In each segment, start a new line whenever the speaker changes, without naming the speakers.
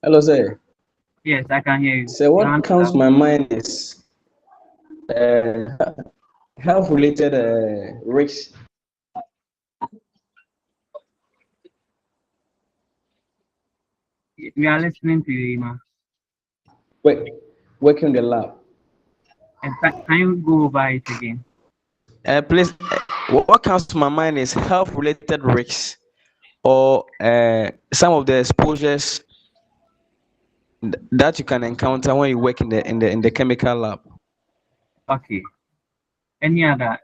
Hello, sir.
Yes, I can hear you.
So what comes to my mind is health-related risks.
We are listening to you, Ima.
Working in the lab.
Can you go over it again?
Please, what comes to my mind is health-related risks or some of the exposures that you can encounter when you work in the chemical lab.
Okay. Any other?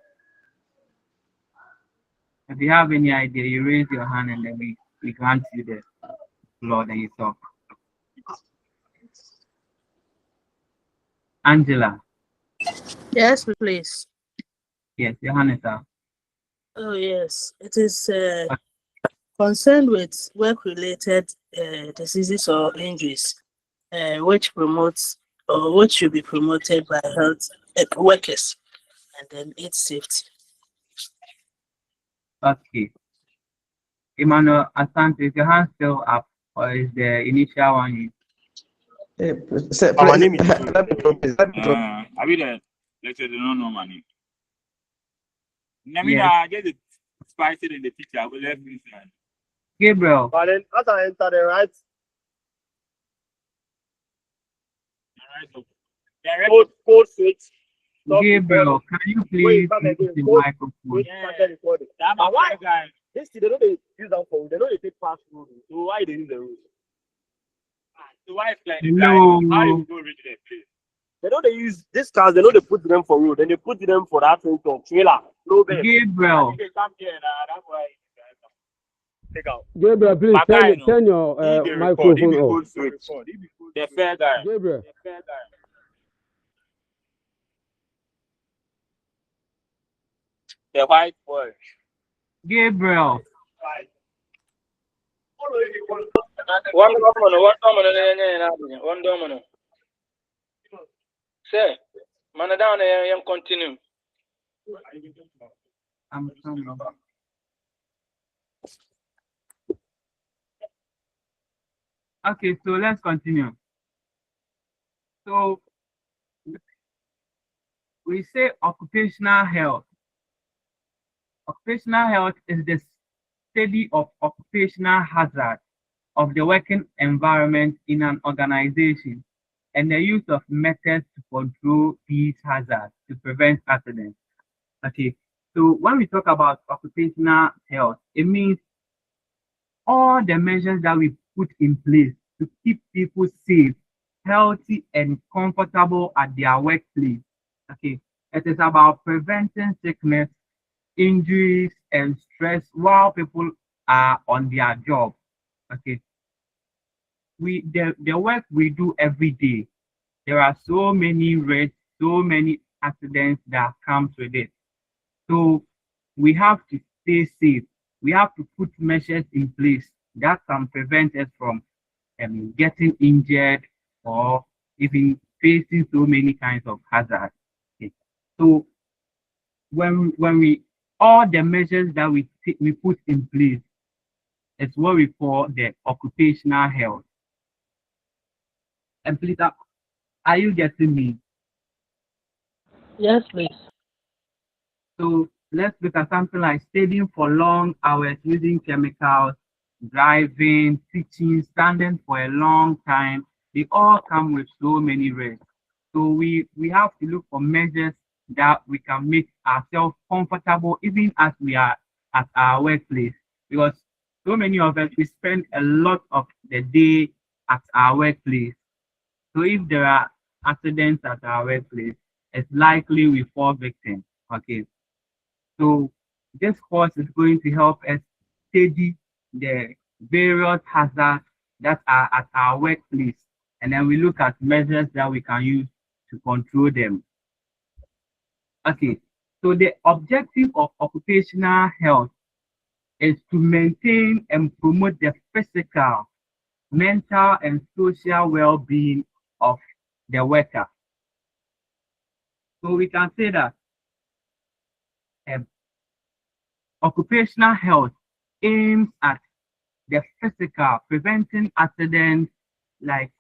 If you have any idea, you raise your hand and then we grant you the floor and you talk. Angela.
Yes, please.
Yes, your hand is up.
Oh, yes. It is concerned with work-related diseases or injuries, which promotes or which should be promoted by health workers, and then its safety.
Okay. Emmanuel Asante, is your hand still up or is the initial one you?
Sir,
My name is.
I mean, let's say they don't know my name. I mean, I get it spicy in the picture. I will let me say.
Gabriel.
But then, as I enter the right code switch.
Gabriel, can you please use the microphone?
Why, guy? This they don't use that phone. They don't take fast food. So why they use the road?
So why is like
no?
How you go reach that place?
They know they use these cars. They know they put them for road. Then they put them for that thing to trailer. No bed.
Gabriel.
They come here that's why. Take out.
Gabriel, please turn your microphone off.
The fair guy.
Gabriel.
The fair guy. The white boy.
Gabriel.
One domino. Say, man down there and continue.
I'm coming. Okay, so let's continue. So we say occupational health. Occupational health is the study of occupational hazard of the working environment in an organization and the use of methods to control these hazards to prevent accidents. Okay, so when we talk about occupational health, it means all the measures that we put in place to keep people safe, healthy, and comfortable at their workplace. Okay, it is about preventing sickness, injuries, and stress while people are on their job. Okay, the work we do every day, there are so many risks, so many accidents that comes with it. So we have to stay safe. We have to put measures in place that can prevent us from getting injured or even facing so many kinds of hazards. Okay. So when we all the measures that we put in place is what we call the occupational health. And please, are you getting me?
Yes, please.
So let's look at something like studying for long hours, using chemicals, driving, teaching, standing for a long time. They all come with so many risks. So we have to look for measures that we can make ourselves comfortable even as we are at our workplace. Because so many of us, we spend a lot of the day at our workplace. So if there are accidents at our workplace, it's likely we fall victim. Okay. So this course is going to help us study the various hazards that are at our workplace. And then we look at measures that we can use to control them. Okay, so the objective of occupational health is to maintain and promote the physical, mental, and social well-being of the worker. So we can say that occupational health aims at the physical, preventing accidents, like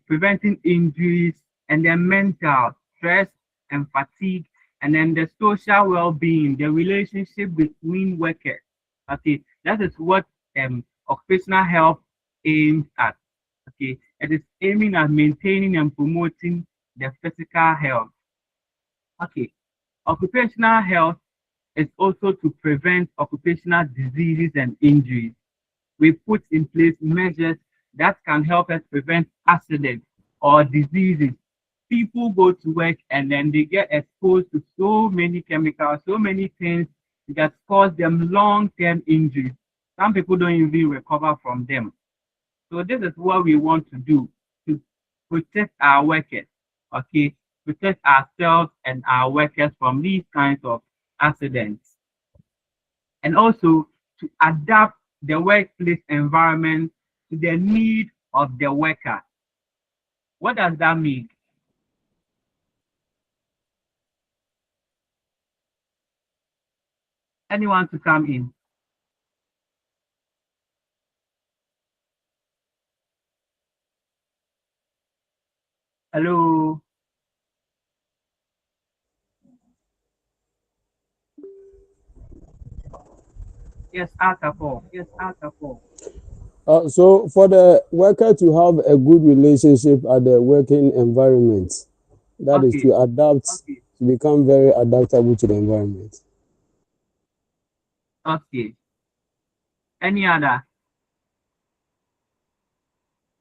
preventing injuries, and then mental stress and fatigue, and then the social well-being, the relationship between workers. Okay, that is what occupational health aims at. Okay, it is aiming at maintaining and promoting the physical health. Okay, occupational health is also to prevent occupational diseases and injuries. We put in place measures that can help us prevent accidents or diseases. People go to work and then they get exposed to so many chemicals, so many things that cause them long-term injuries. Some people don't even recover from them. So this is what we want to do to protect our workers, okay? Protect ourselves and our workers from these kinds of accidents. And also to adapt the workplace environment to the need of the worker. What does that mean? Anyone to come in? Hello? Yes, answer four. Yes, answer four.
So for the worker to have a good relationship at the working environment, that is to adapt, to become very adaptable to the environment.
Okay. Any other?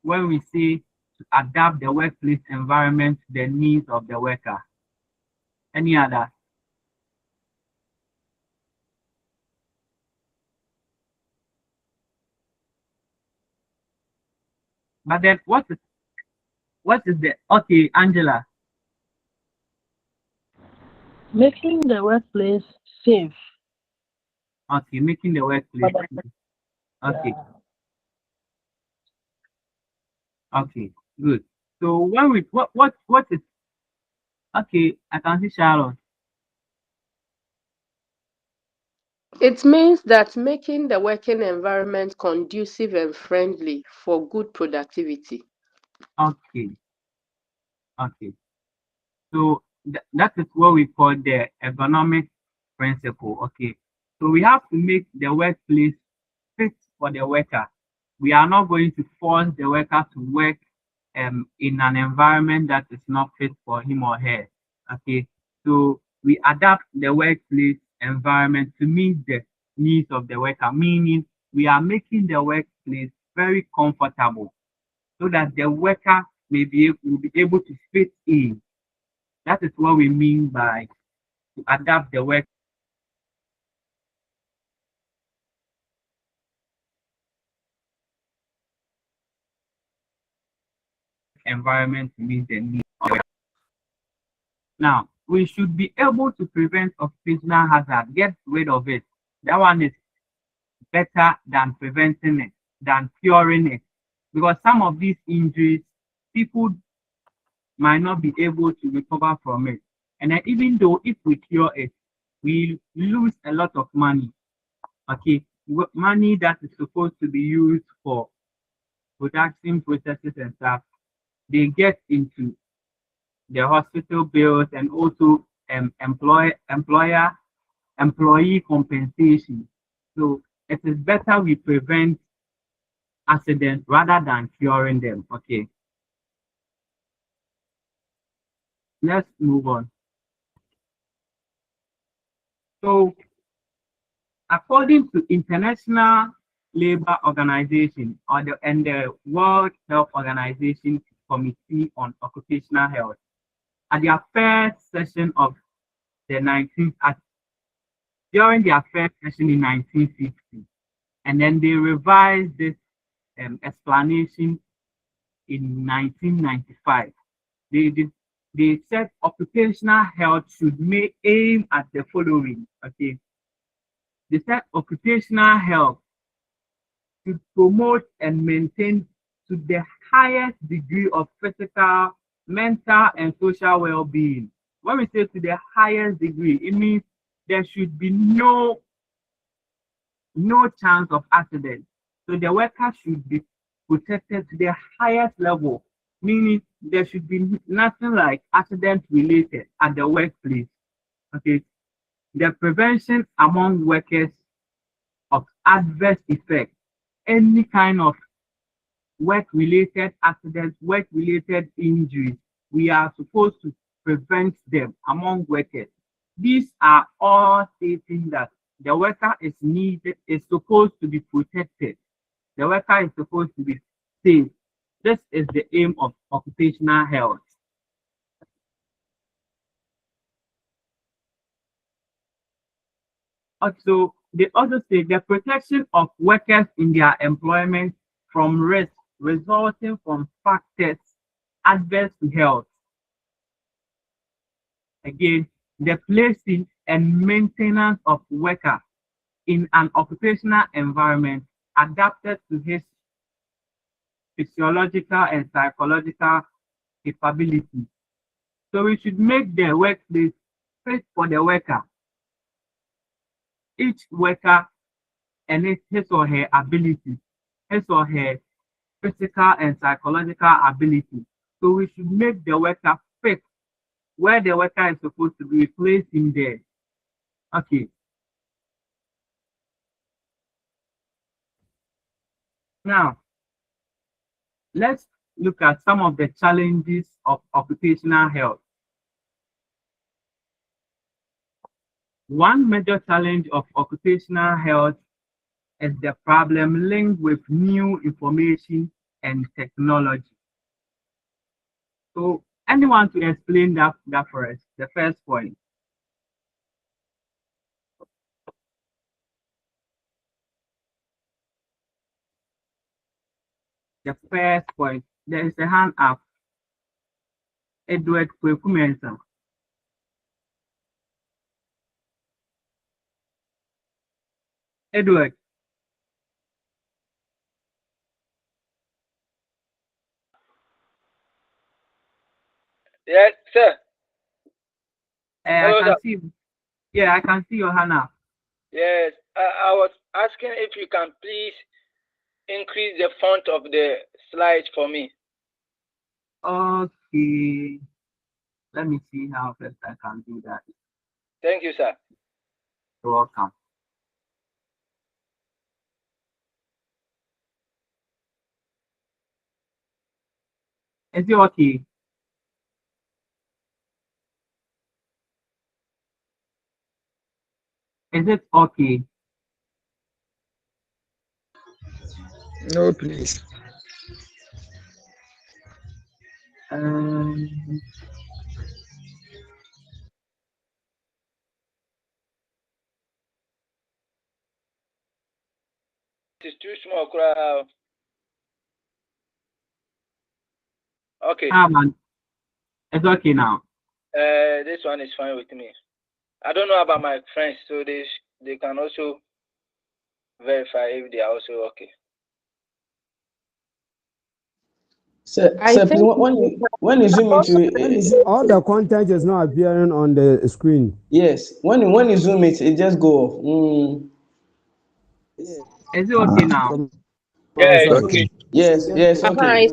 When we say to adapt the workplace environment to the needs of the worker. Any other? But then what is the okay, Angela?
Making the workplace safe.
Okay, making the workplace safe. Okay. Okay, good. So when we what is okay, I can see Charlotte.
It means that making the working environment conducive and friendly for good productivity.
Okay. Okay. So that is what we call the ergonomic principle. Okay. So we have to make the workplace fit for the worker. We are not going to force the worker to work in an environment that is not fit for him or her. Okay. So we adapt the workplace environment to meet the needs of the worker, meaning we are making the workplace very comfortable so that the worker will be able to fit in. That is what we mean by to adapt the work environment to meet the needs. Now, we should be able to prevent occupational hazard, get rid of it. That one is better than preventing it, than curing it. Because some of these injuries, people might not be able to recover from it. And then even though if we cure it, we lose a lot of money. Okay, money that is supposed to be used for production processes and stuff, they get into the hospital bills and also employee compensation. So it is better we prevent accidents rather than curing them. Okay. Let's move on. So according to International Labour Organization and the World Health Organization Committee on Occupational Health, at their first session of the 19th, during their first session in 1950, and then they revised this explanation in 1995. They said occupational health should aim at the following. Okay, they said occupational health should promote and maintain to the highest degree of physical, mental, and social well-being. When we say to the highest degree, it means there should be no chance of accident. So the worker should be protected to the highest level, meaning there should be nothing like accident related at the workplace. Okay, the prevention among workers of adverse effects, any kind of work-related accidents, work-related injuries, we are supposed to prevent them among workers. These are all stating that the worker is supposed to be protected. The worker is supposed to be safe. This is the aim of occupational health. Also, they also say the protection of workers in their employment from risk resulting from factors adverse to health. Again, the placing and maintenance of worker in an occupational environment adapted to his physiological and psychological capability. So we should make the workplace fit for the worker. Each worker and his or her ability, his or her physical and psychological ability. So we should make the worker fit where the worker is supposed to be placed in there. Okay. Now, let's look at some of the challenges of occupational health. One major challenge of occupational health is the problem linked with new information and technology. So, anyone to explain that for us? The first point. The first point. There is a hand up. Edward Kwekumensa. Edward.
Yes, sir.
I can see. Yeah, I can see your hand up.
Yes, I was asking if you can please increase the font of the slides for me.
Okay. Let me see how best I can do that.
Thank you, sir.
You're welcome. Is it okay? Is it okay?
No, please.
It's too small, crowd. Okay.
Man. It's okay now.
This one is fine with me. I don't know about my friends, so they can also verify if they are also okay.
Sir, when you zoom into
all the content is not appearing on the screen.
yes, when you zoom it just go off.
Is it okay now?
Yeah, it's
Okay.
okay.
Yes, okay.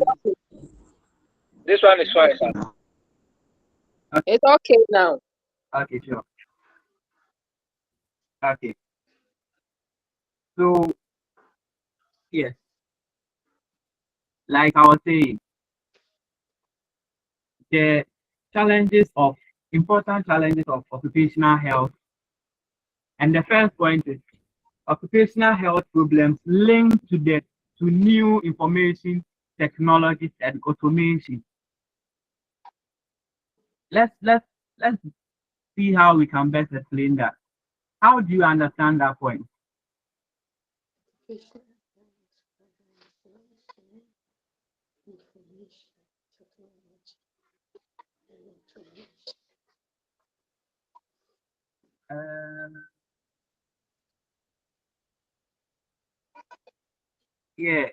This one is fine, sir.
It's okay now.
Okay, sure. Okay. So, yes, like I was saying, the important challenges of occupational health. And the first point is occupational health problems linked to new information technologies and automation. Let's see how we can best explain that. How do you understand that point? Yeah.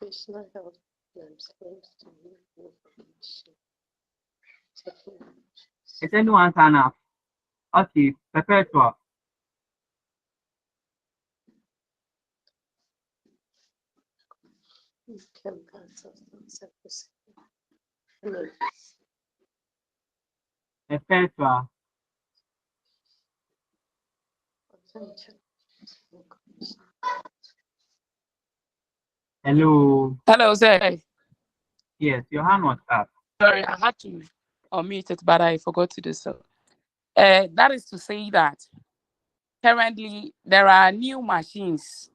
Occupational health problems linked to new information technology.
Is anyone sign up? Okay, perpetual. Perpetua. Hello.
Hello, sir.
Yes, your hand was up.
Sorry, I had to unmute it, but I forgot to do so. That is to say that currently there are new machines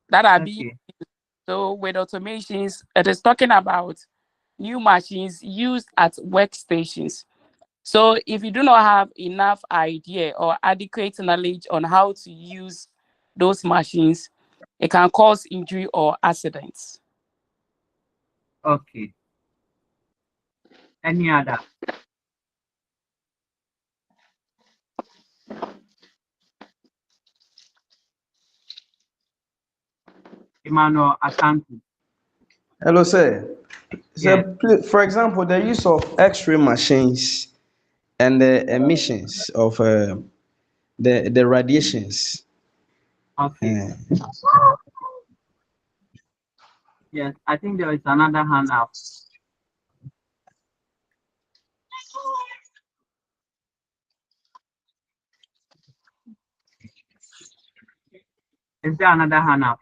that are being
Okay.
used. So with automations, it is talking about new machines used at workstations. So if you do not have enough idea or adequate knowledge on how to use those machines, it can cause injury or accidents.
Okay. Any other? Emmanuel Asante.
Hello, sir.
Yes.
For example, the use of X-ray machines and the emissions of the radiations.
Okay.
Uh,
Yes, I think there is another hand up. Is there another hand up?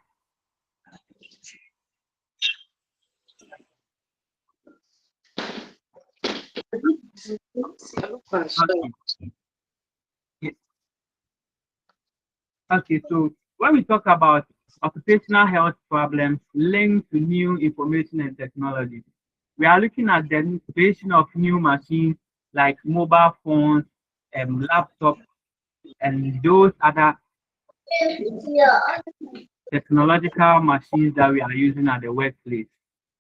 Okay. Yes. Okay, so when we talk about occupational health problems linked to new information and technology, we are looking at the creation of new machines like mobile phones, laptops, and those other technological machines that we are using at the workplace.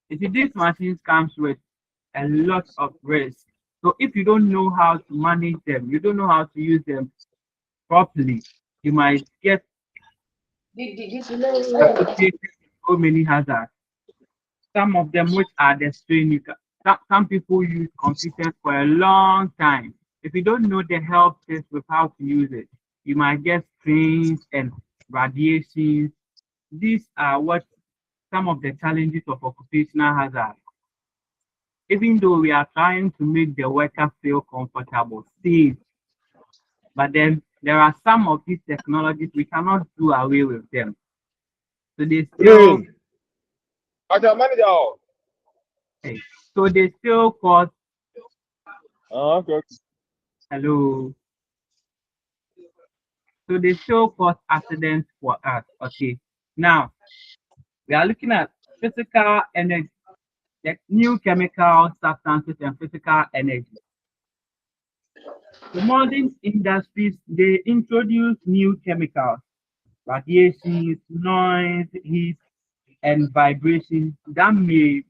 You see, these machines comes with a lot of risk. So if you don't know how to manage them, you don't know how to use them properly, you might get associated with so many hazards. Some of them which are the strain, some people use computers for a long time. If you don't know the help tips with how to use it, you might get strains and radiations. These are what some of the challenges of occupational hazard. Even though we are trying to make the worker feel comfortable, safe, but then there are some of these technologies we cannot do away with them. So they still, okay, so they still cause,
Okay.
hello, so they still cause accidents for us. Okay, now we are looking at physical energy, the new chemical substances and physical energy. The modern industries, they introduce new chemicals, radiations, noise, heat, and vibration that may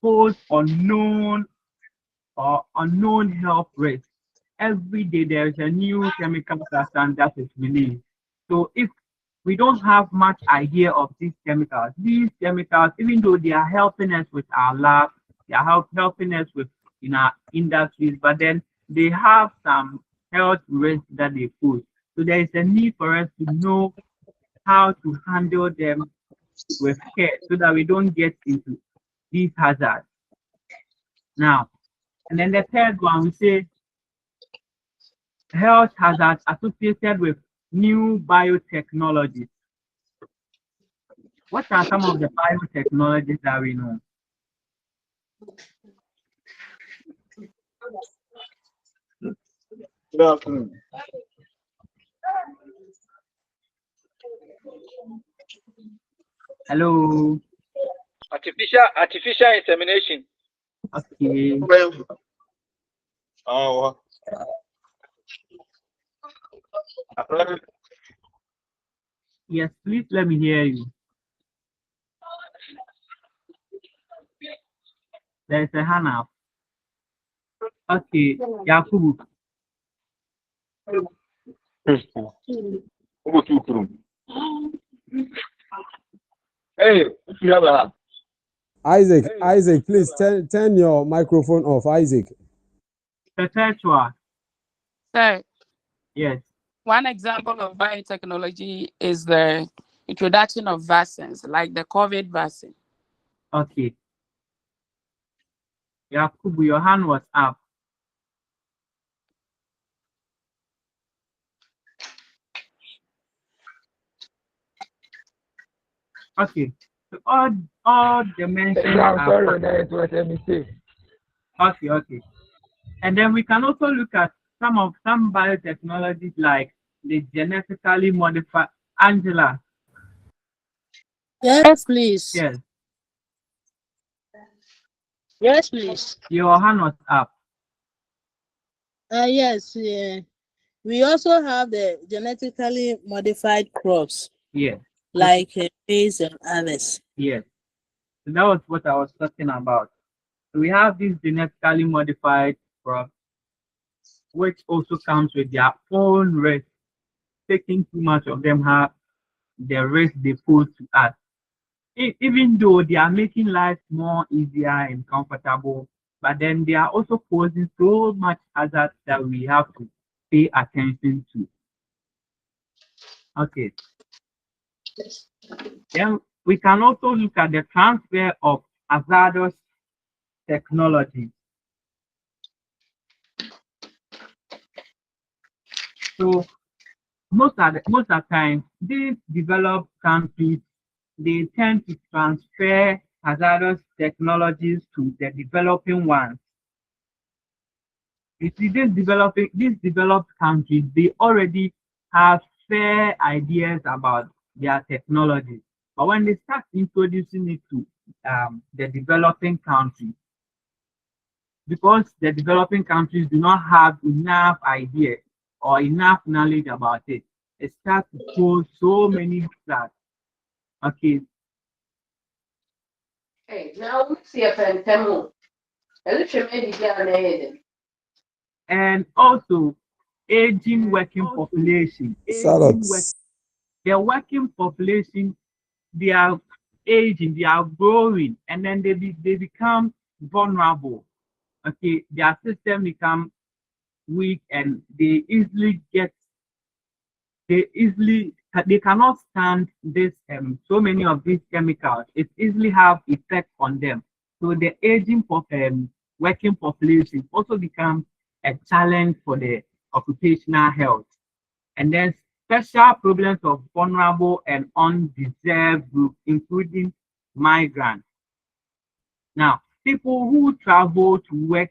pose unknown health risks. Every day there is a new chemical substance that is released. So if we don't have much idea of these chemicals, even though they are helping us with our lab, they are helping us with in our industries, but then they have some health risks that they pose. So there is a need for us to know how to handle them with care so that we don't get into these hazards. Now, and then the third one, we say health hazards associated with new biotechnologies. What are some of the biotechnologies that we know?
Good afternoon.
Hello.
Artificial insemination.
Okay.
Oh,
Yes, please let me hear you. There's a hand up. Okay, Yakubu.
hey, you have a
Isaac, please turn your microphone off, Isaac.
Perpetua.
So
Yes.
one example of biotechnology is the introduction of vaccines like the COVID vaccine.
Okay. Yakubu, your hand was up. Okay. So all the mentions
I'm
are
sorry, it was a mistake.
okay. And then we can also look at some biotechnologies like the genetically modified. Angela,
Yes, please.
yes,
Yes, please.
your hand was up.
Yes, yeah. We also have the genetically modified crops
Yes,
like maize and others.
yes. So that was what I was talking about. So we have these genetically modified crops, which also comes with their own risk. Taking too much of them have the risk they pose to us. Even though they are making life more easier and comfortable, but then they are also posing so much hazard that we have to pay attention to. Okay. Then we can also look at the transfer of hazardous technology. So most of the time, these developed countries, they tend to transfer hazardous technologies to the developing ones. You see, these developed countries, they already have fair ideas about their technology. But when they start introducing it to the developing countries, because the developing countries do not have enough idea or enough knowledge about it, it starts to pose so many hazards. Okay,
Hey, now see a pantamo. A little maybe
and also aging working population.
Salads.
The working population, they are aging, they are growing, and then they become vulnerable. Okay, their system become weak, and they cannot stand this so many of these chemicals. It easily have effect on them. So the aging working population also becomes a challenge for the occupational health. And then special problems of vulnerable and undeserved groups, including migrants. Now, people who travel to work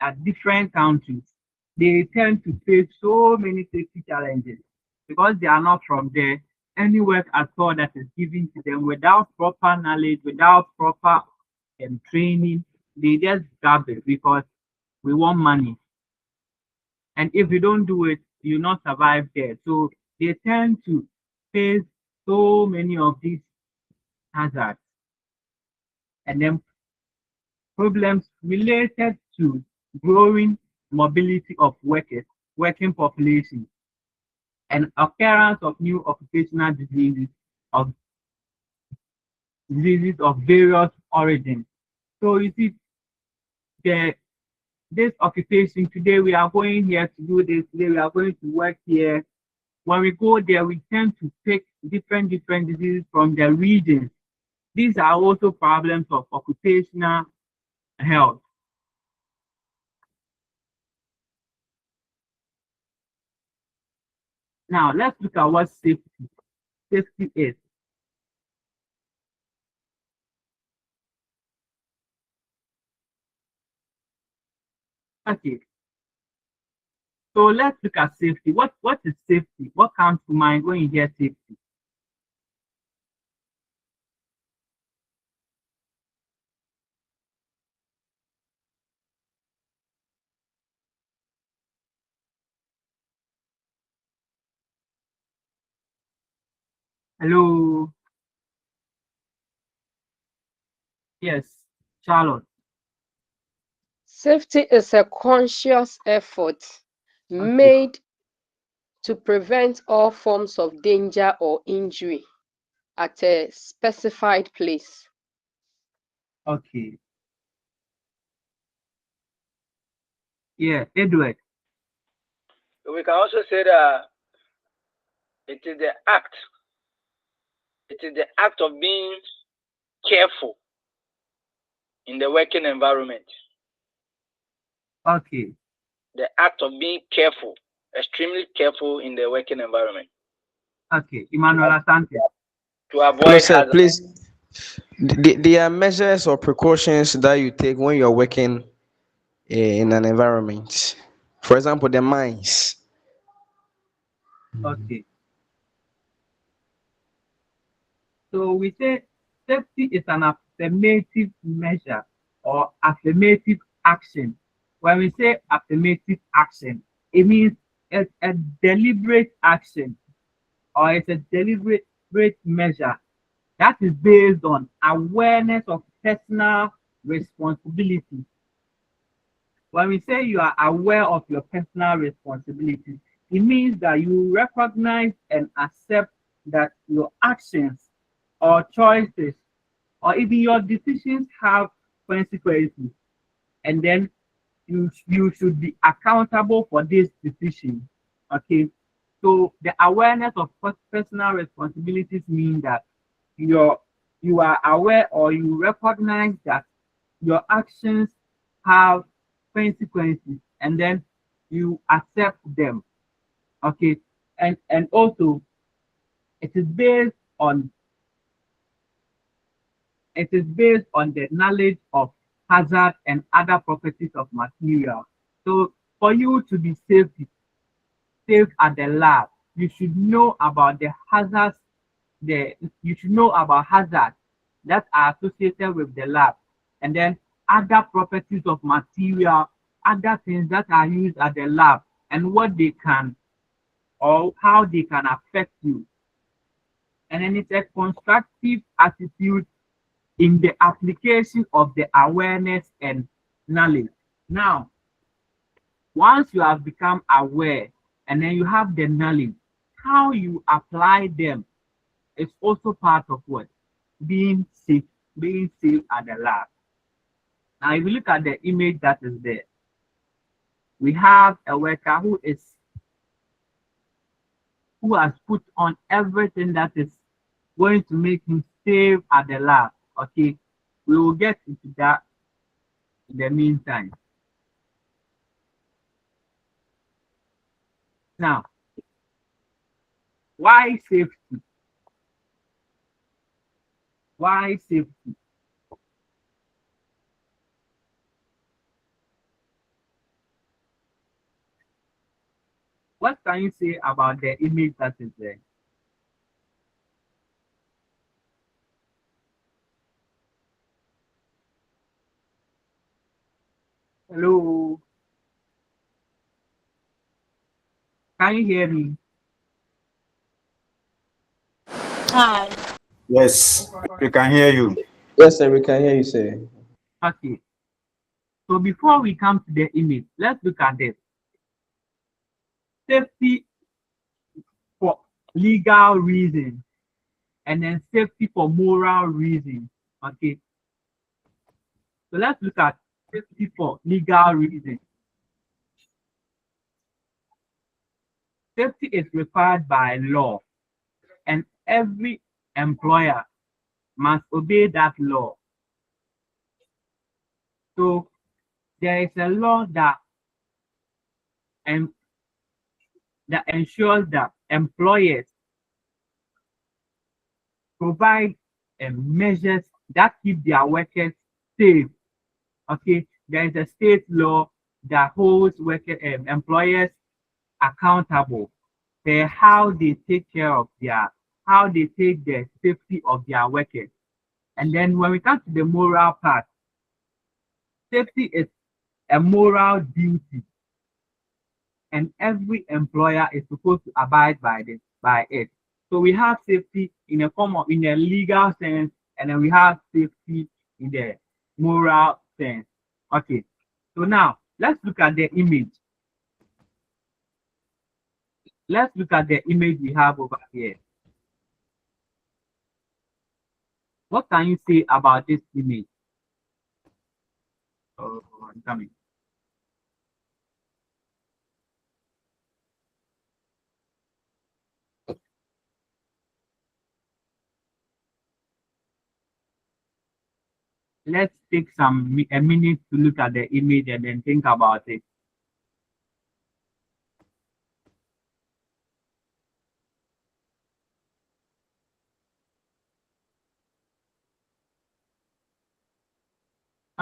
at different countries, they tend to face so many safety challenges because they are not from there. Any work at all that is given to them without proper knowledge, without proper training, they just grab it because we want money. And if you don't do it, you not survive there. So they tend to face so many of these hazards and then problems related to growing mobility of workers, working population, and occurrence of new occupational of diseases of various origins. So you see, the this occupation today we are going here to do this, today we are going to work here. When we go there, we tend to pick different diseases from the regions. These are also problems of occupational health. Now let's look at what safety is. Okay, so let's look at safety. What is safety? What comes to mind when you hear safety? Hello. Yes, Charlotte.
Safety is a conscious effort
Okay.
made to prevent all forms of danger or injury at a specified place.
Okay. Yeah, Edward.
We can also say that it is the act It is the act of being careful in the working environment.
Okay.
The act of being careful, extremely careful in the working environment.
Okay. Emmanuel Asante.
To
No,
avoid
sir,
hazard.
please. There are measures or precautions that you take when you're working in an environment. For example, the mines.
Okay. So we say safety is an affirmative measure or affirmative action. When we say affirmative action, it means it's a deliberate action or it's a deliberate measure that is based on awareness of personal responsibility. When we say you are aware of your personal responsibility, it means that you recognize and accept that your actions or choices or even your decisions have consequences, and then you should be accountable for this decision. Okay, so the awareness of personal responsibilities mean that you are aware or you recognize that your actions have consequences, and then you accept them. Okay, and also it is based on the knowledge of hazard and other properties of material. So for you to be safe at the lab, you should know about the hazards. You should know about hazards that are associated with the lab, and then other properties of material, other things that are used at the lab, and what they can or how they can affect you. And then it's a constructive attitude in the application of the awareness and knowledge. Now, once you have become aware and then you have the knowledge, how you apply them is also part of what? Being safe at the lab. Now, if you look at the image that is there, we have a worker who has put on everything that is going to make him safe at the lab. Okay, we will get into that in the meantime. Now, why safety? Why safety? What can you say about the image that is there? Hello, can you hear me?
Hi.
Yes, we can hear you.
Yes, sir, we can hear you, sir.
Okay, so before we come to the image, let's look at this. Safety for legal reasons and then safety for moral reasons. Okay, so let's look at safety for legal reasons. Safety is required by law, and every employer must obey that law. So there is a law and that ensures that employers provide measures that keep their workers safe. Okay, there is a state law that holds employers accountable for how they take care of how they take the safety of their workers. And then when we come to the moral part, safety is a moral duty, and every employer is supposed to abide by it. So we have safety in a legal sense, and then we have safety in the moral sense. Okay. So now let's look at the image. Let's look at the image we have over here. What can you say about this image? Oh, I'm coming. let's take a minute to look at the image and then think about it.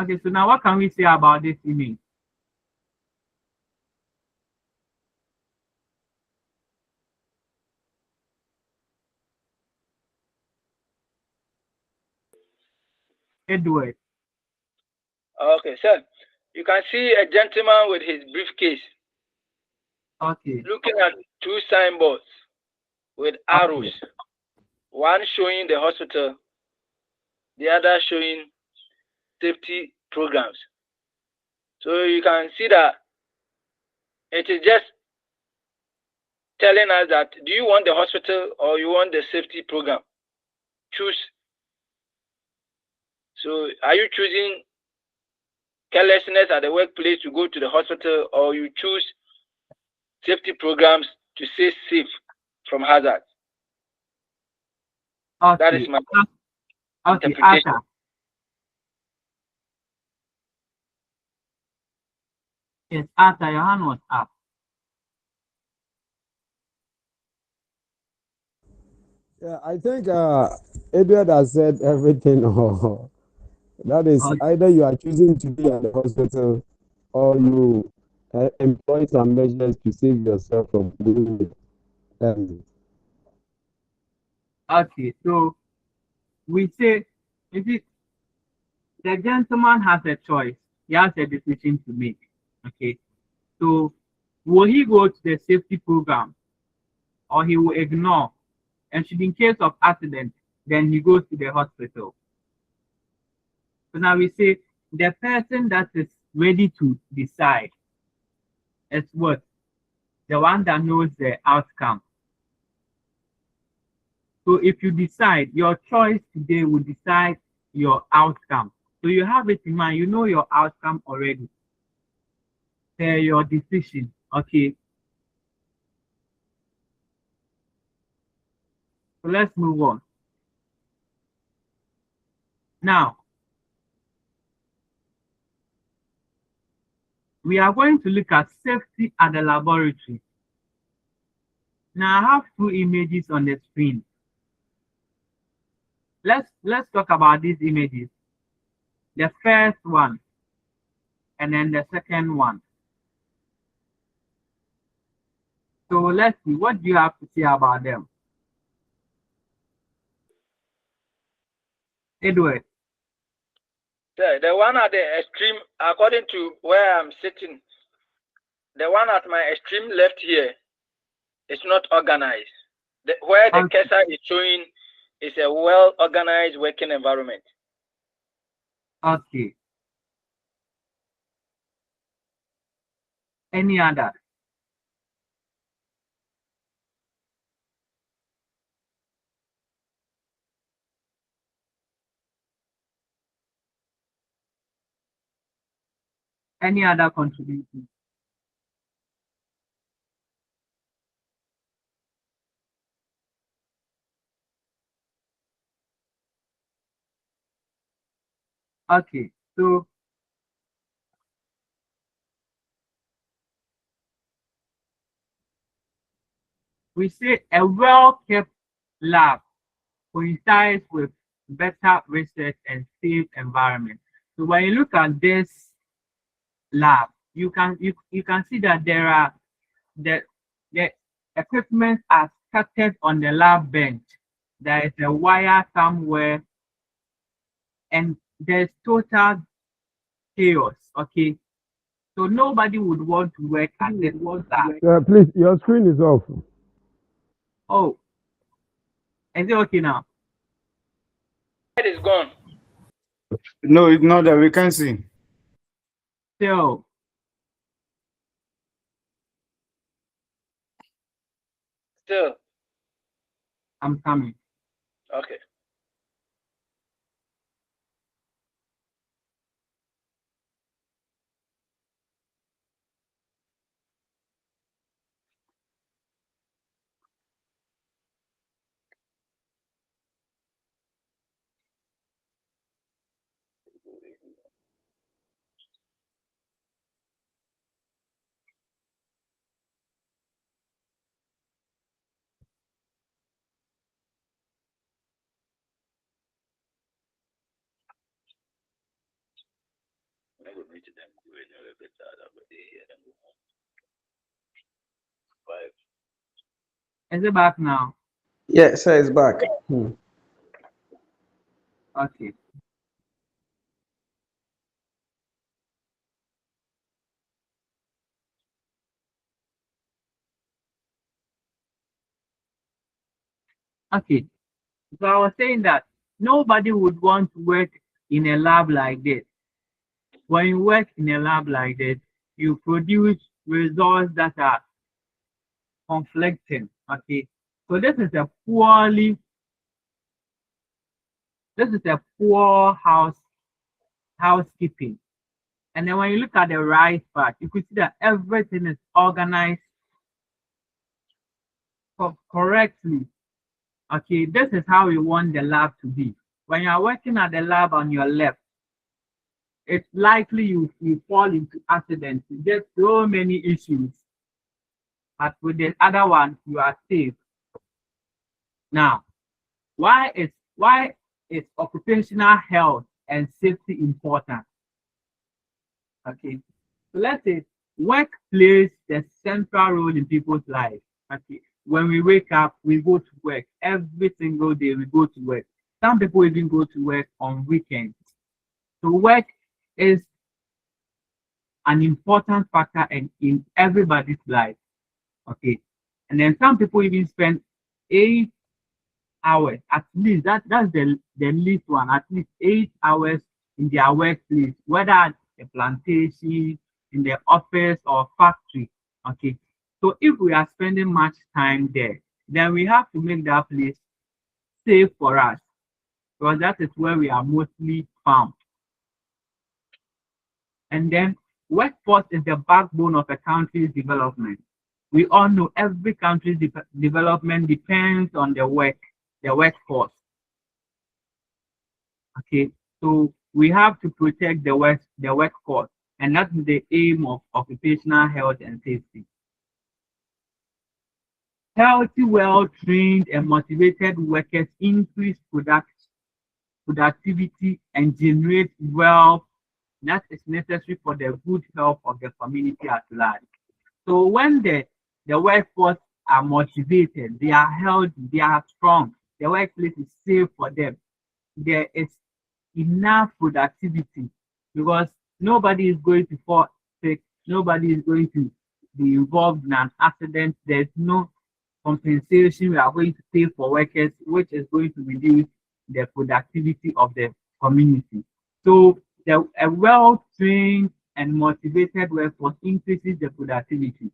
Okay, so now what can we say about this image? Edward.
Okay, sir. You can see a gentleman with his briefcase.
Okay.
Looking at two signboards with arrows.
Okay.
One showing the hospital, the other showing safety programs. So you can see that it is just telling us that do you want the hospital or you want the safety program? Choose. So are you choosing carelessness at the workplace to go to the hospital, or you choose safety programs to stay safe from hazards?
Okay.
That is my
okay,
interpretation.
Arthur. Yes, Arthur, your hand was up.
Yeah, I think Edward has said everything. That is
Okay.
either you are choosing to be at the hospital or you employ some measures to save yourself from doing it.
Okay, so we say, you see, the gentleman has a choice. He has a decision to make. Okay, so will he go to the safety program or he will ignore? And should in case of accident, then he goes to the hospital. So now we say the person that is ready to decide is what? The one that knows the outcome. So if you decide, your choice today will decide your outcome. So you have it in mind, you know your outcome already. Your decision. Okay. So let's move on. Now, we are going to look at safety at the laboratory. Now I have two images on the screen. Let's talk about these images. The first one and then the second one. So let's see, what do you have to say about them? Edward.
The one at the extreme, according to where I'm sitting, the one at my extreme left here is not organized. Where the cursor is showing is a well-organized working environment.
Okay. Any other? Any other contribution? Okay, so we say a well-kept lab coincides with better research and safe environment. So when you look at this lab, you can see that there are the equipment are scattered on the lab bench. There is a wire somewhere, and there's total chaos. Okay, so nobody would want to work at this lab.
Please, your screen is off.
Oh, is it okay now?
It is gone.
No, it's not that we can see.
So
Still.
I'm coming.
Okay.
Is it back now?
Yeah, sir, it's back. Hmm.
Okay. Okay. So I was saying that nobody would want to work in a lab like this. When you work in a lab like this, you produce results that are conflicting. Okay. So this is a poor housekeeping. And then when you look at the right part, you could see that everything is organized correctly. Okay, this is how you want the lab to be. When you are working at the lab on your left, it's likely you fall into accidents. You get so many issues. But with the other one, you are safe. Now, why is occupational health and safety important? Okay. So let's say work plays the central role in people's lives. Okay. When we wake up, we go to work. Every single day we go to work. Some people even go to work on weekends. So work is an important factor in everybody's life. Okay. And then some people even spend 8 hours at least. That's the least one, at least 8 hours in their workplace, whether at a plantation, in the office or factory. Okay. So if we are spending much time there, then we have to make that place safe for us because that is where we are mostly found. And then workforce is the backbone of a country's development. We all know every country's development depends on the workforce. Okay, so we have to protect the workforce, and that's the aim of occupational health and safety. Healthy, well-trained, and motivated workers increase productivity and generate wealth that is necessary for the good health of the community at large. So when the workforce are motivated, they are healthy, they are strong, the workplace is safe for them. There is enough productivity because nobody is going to fall sick, nobody is going to be involved in an accident. There's no compensation we are going to pay for workers, which is going to reduce the productivity of the community. So a well-trained and motivated workforce increases the productivity.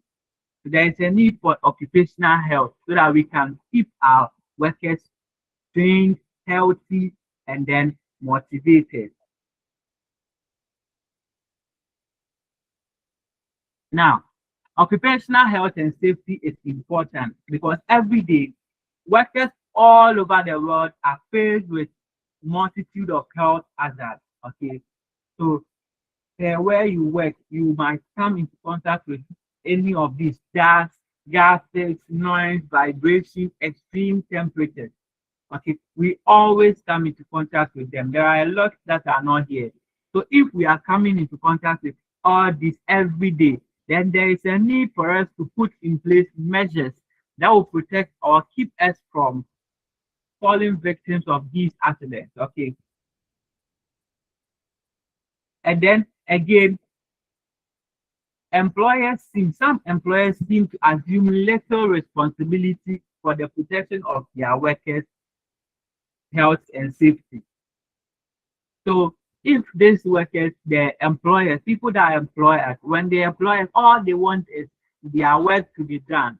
So there is a need for occupational health so that we can keep our workers trained, healthy, and then motivated. Now, occupational health and safety is important because every day workers all over the world are faced with multitude of health hazards. Okay, so where you work, you might come into contact with any of these dust, gases, noise, vibration, extreme temperatures. Okay, we always come into contact with them. There are a lot that are not here. So if we are coming into contact with all this every day, then there is a need for us to put in place measures that will protect or keep us from falling victims of these accidents. Okay. And then again, some employers seem to assume little responsibility for the protection of their workers' health and safety. So if these workers, the employers, people that are employers, when they employ, all they want is their work to be done.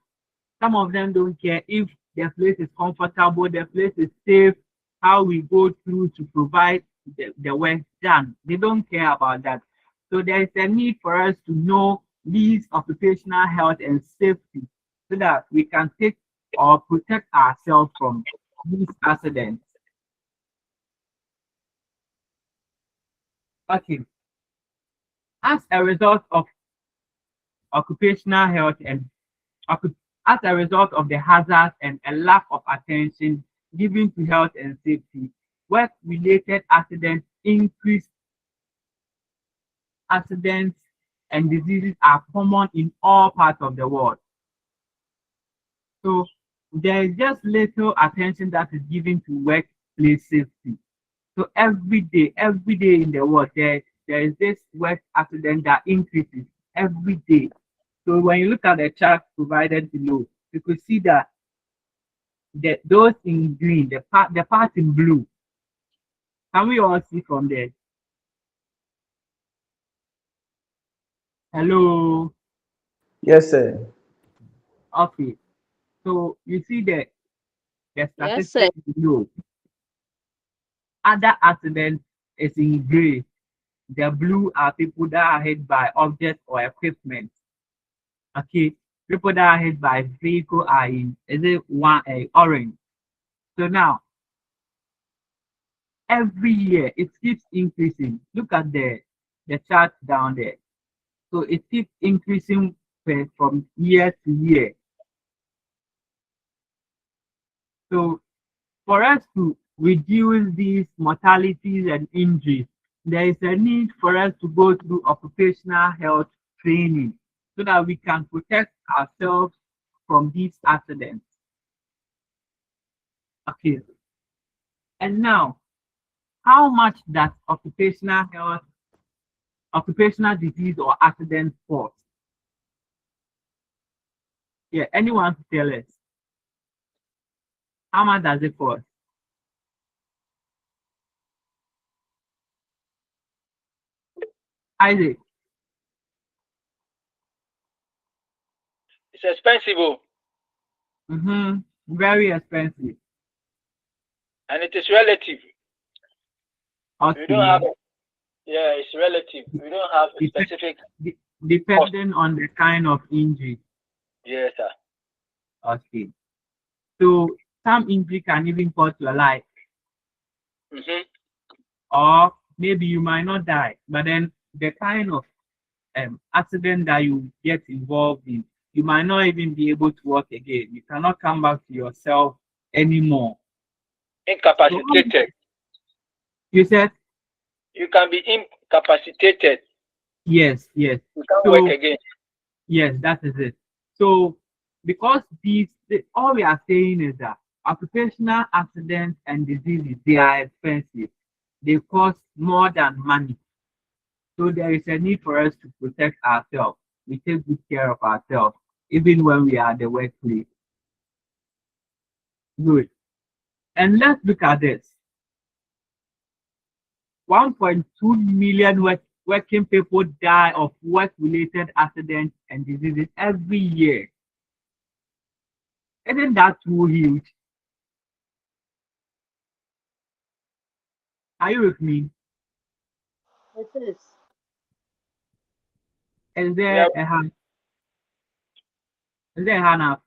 Some of them don't care if the place is comfortable, the place is safe, how we go through to provide the work done. They don't care about that. So there is a need for us to know these occupational health and safety so that we can take or protect ourselves from these accidents. Okay. As a result of occupational health and as a result of the hazards and a lack of attention given to health and safety, work-related accidents increase accidents and diseases are common in all parts of the world. So there is just little attention that is given to workplace safety. So every day in the world, there is this work accident that increases every day. So when you look at the chart provided below, you could see that those in green, the part in blue, can we all see from there? Hello.
Yes, sir.
Okay. So you see the
Yes, sir.
statistics below. Other accidents is in gray. The blue are people that are hit by objects or equipment. Okay. People that are hit by vehicle are in orange. So now every year it keeps increasing. Look at the chart down there. So it keeps increasing from year to year. So for us to reduce these mortalities and injuries, there is a need for us to go through occupational health training so that we can protect ourselves from these accidents. Okay. And now, how much does occupational disease or accident cost? Yeah, anyone to tell us? How much does it cost? Isaac,
It's expensive,
very expensive.
and it is relative. We don't have,
Okay.
it's relative. We don't have a specific.
Depending on the kind of injury.
Yes, sir.
Okay. So some injury can even cost your life, or maybe you might not die, but then the kind of accident that you get involved in, you might not even be able to work again. You cannot come back to yourself anymore.
Incapacitated.
You said?
You can be incapacitated.
Yes.
You can't work again.
Yes, that is it. So because all we are saying is that occupational accidents and diseases, they are expensive. They cost more than money. So there is a need for us to protect ourselves. We take good care of ourselves, even when we are at the workplace. Good. And let's look at this. 1.2 million working people die of work-related accidents and diseases every year. Isn't that too huge? Are you with me?
It is.
Is there a hand? Is there a hand up?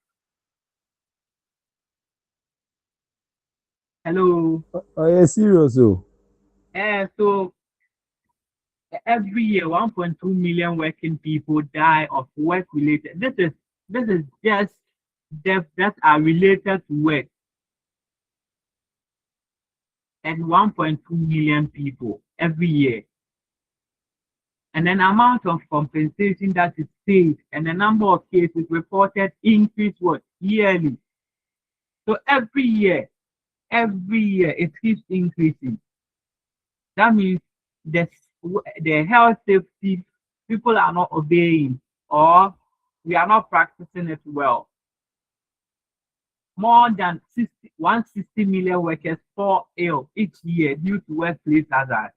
Hello.
Oh, yeah, serious, oh.
So every year, 1.2 million working people die of work-related. This is just deaths that are related to work, and 1.2 million people every year. And an amount of compensation that is paid and the number of cases reported increase yearly. So every year it keeps increasing. That means the health safety people are not obeying, or we are not practicing it well. More than 160 million workers fall ill each year due to workplace hazards.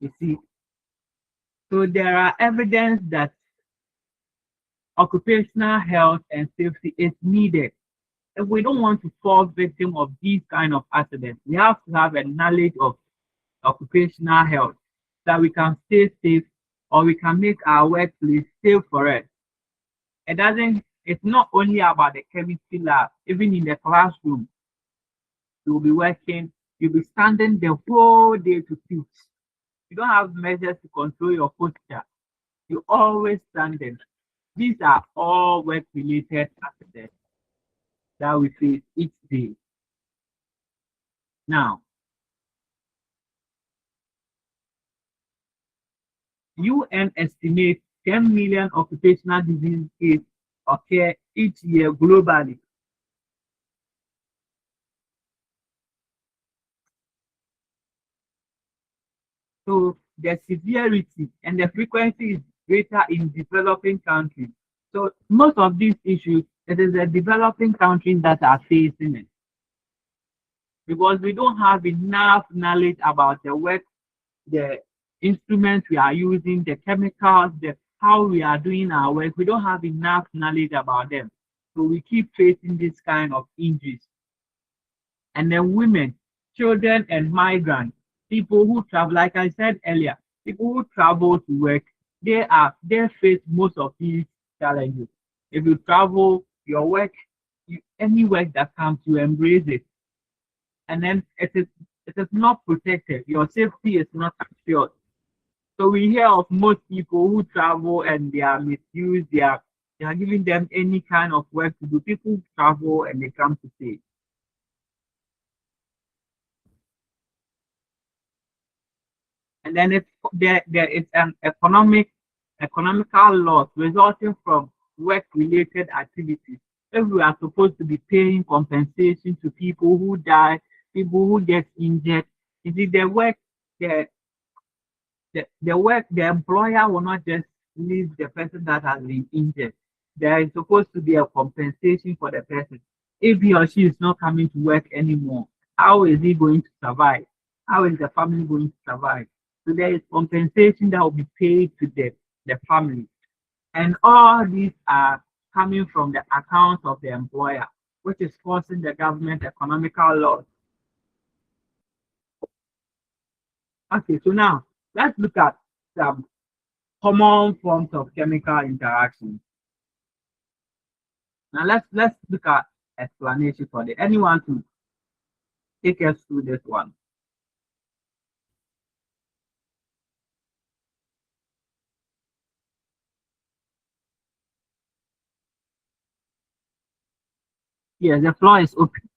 You see, so there are evidence that occupational health and safety is needed. If we don't want to fall victim of these kind of accidents, we have to have a knowledge of occupational health so that we can stay safe, or we can make our workplace safe for us. It's not only about the chemistry lab. Even in the classroom, you'll be working You'll be standing the whole day to teach. You don't have measures to control your posture. You always standing. These are all work-related accidents that we face each day. Now, UN estimates 10 million occupational disease cases occur each year globally. So the severity and the frequency is greater in developing countries. So most of these issues, it is the developing countries that are facing it. Because we don't have enough knowledge about the work, the instruments we are using, the chemicals, the how we are doing our work. We don't have enough knowledge about them. So we keep facing this kind of injuries. And then women, children, and migrants, people who travel, like I said earlier, people who travel to work, they face most of these challenges. If you travel, your work, any work that comes, you embrace it. And then it is not protected. Your safety is not assured. So we hear of most people who travel and they are misused, they are giving them any kind of work to do. People travel and they come to stay. And then there is an economical loss resulting from work-related activities. If we are supposed to be paying compensation to people who die, people who get injured, you see the work, the employer will not just leave the person that has been injured. There is supposed to be a compensation for the person. If he or she is not coming to work anymore, how is he going to survive? How is the family going to survive? So there is compensation that will be paid to the family. And all these are coming from the account of the employer, which is causing the government economical loss. Okay, so now let's look at some common forms of chemical interaction. Now let's look at explanation for the anyone to take us through this one. Yes, the floor is open.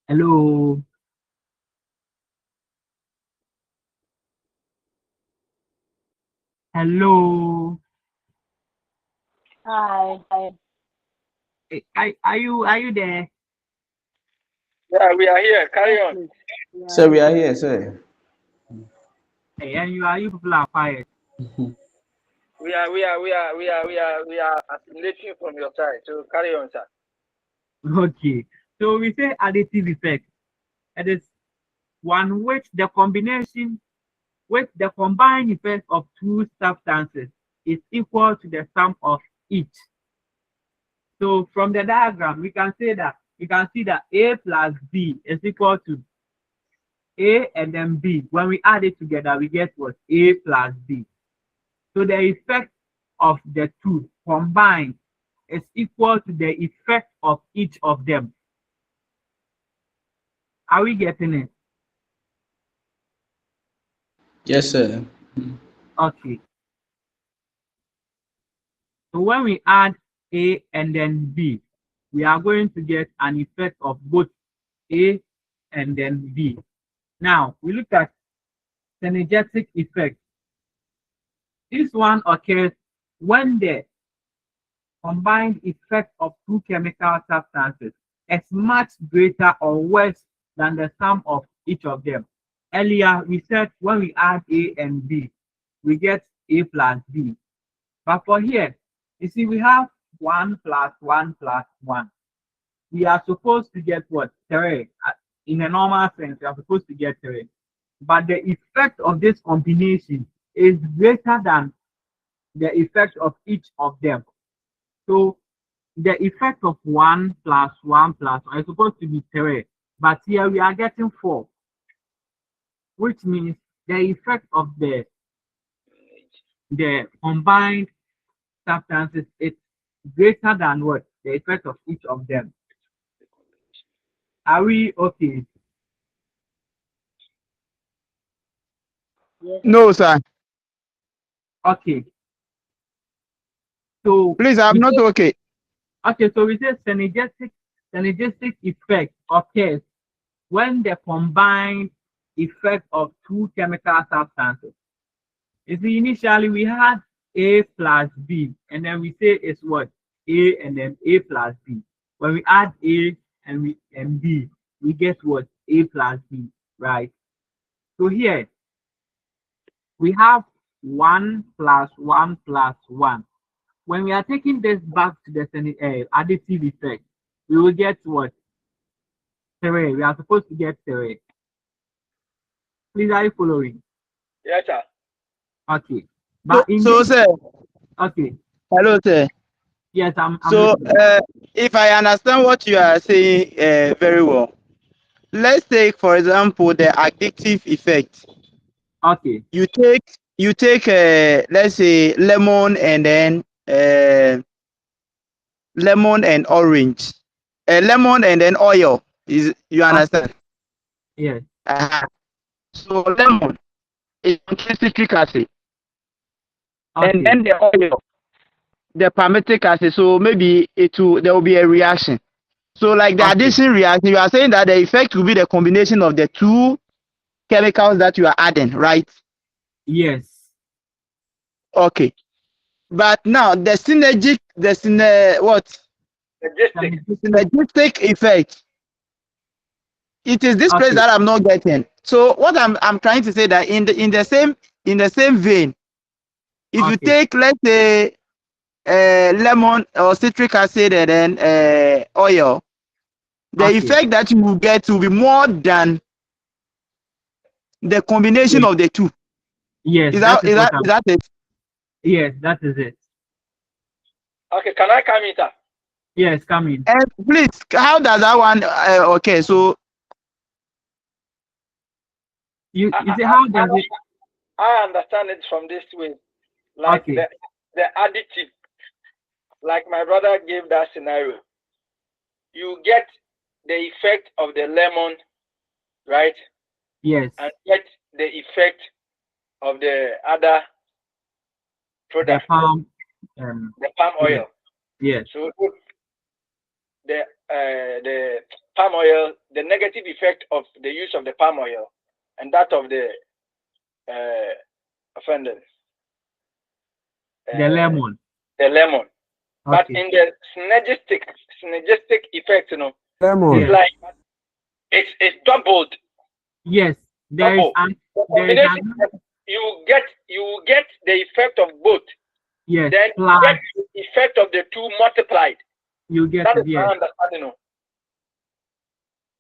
Hello. Hello.
Hi.
Are you there?
Yeah, we are here. Carry on.
So we are here, sir.
Hey, and you people are quiet.
We are assimilating from your side. So carry on, sir.
Okay. So we say additive effect. It is one which the combined effect of two substances is equal to the sum of each. So from the diagram, we can see that A plus B is equal to A and then B. When we add it together, we get what? A plus B. So the effect of the two combined is equal to the effect of each of them. Are we getting it?
Yes, sir.
Okay. So when we add A and then B, we are going to get an effect of both A and then B. Now, we look at synergetic effect. This one occurs when the combined effect of two chemical substances is much greater or worse than the sum of each of them. Earlier, we said when we add A and B, we get A plus B. But for here, you see, we have 1 plus 1 plus 1. We are supposed to get what? 3. In a normal sense, we are supposed to get 3. But the effect of this combination is greater than the effect of each of them. So the effect of 1 plus 1 plus 1 is supposed to be 3. But here we are getting 4, which means the effect of the combined substances is greater than what? The effect of each of them. Are we okay?
No, sir.
Okay. So
Please, I'm
we
not
say,
okay.
okay, so we say synergistic effect occurs when the combined effect of two chemical substances. You see, initially we had A plus B, and then we say it's what? A and then A plus B. When we add A and B, we get what? A plus B, right? So here we have 1 plus 1 plus 1. When we are taking this back to the additive effect, we will get what? 3. We are supposed to get 3. Please, are you following?
Yes, sir.
Okay. But in
So,
this,
sir.
okay.
Hello, sir.
Yes, I'm
So,
listening.
if I understand what you are saying very well, let's take, for example, the addictive effect.
Okay.
You take let's say lemon and then lemon and orange, lemon and then oil. Is you understand?
Yes.
So lemon is citric acid, and
Okay.
then the oil, the palmitic acid. So maybe there will be a reaction. So like the
Okay.
addition reaction, you are saying that the effect will be the combination of the two chemicals that you are adding, right?
Yes.
Okay. But now the synergistic effect. It is this place
Okay.
that I'm not getting. So what I'm trying to say that in the same vein, if you
Okay.
take, let's say, lemon or citric acid and then oil, the
Okay.
effect that you will get will be more than the combination
Yes.
of the two.
Yes,
Is
that is what
that it?
yes, that is it.
Okay, can I come in, sir?
Yes, come in.
And please, how does that one? Okay, so
You see how does it?
I understand it from this way. Like
Okay.
the additive, like my brother gave that scenario. You get the effect of the lemon, right?
Yes.
And get the effect of the other
The
product,
palm.
the palm
Yes.
oil.
Yes.
So the palm oil, the negative effect of the use of the palm oil, and that of the offenders.
The lemon.
The lemon.
Okay.
But in the synergistic effect, you know,
Lemon.
it's like it's doubled.
Yes. There is
Double.
an
Combination. You get the effect of both.
yes.
Then
Plus,
you get the effect of the two multiplied.
you get
That
it.
is
Yes.
my understanding. No?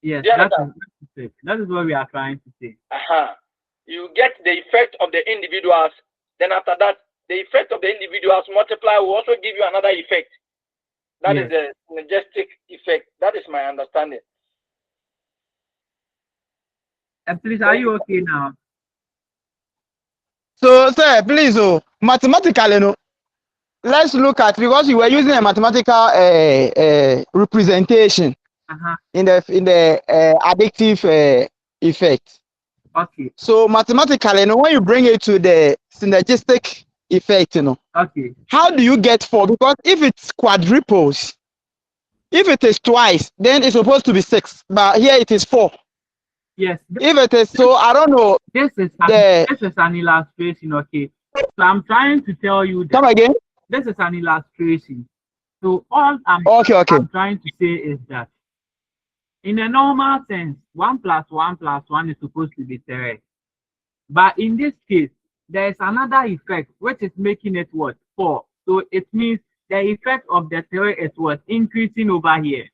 Yes.
Do you
That
understand?
is it. That is what we are trying to say.
You get the effect of the individuals. Then after that, the effect of the individuals multiply will also give you another effect. That is the synergistic effect. That is my understanding.
And please, are you okay now?
So sir, please, mathematically, no. Let's look at, because you were using a mathematical representation in the addictive effect.
Okay.
So mathematically, you know, when you bring it to the synergistic effect, you know,
Okay.
how do you get 4? Because if it's quadruples, if it is twice, then it's supposed to be 6. But here it is 4.
Yes.
If it is, so I don't know.
This is an illustration. Okay. So I'm trying to tell you that.
Come again.
This is an illustration. So all I'm trying to say is that in a normal sense, 1 plus 1 plus 1 is supposed to be 3. But in this case, there is another effect which is making it what? 4. So it means the effect of the 3 is what? Increasing over here.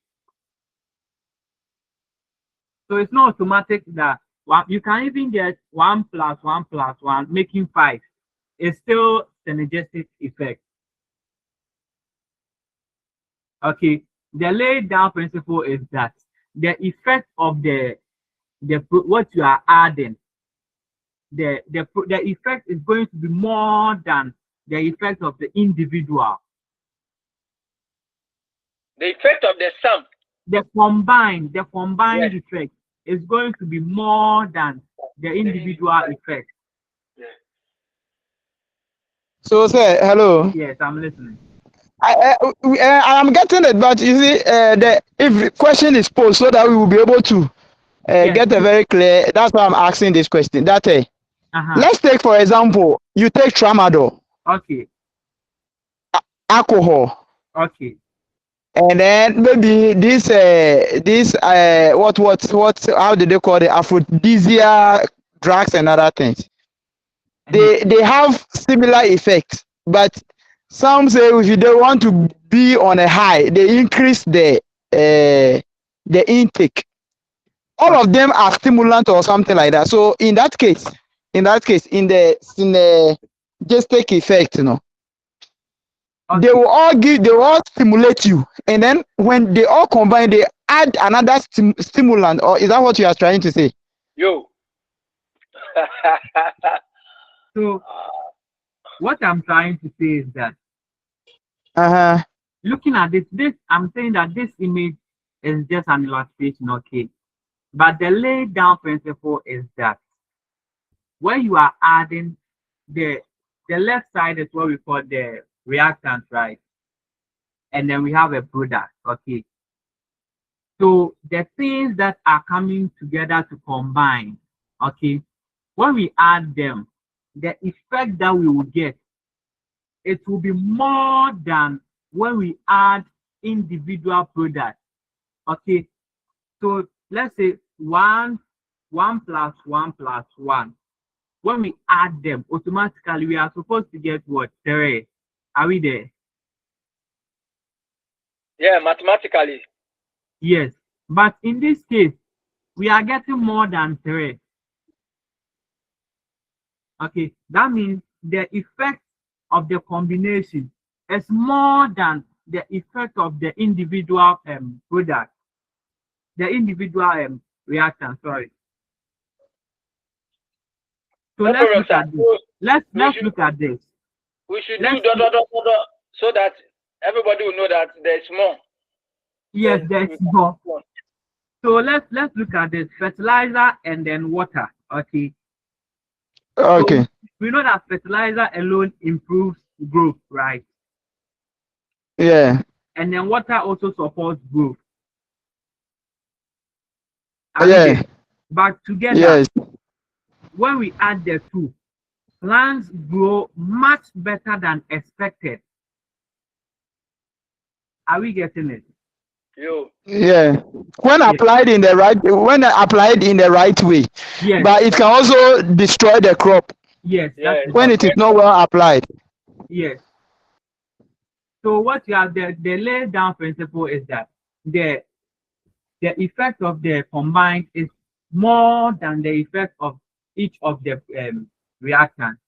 So it's not automatic that you can even get 1 plus 1 plus 1 making 5. It's still synergistic effect. Okay, the laid down principle is that the effect of what you are adding, the effect is going to be more than the effect of the individual.
the effect of the sum.
The combined
Yes.
effect is going to be more than the individual effect.
Yes.
So, sir, hello.
Yes, I'm listening.
I'm getting it, but you see, if the question is posed so that we will be able to
Yes.
get a very clear. That's why I'm asking this question. That let's take, for example, you take tramadol,
Okay.
alcohol,
Okay.
and then maybe this what how do they call it, aphrodisiac drugs and other things. They have similar effects, but some say if they want to be on a high, they increase the intake. All of them are stimulant or something like that. So in that case, in the synergistic effect, they will all stimulate you, and then when they all combine, they add another stimulant. Or is that what you are trying to say?
Yo.
So what I'm trying to say is that looking at this, I'm saying that this image is just an illustration, okay? But the laid down principle is that when you are adding the left side is what we call the reactant, right? And then we have a product, okay? So the things that are coming together to combine, okay? When we add them, the effect that we will get, it will be more than when we add individual products, okay? So let's say 1 plus 1 plus 1. When we add them, automatically we are supposed to get what? 3. Are we there?
Yeah, mathematically.
Yes. But in this case, we are getting more than 3. Okay, that means the effect of the combination is more than the effect of the individual product, the individual reactant. Sorry. So
No
let's
problem,
look
sir.
at this. Let's look at this.
We should
Let's
do so that everybody will know that there's more.
Yes, there's more. So let's look at this: fertilizer and then water. Okay.
Okay.
So we know that fertilizer alone improves growth, right?
Yeah.
And then water also supports growth. Are we
Yeah.
there? But together,
Yes.
when we add the two, plants grow much better than expected. Are we getting it?
Yeah. When applied in the right way.
Yes.
But it can also destroy the crop.
Yes.
When it is not well applied.
Yes. So what you have the laid down principle is that the effect of the combined is more than the effect of each of the reactants.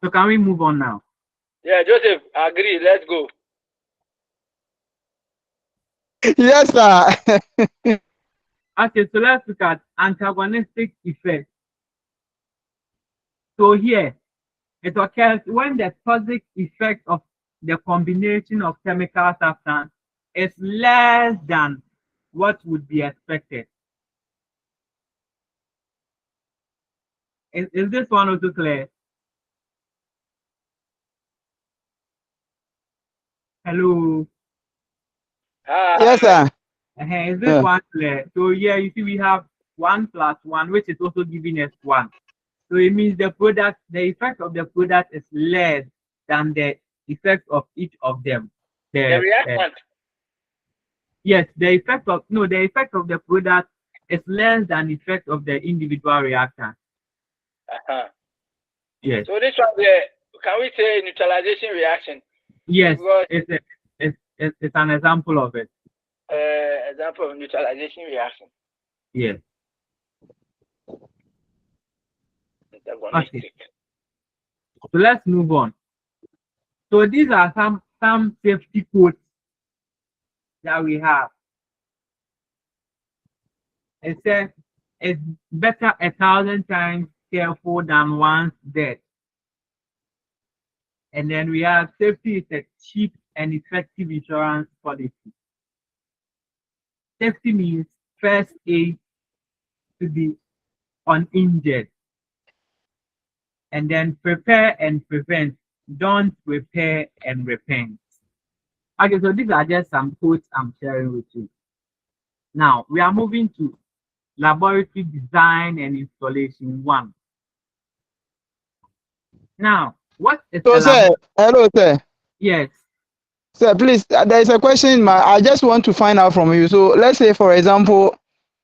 So can we move on now?
Yeah, Joseph, agree. Let's go.
Yes, sir.
Okay, so let's look at antagonistic effect. So here, it occurs when the toxic effect of the combination of chemical substance is less than what would be expected. Is this one also clear? Hello?
Yes, sir.
Is this one clear? So yeah, you see we have 1 plus 1, which is also giving us 1. So it means the effect of the product is less than the effect of each of them.
The reactant.
Yes, the effect of the product is less than the effect of the individual reactant. Yes.
So this one, can we say neutralization reaction?
Yes, it's an example of it.
Example of neutralization reaction.
Yes. Okay. So let's move on. So these are some safety codes that we have. It says it's better 1,000 times careful than once dead. And then we have safety is a cheap and effective insurance policy. Safety means first aid to be uninjured. And then prepare and prevent. Don't repair and repent. Okay, so these are just some quotes I'm sharing with you. Now we are moving to laboratory design and installation 1. Now, what is
So, sir, hello, sir.
Yes.
Sir, please, there is a question. I just want to find out from you. So, let's say, for example,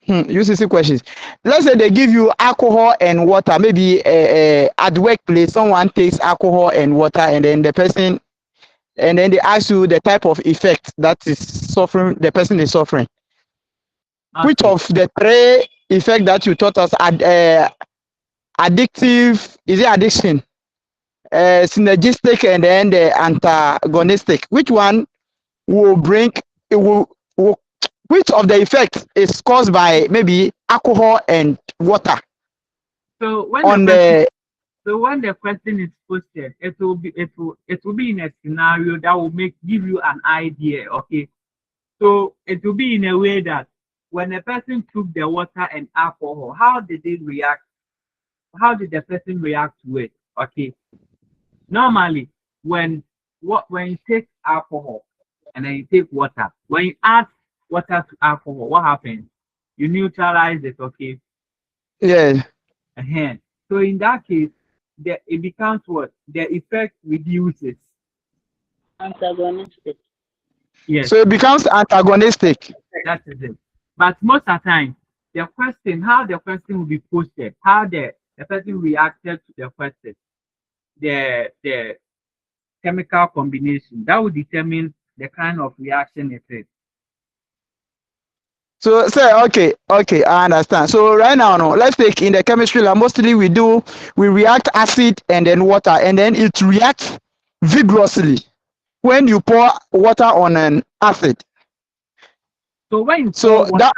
UCC questions. Let's say they give you alcohol and water. Maybe at the workplace, someone takes alcohol and water, and then they ask you the type of effect that is suffering. The person is suffering. Okay. Which of the 3 effects that you taught us addictive? Is it addiction? Synergistic and then the antagonistic. Which one will bring it will which of the effects is caused by maybe alcohol and water?
So when the question is posted, it will be in a scenario that will give you an idea. Okay, so it will be in a way that when a person took the water and alcohol, how did they react? How did the person react to it? Okay, normally when you take alcohol and then you take water, when you add water to alcohol, what happens? You neutralize it. Okay.
Yeah.
So in that case, it becomes what? The effect reduces.
Antagonistic.
Yes.
So it becomes antagonistic.
That is it. But most of the time, how the question will be posted, how the person reacted to the question, the chemical combination, that will determine the kind of reaction it is.
So, sir, okay, I understand. So right now, let's take in the chemistry lab, mostly we react acid and then water, and then it reacts vigorously when you pour water on an acid.
So when you pour water,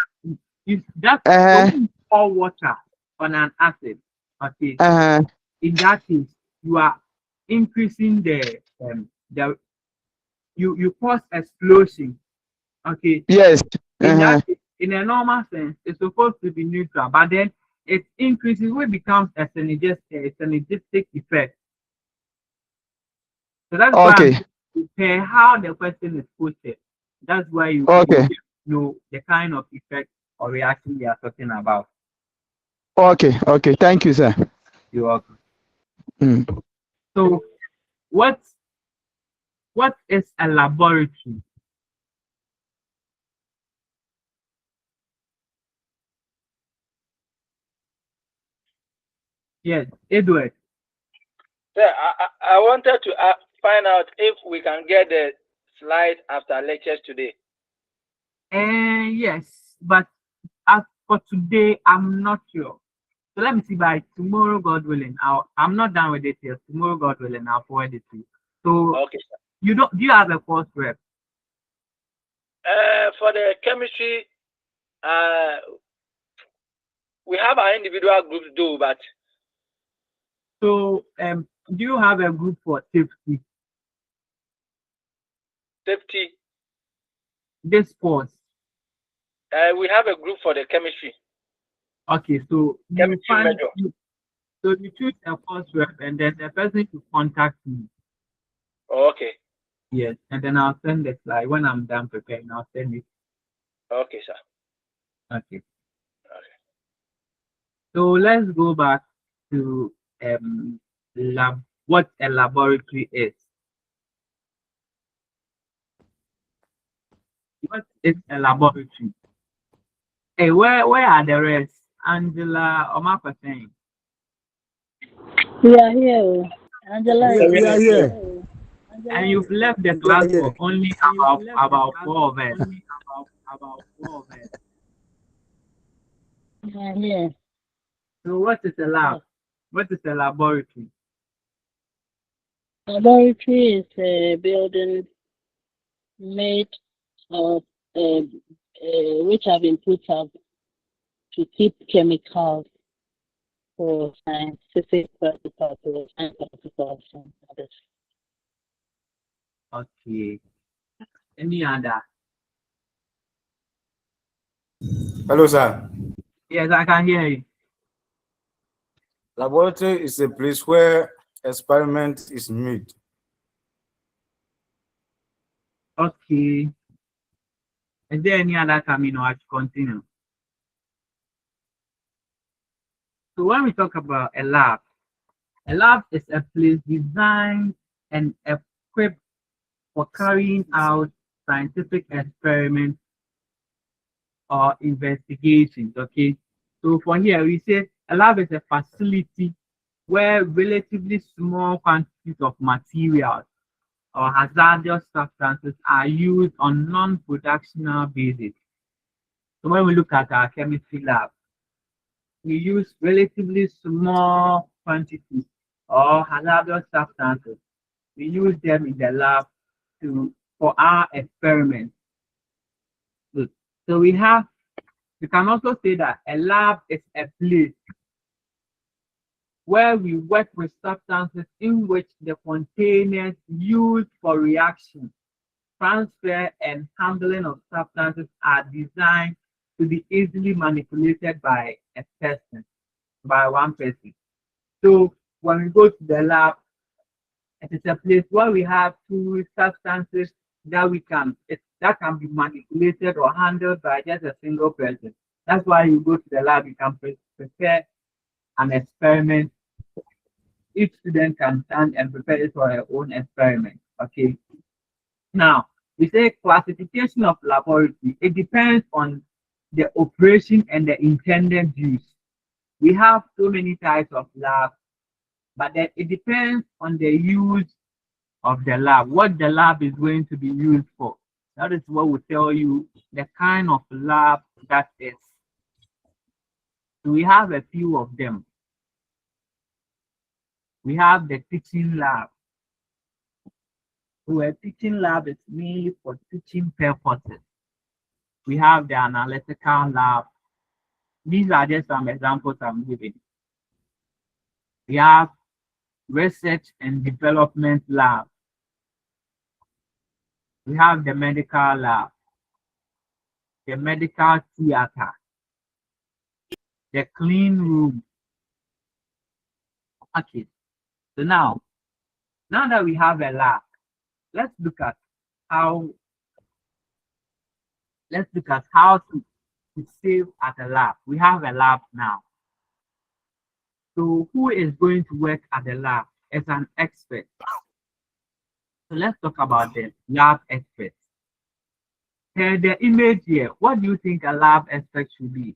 when you pour water on an acid, okay, in that case, you are increasing you cause explosion. Okay.
Yes.
In a normal sense, it's supposed to be neutral, but then it increases, which becomes a synergistic effect. So that's why you compare how the question is posted. That's why you know the kind of effect or reaction we are talking about.
Okay. Thank you, sir.
You're welcome. So, what is a laboratory? Yes, Edward.
Sir, I wanted to find out if we can get the slide after lectures today.
Yes, but as for today, I'm not sure. So let me see, by tomorrow, God willing, I'm not done with it yet. Tomorrow, God willing, I'll forward it to you. So
okay, sir.
Do you have a course prep?
For the chemistry, we have our individual groups do, but
so do you have a group for safety?
Safety.
This course.
We have a group for the chemistry.
Okay, so you choose a course rep, and then the person to contact me.
Okay.
Yes, and then I'll send the slide when I'm done preparing. I'll send it.
Okay, sir.
Okay. So let's go back to what a laboratory is. What is a laboratory? Hey, where are the rest? Angela or Marco saying?
We are here. Angela,
we are here.
And you've left the class for only about 4 of us.
Yeah.
So what is a lab? What is a laboratory?
Laboratory is a building made of which have been put up to keep chemicals for scientific purposes and others.
Okay. Any other?
Hello, sir.
Yes, I can hear you.
Laboratory is a place where experiment is made.
Okay. Is there any other coming or I should continue? So when we talk about a lab is a place designed and equipped for carrying out scientific experiments or investigations. Okay. So for here we say a lab is a facility where relatively small quantities of materials or hazardous substances are used on non-productional basis. So when we look at our chemistry lab, we use relatively small quantities or hazardous substances. We use them in the lab for our experiments. Good. So we can also say that a lab is a place where we work with substances in which the containers used for reaction, transfer, and handling of substances are designed to be easily manipulated by a person, by one person. So when we go to the lab, it is a place where we have two substances that can be manipulated or handled by just a single person. That's why you go to the lab, you can prepare an experiment. Each student can stand and prepare it for their own experiment. Okay. Now, we say classification of laboratory. It depends on the operation and the intended use. We have so many types of labs, but then it depends on the use of the lab, what the lab is going to be used for. That is what will tell you the kind of lab that is. So we have a few of them. We have the teaching lab. So a teaching lab is mainly for teaching purposes. We have the analytical lab. These are just some examples I'm giving. We have research and development lab. We have the medical lab, the medical theater, the clean room. Okay, so now that we have a lab, let's look at how to save at a lab. We have a lab now. So who is going to work at the lab as an expert? So let's talk about the lab experts. Here, the image here, what do you think a lab expert should be?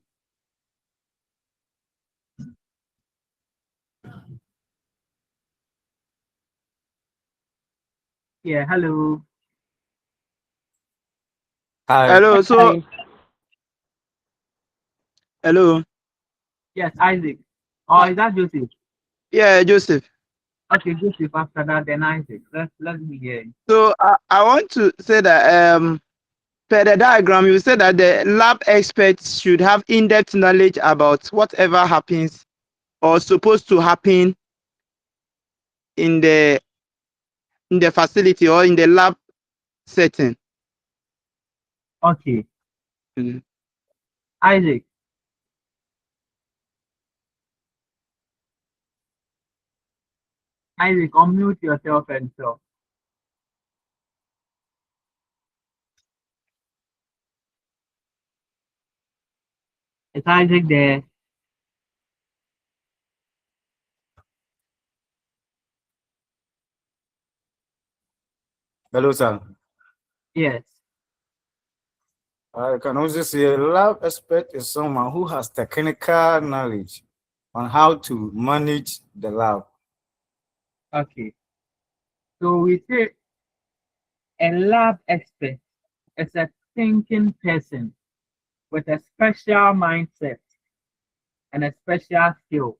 Yeah, hello.
Hi.
Hello. So hello.
Yes, Isaac. Or is that Joseph?
Yeah, Joseph.
Okay, Joseph, after that, then Isaac. Let me hear you.
So I want to say that per the diagram, you said that the lab experts should have in-depth knowledge about whatever happens or supposed to happen in the facility or in the lab setting.
Okay.
Mhm.
Isaac. Isaac, unmute yourself and talk. Is Isaac there?
Hello, sir.
Yes.
I can also say a lab expert is someone who has technical knowledge on how to manage the lab.
Okay. So we say a lab expert is a thinking person with a special mindset and a special skill.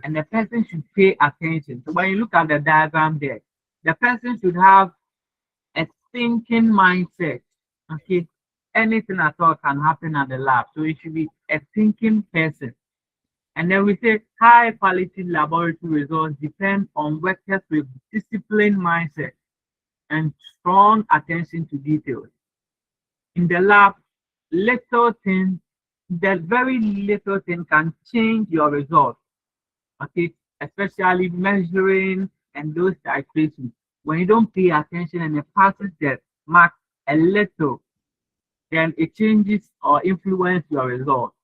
And the person should pay attention. So when you look at the diagram there, the person should have a thinking mindset. Okay. Anything at all can happen at the lab. So it should be a thinking person. And then we say high quality laboratory results depend on workers with disciplined mindset and strong attention to details. In the lab, little things, the very little thing can change your results. Okay, especially measuring and those titrations. When you don't pay attention and it passes the mark a little, then it changes or influence your results.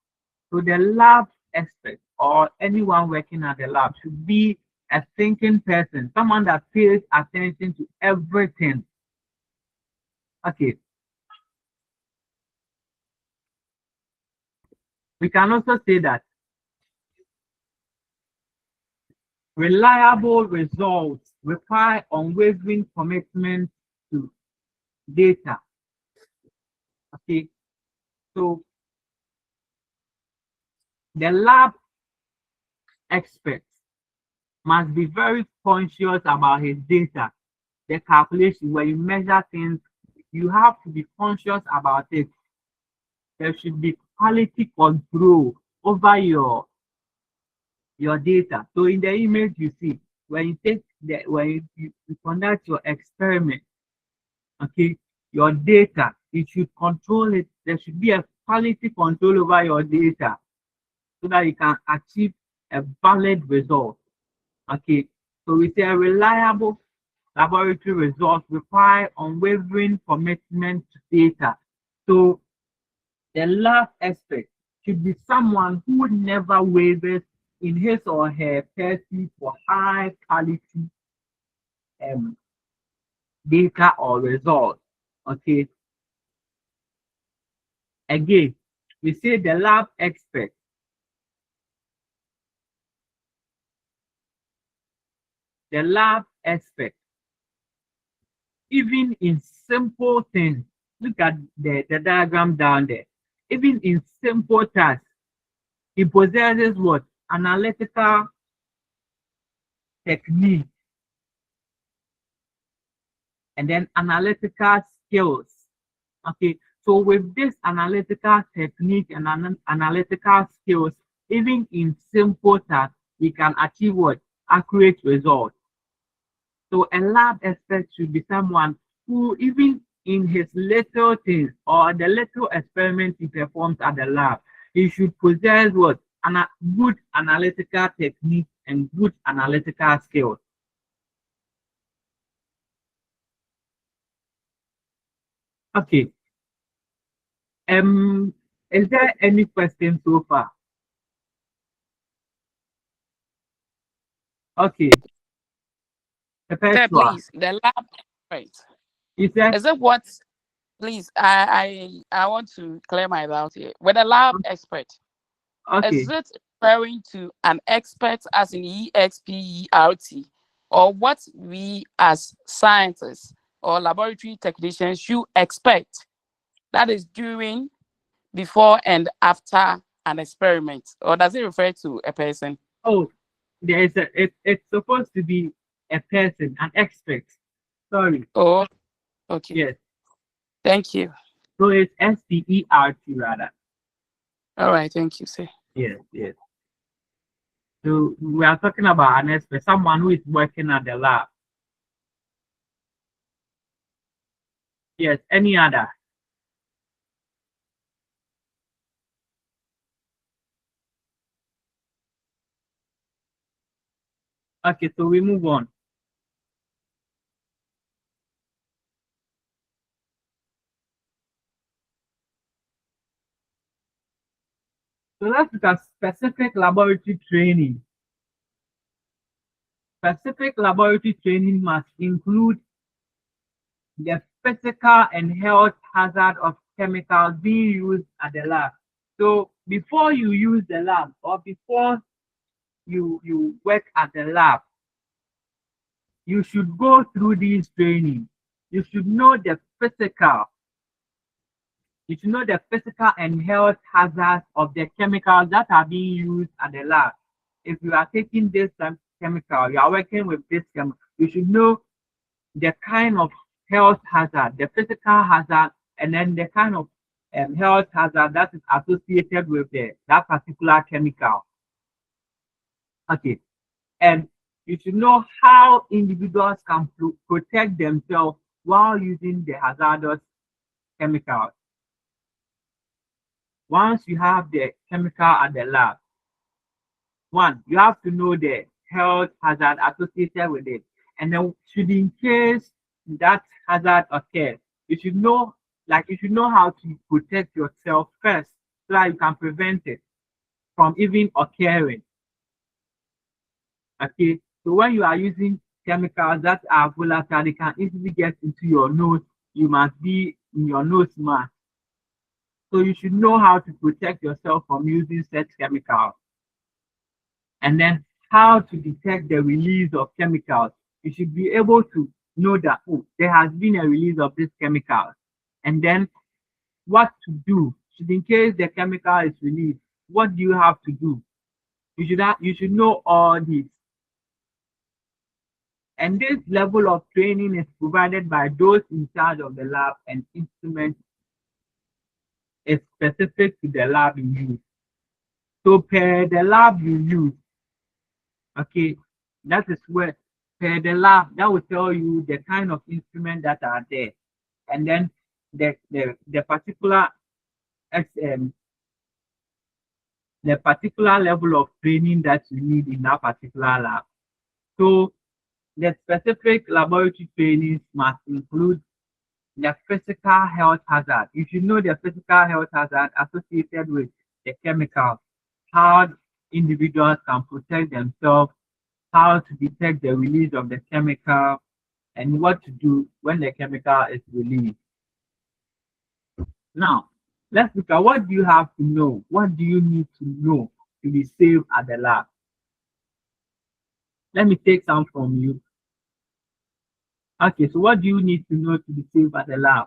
So the lab expert or anyone working at the lab should be a thinking person, someone that pays attention to everything. Okay. We can also say that reliable results require unwavering commitment to data. Okay, so the lab expert must be very conscious about his data, the calculation. When you measure things, you have to be conscious about it. There should be quality control over your data. So in the image you see, when you take when you conduct your experiment, okay, your data, you should control it. There should be a quality control over your data so that you can achieve a valid result. Okay, so we say a reliable laboratory results require unwavering commitment to data. So the lab expert should be someone who never wavers in his or her pursuit for high quality data or results. Okay. Again, we say the lab expert even in simple things, look at the diagram down there. Even in simple tasks, he possesses what? Analytical technique and then analytical skills. Okay, so with this analytical technique and analytical skills, even in simple tasks, we can achieve what? Accurate results. So a lab expert should be someone who, even in his little things or the little experiments he performs at the lab, he should possess what? Good analytical technique and good analytical skills. Okay. Is there any question so far? Okay. The first one.
Please, the lab expert.
You said?
Is it what? Please, I want to clear my doubt here. With a lab expert,
Okay.
is it referring to an expert as in EXPERT, or what we as scientists or laboratory technicians should expect? That is during, before, and after an experiment, or does it refer to a person?
Oh, there is it's supposed to be a person, an expert. Sorry.
Oh, okay.
Yes.
Thank you.
So it's SPERT rather.
All right, thank you, sir.
Yes, yes. So we are talking about an expert, someone who is working at the lab. Yes, any other? Okay, so we move on. So let's look at specific laboratory training. Specific laboratory training must include the physical and health hazard of chemicals being used at the lab. So before you use the lab or before you work at the lab, you should go through these training. You should know the physical. You should know the physical and health hazards of the chemicals that are being used at the lab. If you are taking this chemical, you are working with this chemical, you should know the kind of health hazard, the physical hazard, and then the kind of health hazard that is associated with that particular chemical. Okay, and you should know how individuals can protect themselves while using the hazardous chemicals. Once you have the chemical at the lab, one, you have to know the health hazard associated with it. And then should in case that hazard occurs, you should know, you should know how to protect yourself first so that you can prevent it from even occurring. Okay, so when you are using chemicals that are volatile, they can easily get into your nose. You must be in your nose mask. So you should know how to protect yourself from using such chemicals. And then how to detect the release of chemicals. You should be able to know that, oh, there has been a release of this chemical. And then what to do. Should in case the chemical is released, what do you have to do? You should know all this. And this level of training is provided by those in charge of the lab, and instrument is specific to the lab you use. So per the lab you use, okay, that is where per the lab, that will tell you the kind of instrument that are there. And then the particular the particular level of training that you need in that particular lab. So the specific laboratory trainings must include the physical health hazard. You should know the physical health hazard associated with the chemical, how individuals can protect themselves, how to detect the release of the chemical, and what to do when the chemical is released. Now, let's look at what do you have to know? What do you need to know to be safe at the lab? Let me take some from you. Okay, so what do you need to know to be safe at the lab?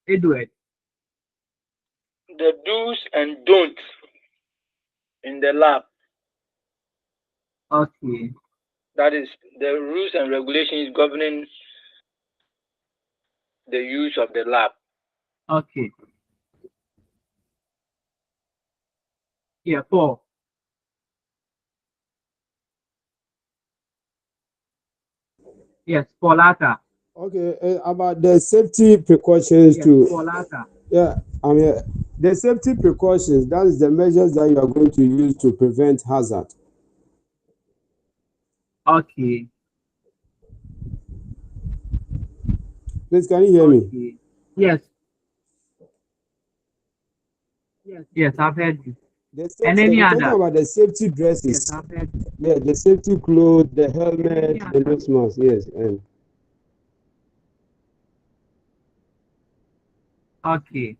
Edward.
The do's and don'ts in the lab.
Okay.
That is the rules and regulations governing the use of the lab.
Okay. Yeah, Paul. Yes, Paulata.
Okay, about the safety precautions
Yes,
too.
Paulata.
Yeah, I mean, the safety precautions, that is the measures that you are going to use to prevent hazard.
Okay.
Please, can you hear me?
Yes. Yes, I've heard you. And any
we're
other?
talking about the safety dresses.
Yes, I've heard you.
Yeah, the safety clothes, the helmet, the nose mask, yes.
Okay.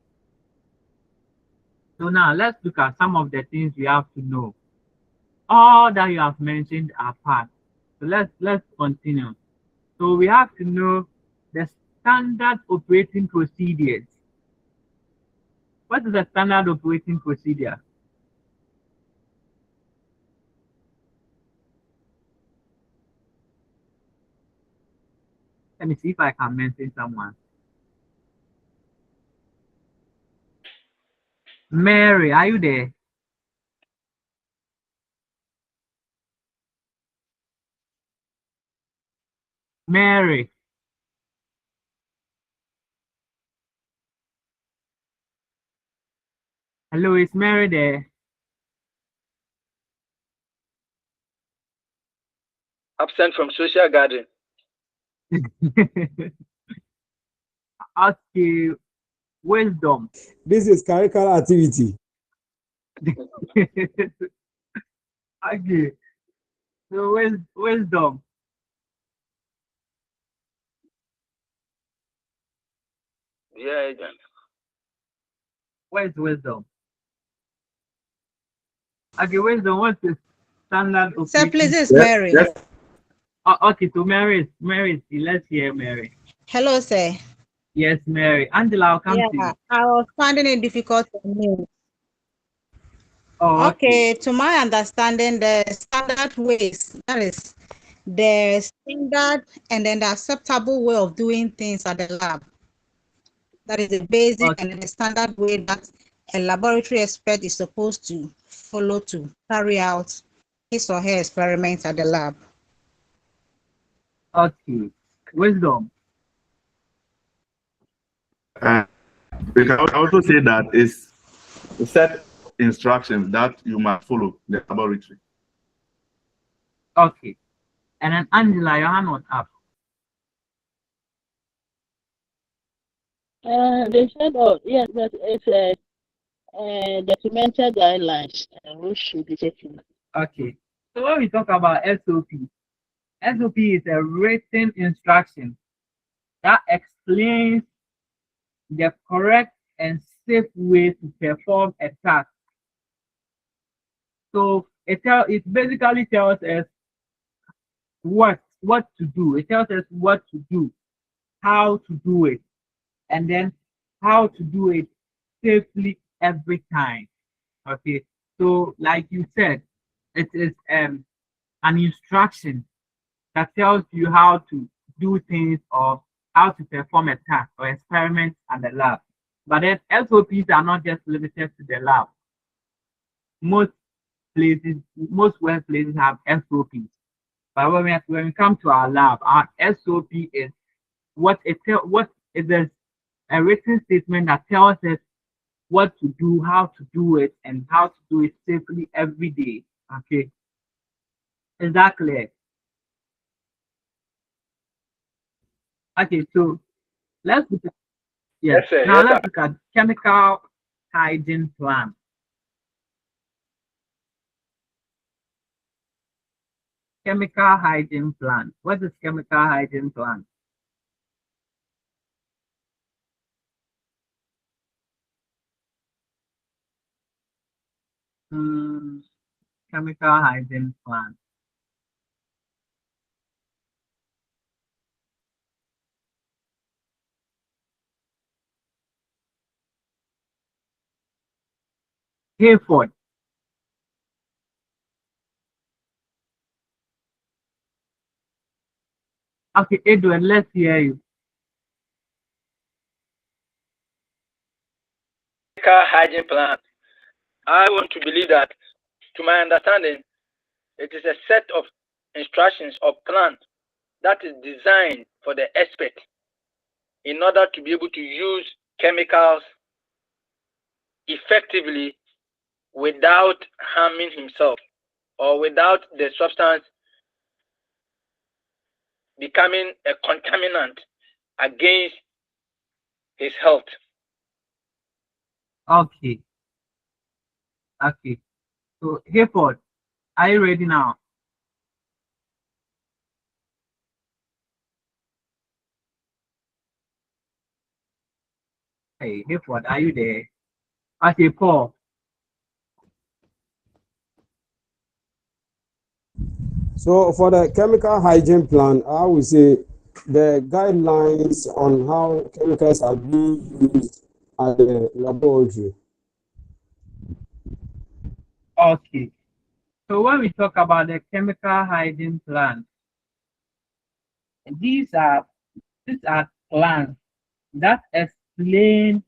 So now let's look at some of the things we have to know. All that you have mentioned are part. So let's continue. So we have to know the standard operating procedures. What is a standard operating procedure? Let me see if I can mention someone. Mary, are you there? Mary. Hello, is Mary there?
Absent from social gathering.
Okay, wisdom.
This is curricular activity.
Okay, so wisdom.
Yeah, agent.
Where's wisdom? Okay, wisdom, what's the standard operating?
Sir, please, this is Mary.
Yes. Oh, okay, so Mary, let's hear Mary.
Hello, sir.
Yes, Mary. Angela, I'll come to you.
I was finding it difficult to name.
Oh,
okay. To my understanding, the standard ways, that is the standard and then the acceptable way of doing things at the lab. That is the basic and the standard way that a laboratory expert is supposed to follow to carry out his or her experiments at the lab.
Okay. Wisdom.
We can also say that it's a set instructions that you must follow in the laboratory.
Okay. And then Angela, your hand was up.
They said, oh, yes, but it's documented guidelines which should be taken.
Okay. So when we talk about SOP, SOP is a written instruction that explains the correct and safe way to perform a task. So it basically tells us what to do. It tells us what to do, how to do it, and then how to do it safely every time. Okay. So like you said, it is an instruction that tells you how to do things or how to perform a task or experiment at the lab. But then SOPs are not just limited to the lab. Most workplaces have SOPs. But when we come to our lab, our SOP is what is a written statement that tells us what to do, how to do it, and how to do it safely every day. Okay. Is that clear? Okay, so let's look at yes.
Yes, sir.
Now
Yes, sir.
let's look at chemical hygiene plan. Chemical hygiene plan. What is chemical hygiene plan? Chemical hygiene plan. Hayford. Okay, Edward, let's hear you.
Chemical hygiene plan. I want to believe that, to my understanding, it is a set of instructions or plans that is designed for the expert in order to be able to use chemicals effectively without harming himself or without the substance becoming a contaminant against his health.
Okay. Okay. So Hayford, are you ready now? Hey, Hayford, are you there? Okay, Paul.
So for the chemical hygiene plan, I would say the guidelines on how chemicals are being used at the laboratory.
Okay. So when we talk about the chemical hygiene plan, these are plans that explain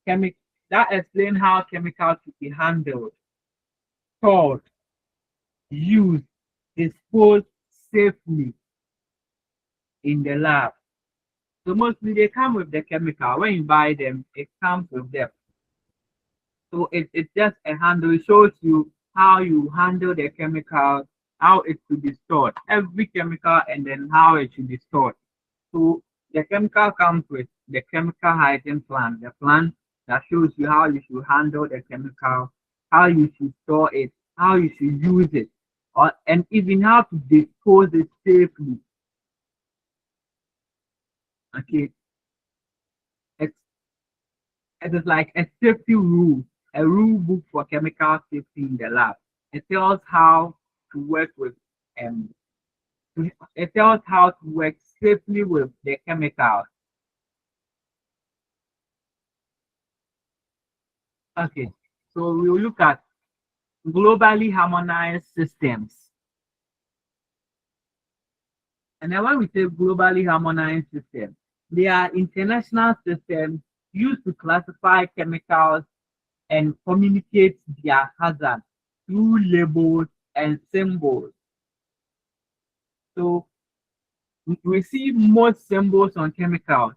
how chemicals should be handled, stored, used, disposed safely in the lab. So mostly they come with the chemical. When you buy them, it comes with them. So it's just a handle. It shows you how you handle the chemical, how it should be stored, every chemical, and then how it should be stored. So the chemical comes with the chemical hygiene plan, the plan that shows you how you should handle the chemical, how you should store it, how you should use it, and even how to dispose it safely. Okay, it's, it is like a safety rule, a rule book for chemical safety in the lab. It tells how to work with um it tells how to work safely with the chemicals. Okay, so we'll look at globally harmonized systems. And then when we say globally harmonized systems, they are international systems used to classify chemicals and communicate their hazard through labels and symbols. So we see most symbols on chemicals.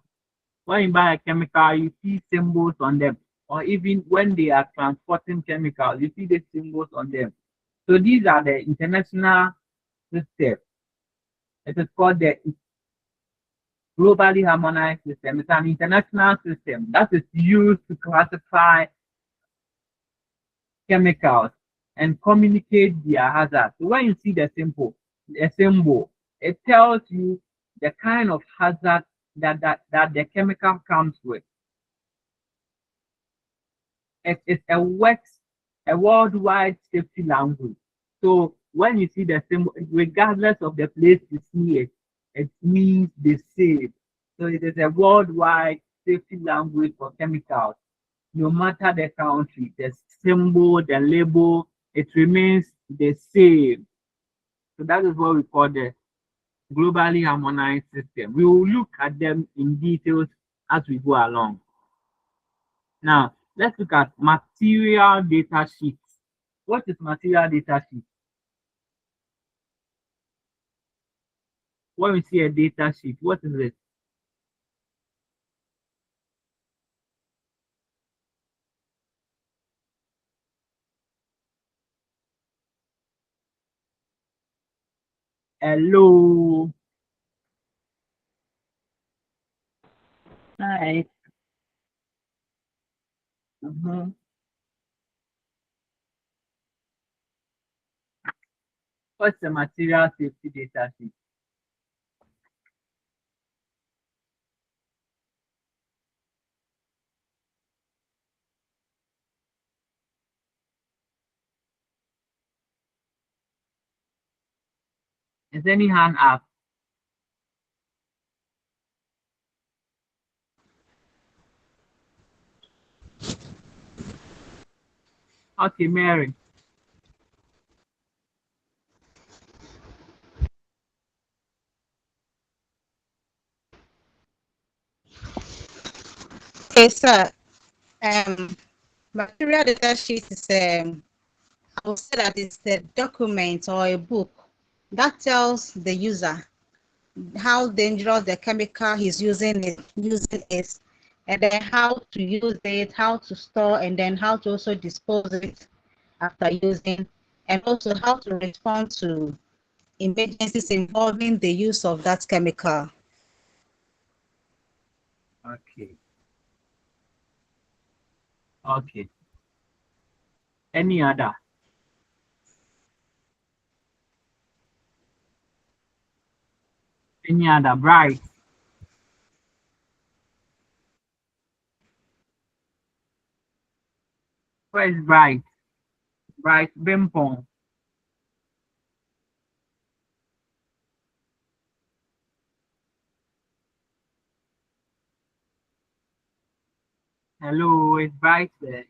When you buy a chemical, you see symbols on them. Or even when they are transporting chemicals, you see the symbols on them. So these are the international system. It is called the globally harmonized system. It's an international system that is used to classify chemicals and communicate their hazards. So when you see the symbol, it tells you the kind of hazard that the chemical comes with. It's a worldwide safety language. So when you see the symbol, regardless of the place you see it, it means the same. So it is a worldwide safety language for chemicals. No matter the country, the symbol, the label, it remains the same. So that is what we call the globally harmonized system. We will look at them in details as we go along. Now, let's look at material data sheet. What is material data sheet? When we see a data sheet, what is it? Hello.
Hi.
What's the material safety data sheet? Is any hand up? Okay, Mary.
Okay, sir. Material data sheet is I would say that it's a document or a book that tells the user how dangerous the chemical he's using is, and then how to use it, how to store, and then how to also dispose it after using, and also how to respond to emergencies involving the use of that chemical.
Okay. Okay. Any other? Any other? Bright. Where is Bright? Bright Bimpong. Hello, is Bright there?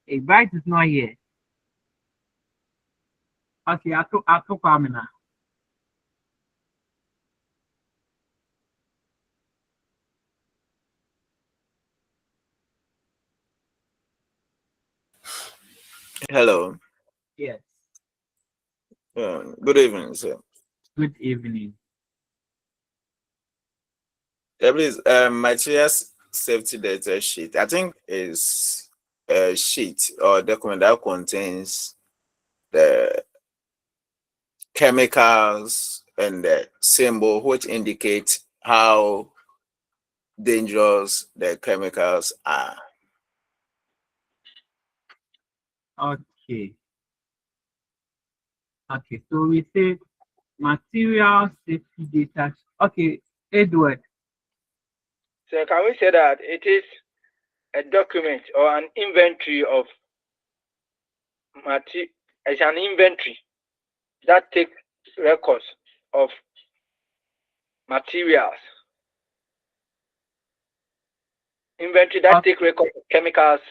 Hey, Bright is not here. Okay, I took Amina.
Hello.
Yes.
Good evening, sir.
Good evening.
Please, materials safety data sheet, I think, is a sheet or document that contains the chemicals and the symbol which indicate how dangerous the chemicals are.
Okay. Okay, so we say material safety data. Okay, Edward.
So can we say that it is a document or an inventory of it's an inventory that takes records of materials. Inventory that take records of chemicals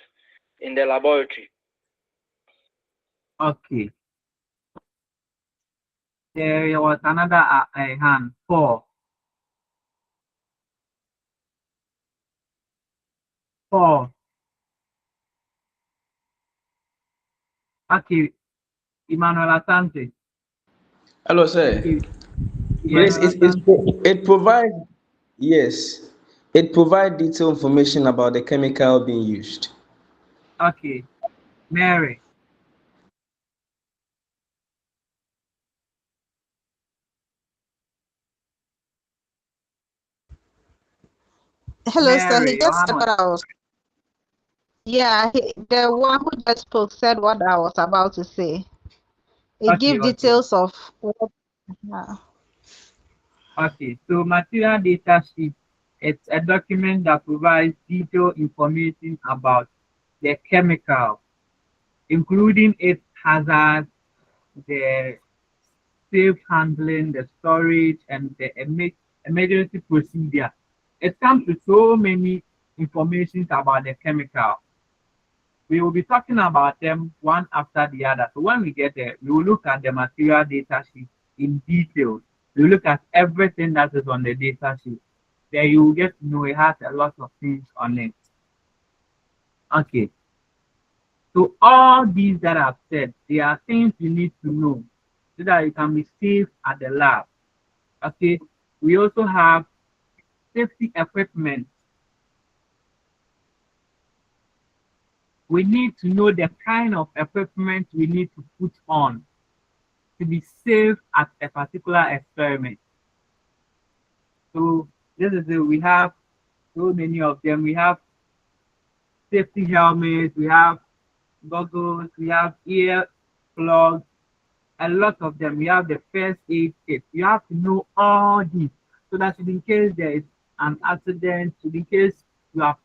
in the laboratory.
Okay. There was another hand. 4. 4. Okay, Emmanuel Asante.
Hello, sir.
Okay,
Please,
Emmanuel Asante.
it provides, yes, it provides detailed information about the chemical being used.
Okay, Mary.
Hello, sir. He
Mary, your
just
hand
said
was.
what I was. Yeah, the one who just spoke said what I was about to say. It
Okay,
gives
okay,
details of what.
okay. So material data sheet, it's a document that provides detailed information about the chemical, including its hazards, the safe handling, the storage, and the emergency procedure. It comes with so many information about the chemical. We will be talking about them one after the other. So when we get there, we will look at the material data sheet in detail. We will look at everything that is on the data sheet. Then you will get to know it has a lot of things on it. Okay. So all these that I've said, they are things you need to know so that you can be safe at the lab. Okay. We also have safety equipment. We need to know the kind of equipment we need to put on to be safe at a particular experiment. So this is it. We have so many of them. We have safety helmets, we have goggles, we have ear plugs, a lot of them. We have the first aid kit. You have to know all these so that in case there is an accident, in case you are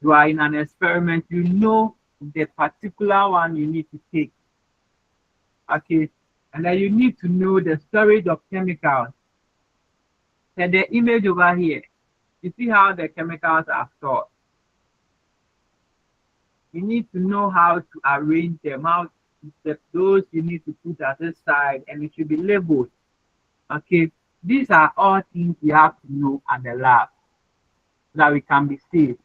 you are in an experiment, you know the particular one you need to take. Okay, and then you need to know the storage of chemicals. And the image over here, you see how the chemicals are stored. You need to know how to arrange them, how those you need to put at this side, and it should be labeled. Okay, these are all things we have to know at the lab so that we can be safe.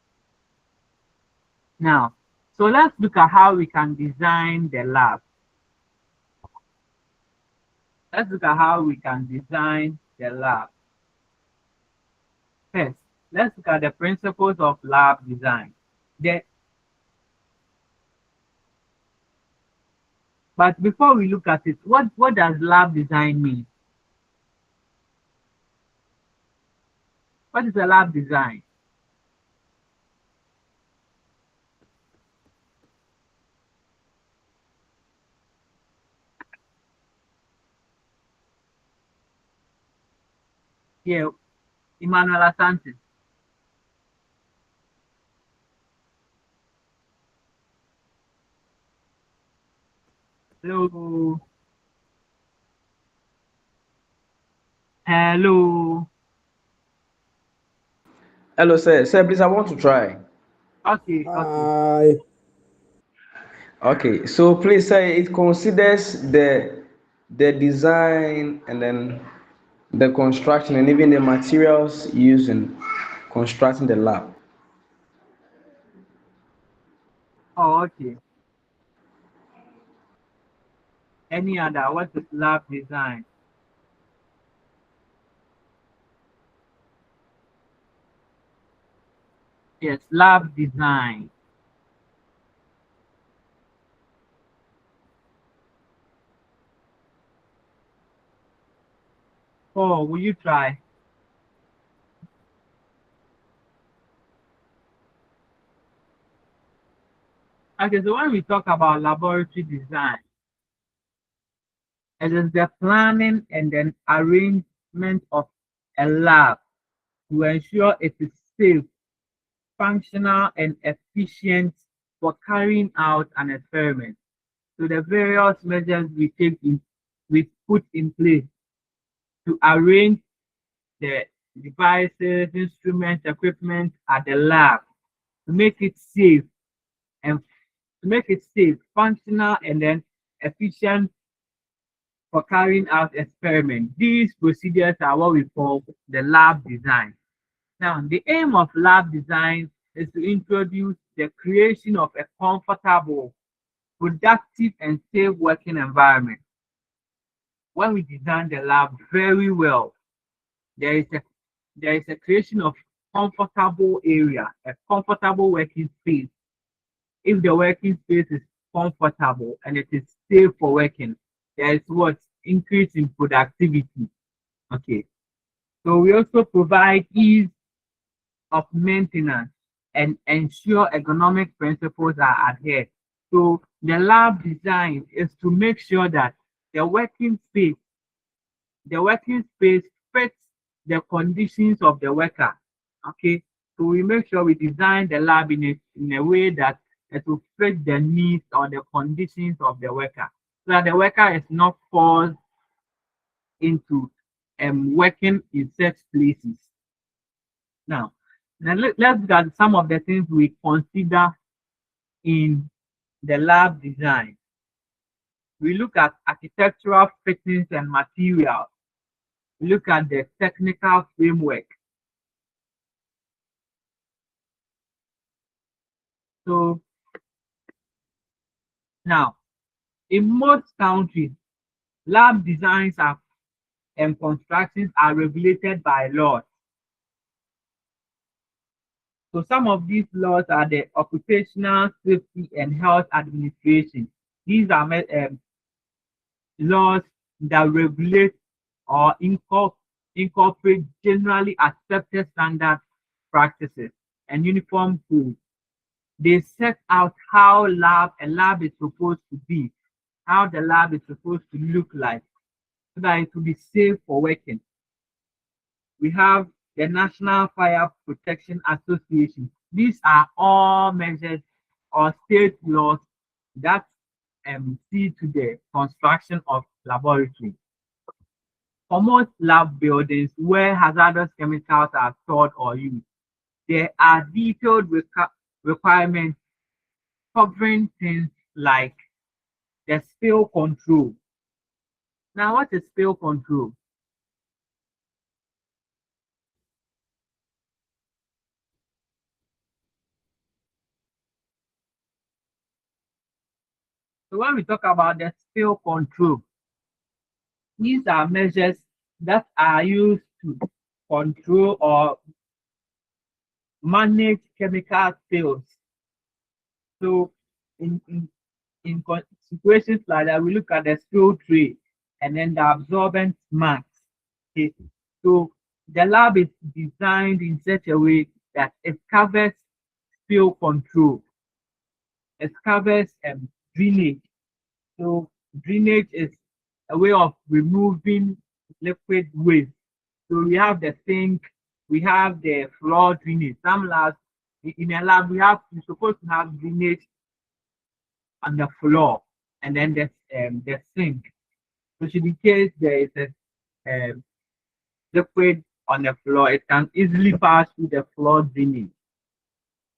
Now, so let's look at how we can design the lab. Let's look at how we can design the lab. First, let's look at the principles of lab design. But before we look at it, what does lab design mean? What is a lab design? Here, Emmanuel Asante. Hello. Hello.
Hello, sir. Sir, please, I want to try.
Okay, okay.
Okay, so please, sir, it considers the design and then the construction and even the materials used in constructing the lab.
Oh, okay. Any other? What is lab design? Yes, lab design. Oh, will you try? Okay, so when we talk about laboratory design, it is the planning and then arrangement of a lab to ensure it is safe, functional, and efficient for carrying out an experiment. So the various measures we put in place to arrange the devices, instruments, equipment at the lab to make it safe and to make it safe, functional, and then efficient for carrying out experiments. These procedures are what we call the lab design. Now, the aim of lab design is to introduce the creation of a comfortable, productive, and safe working environment. When we design the lab very well, there is a creation of comfortable area, a comfortable working space. If the working space is comfortable and it is safe for working, there is what increase in productivity. Okay. So we also provide ease of maintenance and ensure ergonomic principles are adhered. So the lab design is to make sure that the working space fits the conditions of the worker. Okay, so we make sure we design the lab in a way that it will fit the needs or the conditions of the worker, so that the worker is not forced into working in such places. Now, let's look at some of the things we consider in the lab design. We look at architectural fittings and materials. We look at the technical framework. So now, in most countries, lab designs and constructions are regulated by laws. So some of these laws are the Occupational Safety and Health Administration. These are laws that regulate or incorporate generally accepted standard practices and uniform codes. They set out how a lab is supposed to be, how the lab is supposed to look like, so that it will be safe for working. We have the National Fire Protection Association. These are all measures or state laws that see to the construction of laboratories. For most lab buildings where hazardous chemicals are stored or used, there are detailed requirements covering things like the spill control. Now, what is spill control? So when we talk about the spill control, these are measures that are used to control or manage chemical spills. So in situations like that, we look at the spill tray and then the absorbent mask. Okay. So the lab is designed in such a way that it covers spill control. It covers drainage. So drainage is a way of removing liquid waste. So we have the sink, we have the floor drainage. Some labs, in a lab, we're supposed to have drainage on the floor and then the sink. So in case there is a liquid on the floor, it can easily pass through the floor drainage.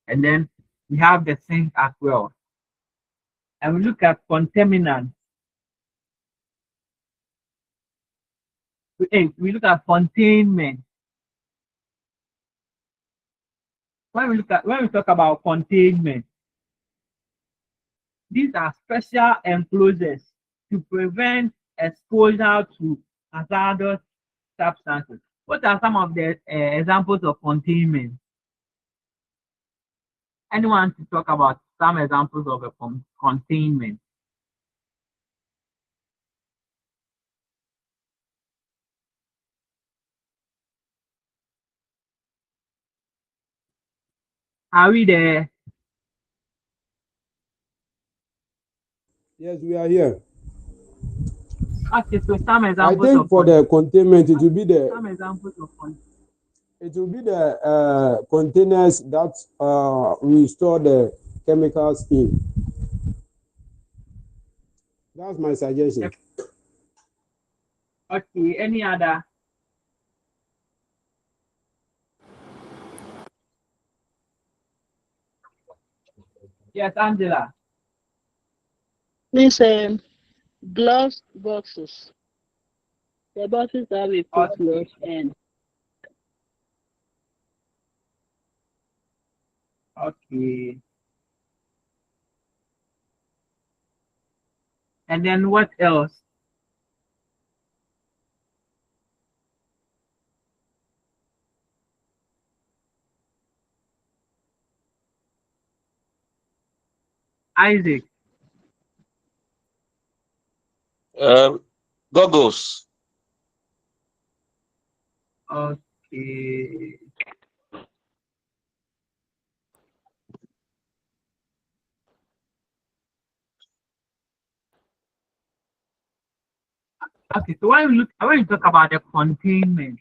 And then we have the sink as well. And we look at contaminants. We look at containment. When we talk about containment, these are special enclosures to prevent exposure to hazardous substances. What are some of the examples of containment? Anyone to talk about some examples of a containment? Are we there?
Yes, we are here.
Okay, so some examples.
I think for the containment, it will be the
some examples of
it will be the containers that we store the chemicals in. That's my suggestion.
Okay, any other? Yes, Angela.
This gloves boxes. The bottles have a footnote N.
Okay. And then what else? Isaac.
Goggles.
Okay. Okay, so when you talk about the containment,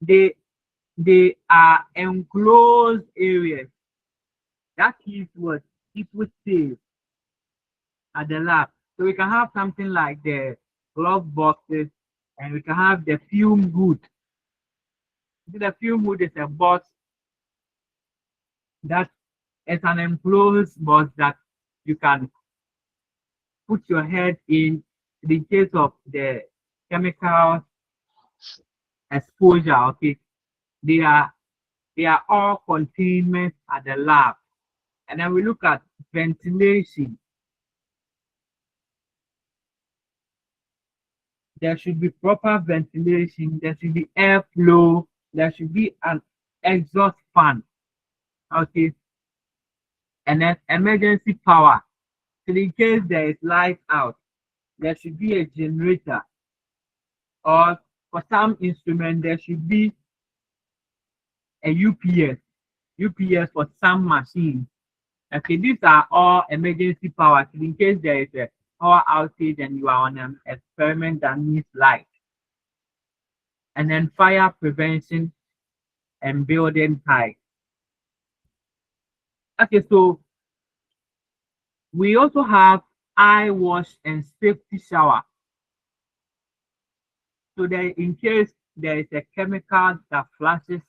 they are enclosed areas. That is what people say at the lab. So we can have something like the glove boxes, and we can have the fume hood. The fume hood is a box that is an enclosed box that you can put your head in the case of the chemical exposure. Okay, they are all containment at the lab. And then we look at ventilation. There should be proper ventilation. There should be airflow. There should be an exhaust fan. Okay. And then emergency power. So in case there is light out, there should be a generator. Or for some instrument, there should be a UPS. UPS for some machines. Okay, these are all emergency power. So in case there is a power outage and you are on an experiment that needs light. And then fire prevention and building height. Okay, so we also have eye wash and safety shower. So that in case there is a chemical that splashes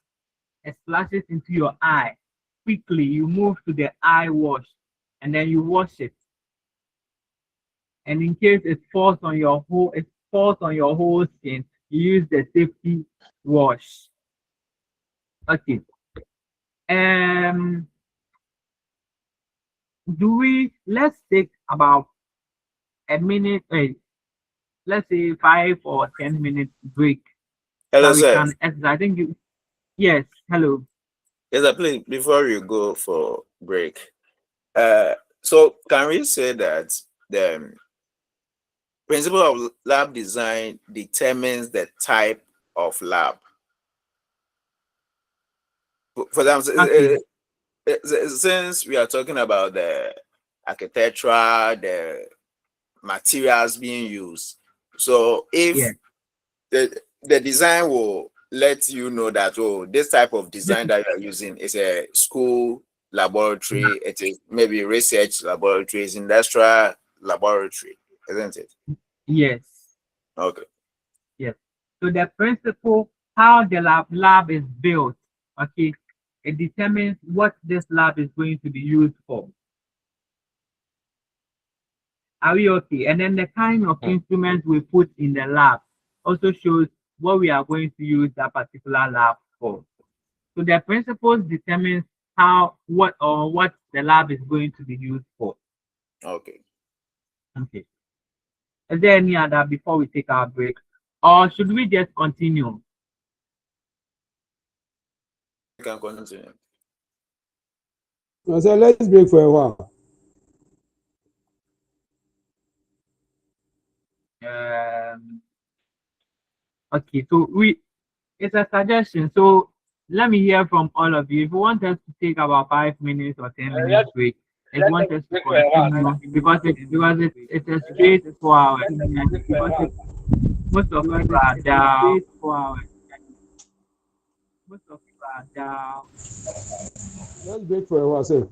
into your eye, quickly you move to the eye wash and then you wash it. And in case it falls on your whole skin, you use the safety wash. Okay. Let's take about a minute, let's say 5 or 10 minutes break.
Hello,
so we
sir.
can exercise. I think you, yes, hello.
Yes, sir, please, before you go for break, so can we say that the principle of lab design determines the type of lab? For example,
Okay.
since we are talking about the architecture, the materials being used, so if
Yeah.
the design will let you know that, oh, this type of
This
design that you're using is a school laboratory, it is maybe research laboratories, industrial laboratory, isn't it?
yes.
Okay.
Yes. So the principle, how the lab is built, okay, it determines what this lab is going to be used for. Are we okay? And then the kind of instruments we put in the lab also shows what we are going to use that particular lab for. So the principles determines what the lab is going to be used for.
Okay.
Okay. Is there any other before we take our break? Or should we just continue?
You can continue.
No, so let's break for a while.
Okay, so it's a suggestion. So let me hear from all of you. If you want us to take about 5 minutes or 10 minutes break, if you want us to continue because it's a straight 4 hours. Because most of people are down. Most of people are down.
Let's break for a while, sir.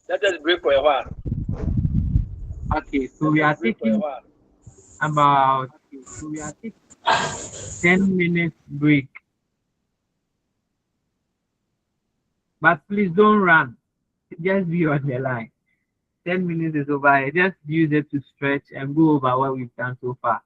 Let us break for a while.
Okay, so we are taking about 10 minutes break. But please don't run. Just be on the line. 10 minutes is over. Just use it to stretch and go over what we've done so far.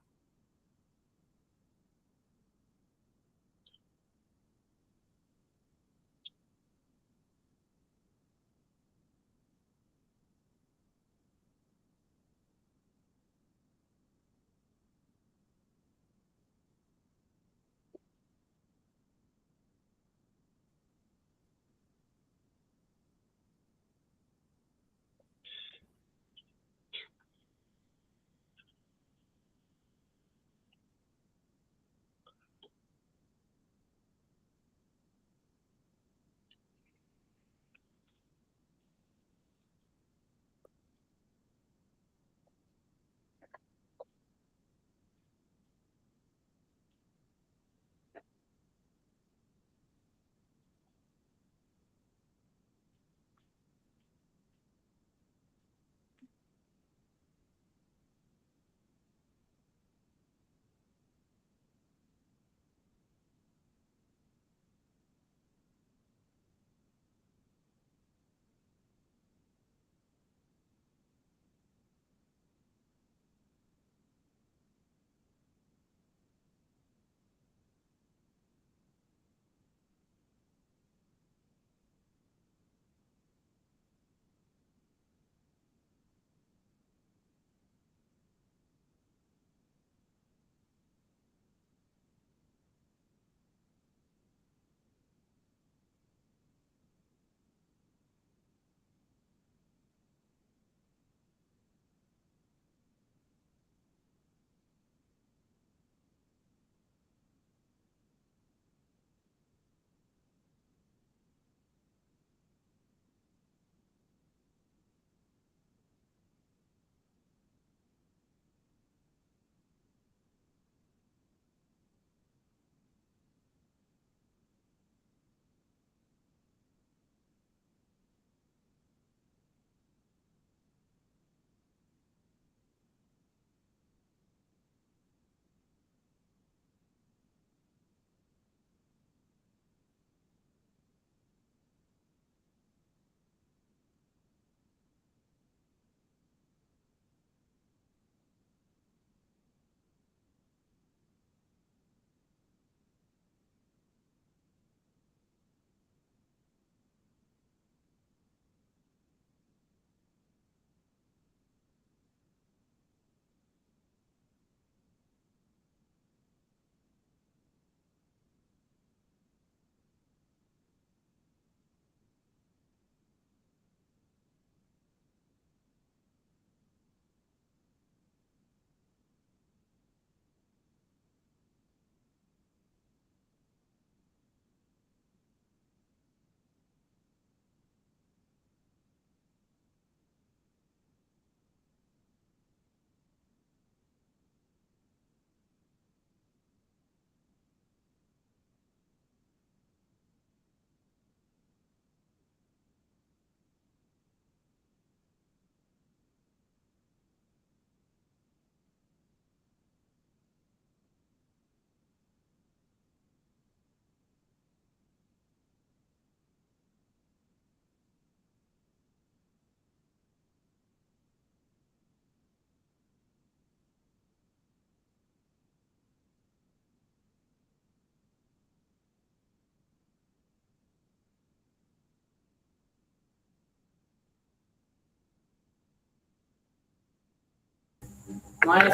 my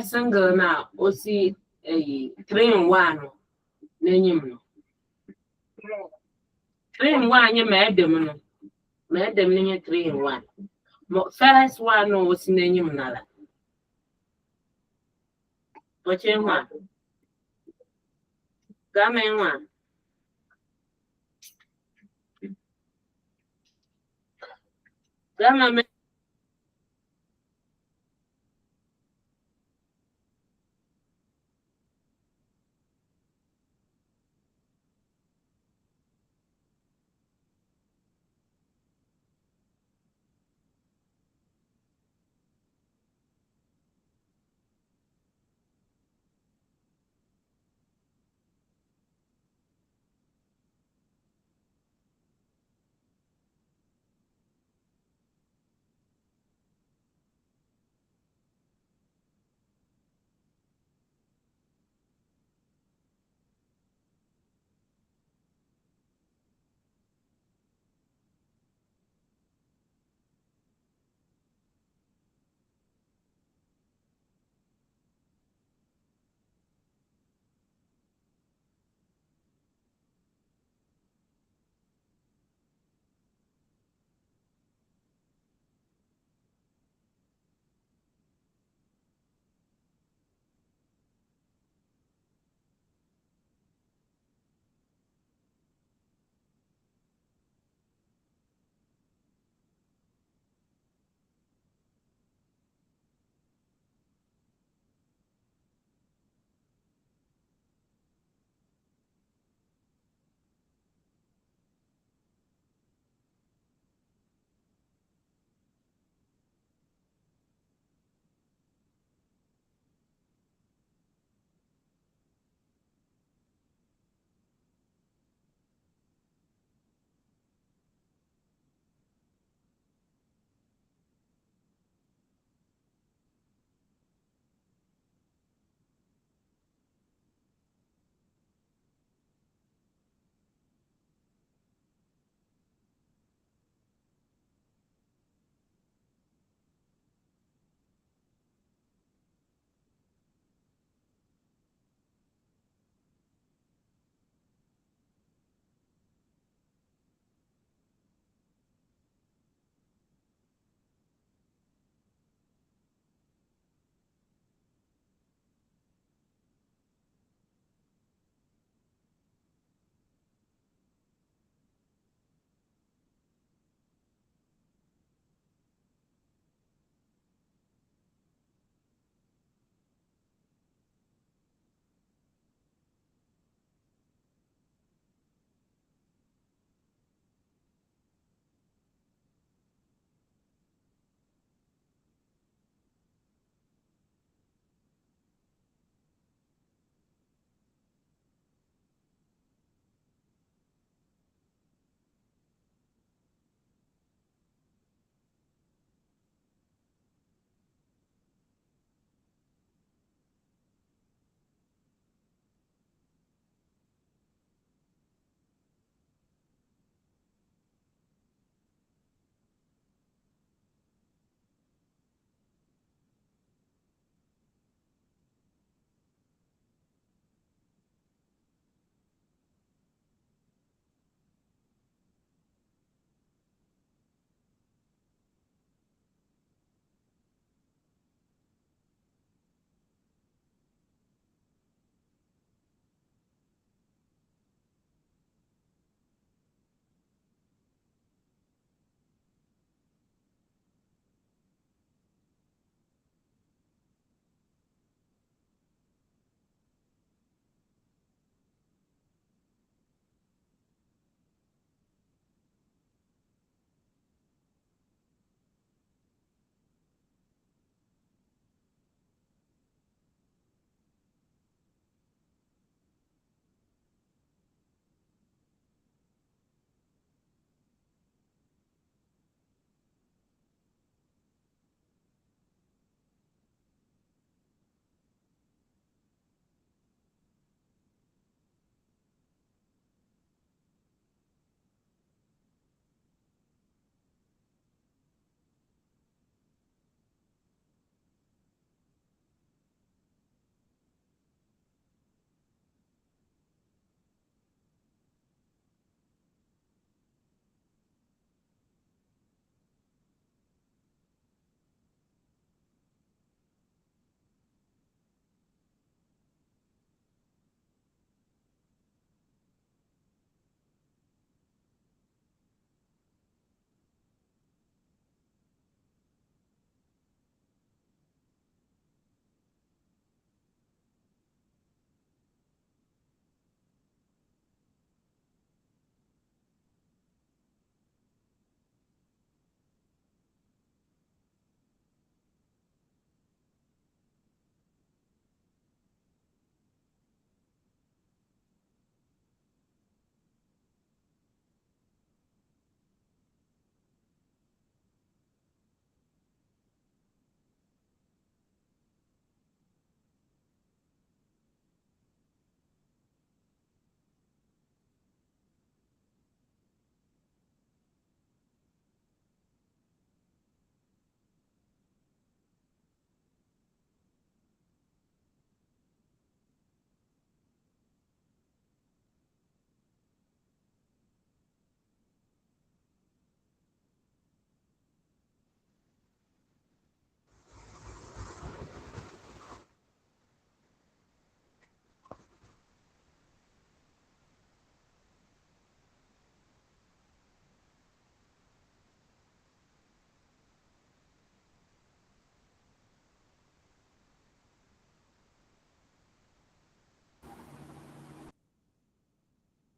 single now, or see a 3-in-1 name. 3-in-1, you made them, made them in 3-in-1. First one was name nala. What you want? Come in one. Come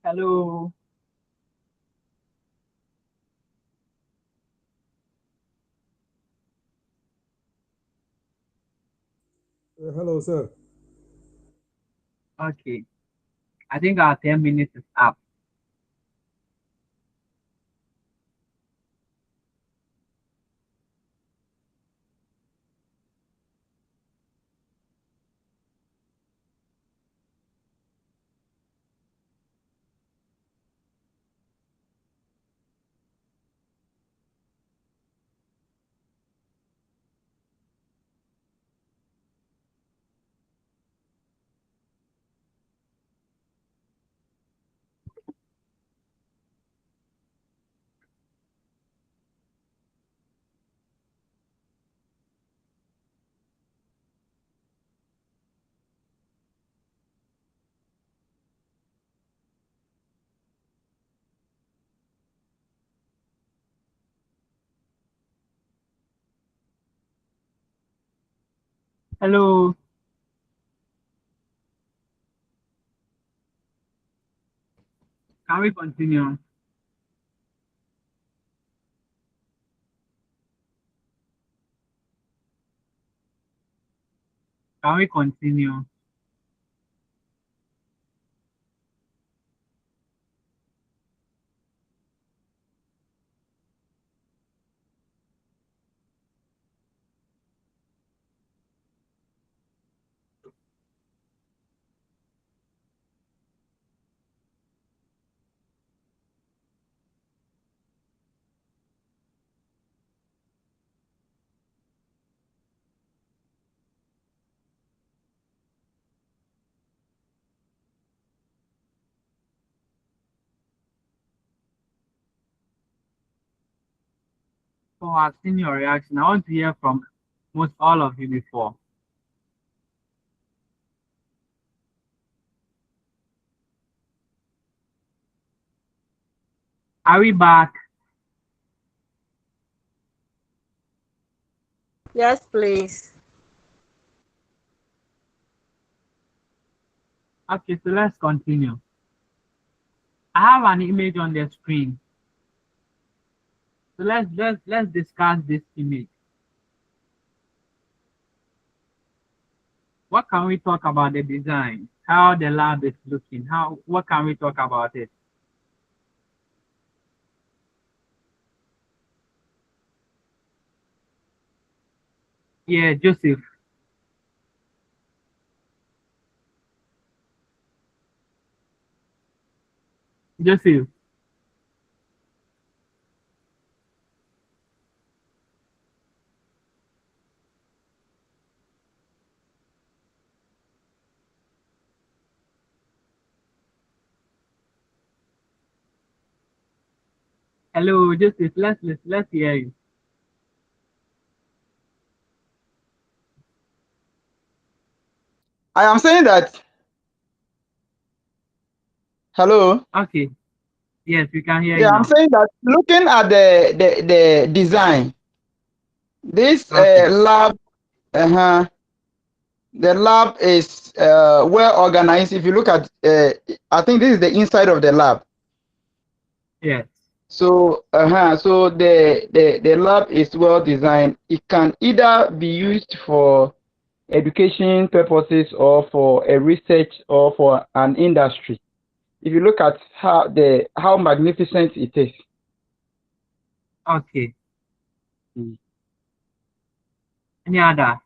Hello.
Hello, sir.
Okay. I think our 10 minutes is up. Hello. Can we continue? Can we continue? So I've seen your reaction. I want to hear from most all of you before. Are we back?
Yes, please.
Okay, so let's continue. I have an image on the screen. So let's discuss this image. What can we talk about the design? How the lab is looking? What can we talk about it? Yeah, Joseph. Joseph. Hello, Joseph. Let's hear you.
I am saying that. Hello.
Okay. Yes, we can hear
Yeah,
you
I'm
now.
saying that looking at the design, this
Okay.
lab, the lab is well organized. If you look at, I think this is the inside of the lab.
Yes.
So, so the lab is well designed. It can either be used for education purposes or for a research or for an industry. If you look at how magnificent it is.
Okay. Any other?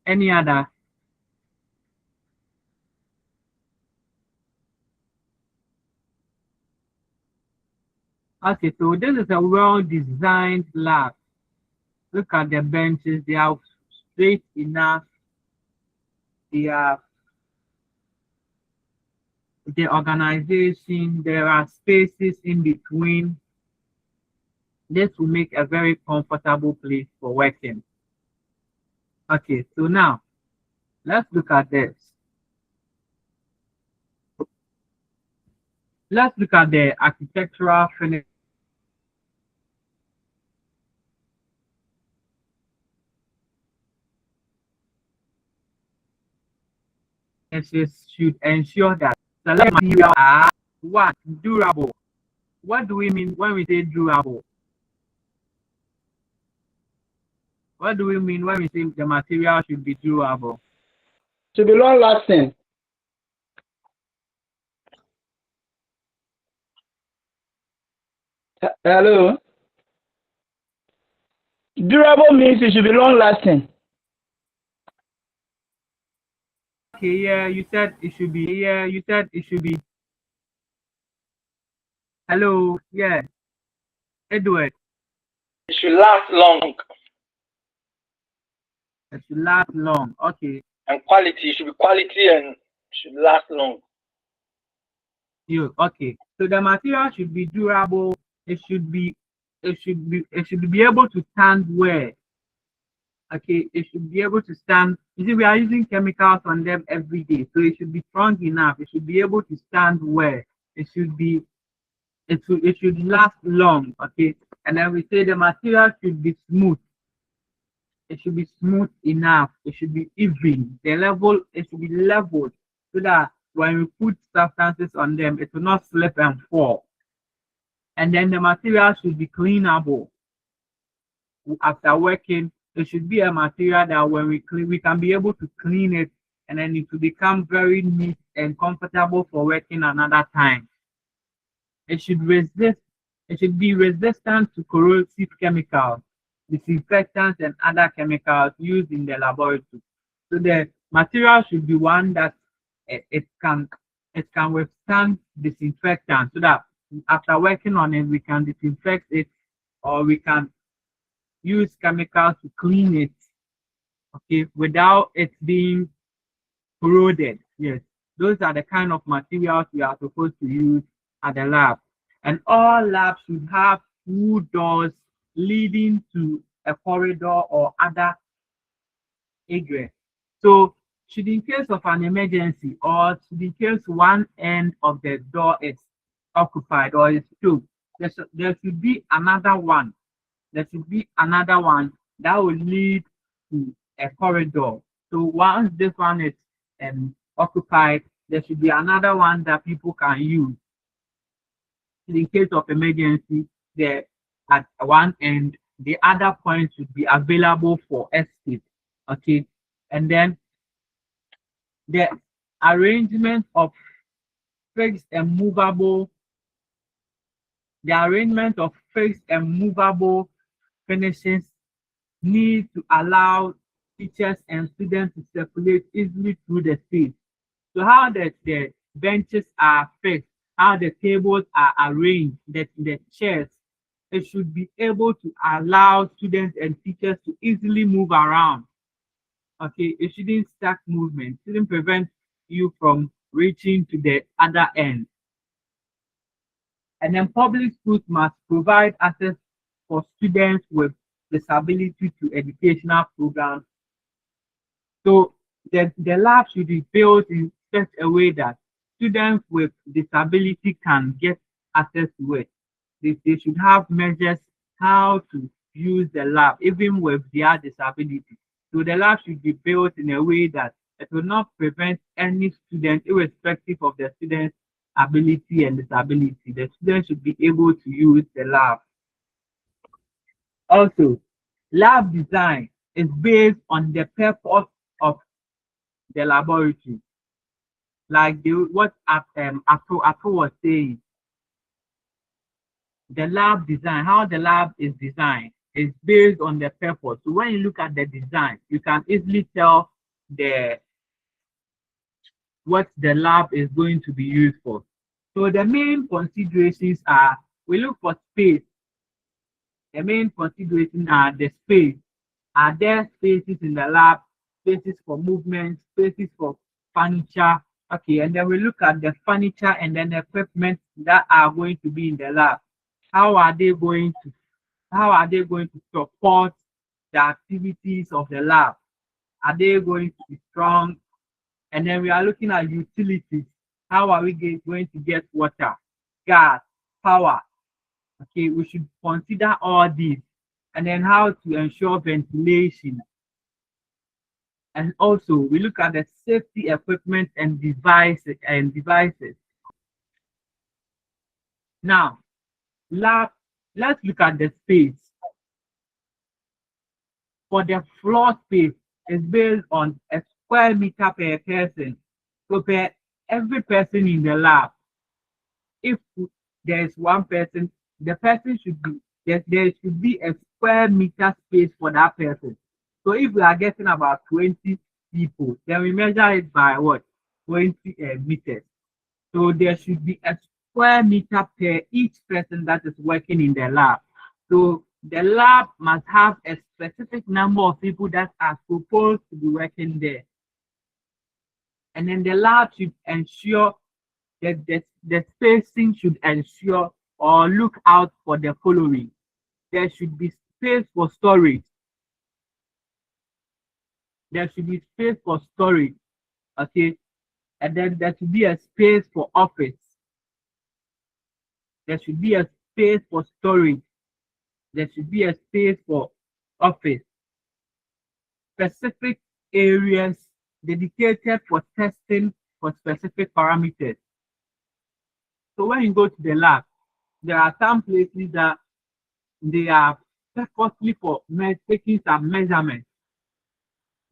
Any other? Okay, so this is a well-designed lab. Look at the benches, they are straight enough. They are the organization, there are spaces in between. This will make a very comfortable place for working. Okay, so now let's look at this. Let's look at the architectural finish. should ensure that the lab materials are what durable. What do we mean when we say durable? What do we mean when we say the material should be durable?
To be long lasting. Hello. Durable means it should be long lasting.
Okay, yeah, you said it should be. Yeah, you said it should be. Hello, yeah, Edward.
It should last long.
It should last long. Okay.
And quality, it should be quality and should last long.
Okay. So the material should be durable. It should be able to stand wear. Okay, it should be able to stand. You see, we are using chemicals on them every day, so it should be strong enough. It should be able to stand well. It should last long. Okay, and then we say the material should be smooth. It should be smooth enough. It should be even. It should be leveled so that when we put substances on them, it will not slip and fall. And then the material should be cleanable. After working, it should be a material that when we clean, we can be able to clean it, and then it will become very neat and comfortable for working another time. It should be resistant to corrosive chemicals, disinfectants, and other chemicals used in the laboratory. So the material should be one that it can withstand disinfectant, so that after working on it, we can disinfect it, or we can use chemicals to clean it, okay, without it being corroded. Yes, those are the kind of materials we are supposed to use at the lab. And all labs should have 2 doors leading to a corridor or other egress. So, should in case of an emergency, or should in case one end of the door is occupied or is closed, there should be another one. There should be another one that will lead to a corridor. So once this one is occupied, there should be another one that people can use. In case of emergency, there at one end, the other point should be available for escape. Okay, and then the arrangement of fixed and movable, finishes need to allow teachers and students to circulate easily through the space. So how the benches are fixed, how the tables are arranged, the chairs, it should be able to allow students and teachers to easily move around. Okay, it shouldn't stack movement, it shouldn't prevent you from reaching to the other end. And then public schools must provide access for students with disability to educational programs. So the lab should be built in such a way that students with disability can get access to it. They should have measures how to use the lab, even with their disability. So the lab should be built in a way that it will not prevent any student, irrespective of the student's ability and disability. The student should be able to use the lab. Also, lab design is based on the purpose of the laboratory. Like what Ato was saying, the lab design, how the lab is designed, is based on the purpose. So when you look at the design, you can easily tell what the lab is going to be used for. So the main considerations are, we look for space. The main considerations are the space. Are there spaces in the lab, spaces for movement, spaces for furniture? Okay, and then we look at the furniture and then the equipment that are going to be in the lab. How are they going to support the activities of the lab? Are they going to be strong? And then we are looking at utilities. How are we going to get water, gas, power? Okay, we should consider all these. And then how to ensure ventilation. And also we look at the safety equipment and devices. Now, lab, let's look at the space. For the floor space, is based on a square meter per person. So per every person in the lab, if there is one person, the person should be there should be a square meter space for that person. So if we are getting about 20 people, then we measure it by what? 20 meters. So there should be a square meter per each person that is working in the lab. So the lab must have a specific number of people that are supposed to be working there. And then the lab should ensure that the spacing should ensure or look out for the following. There should be space for storage. There should be space for storage, okay? And then there should be a space for office. There should be a space for storage. There should be a space for office. Specific areas dedicated for testing for specific parameters. So when you go to the lab, there are some places that they are purposely for taking some measurements,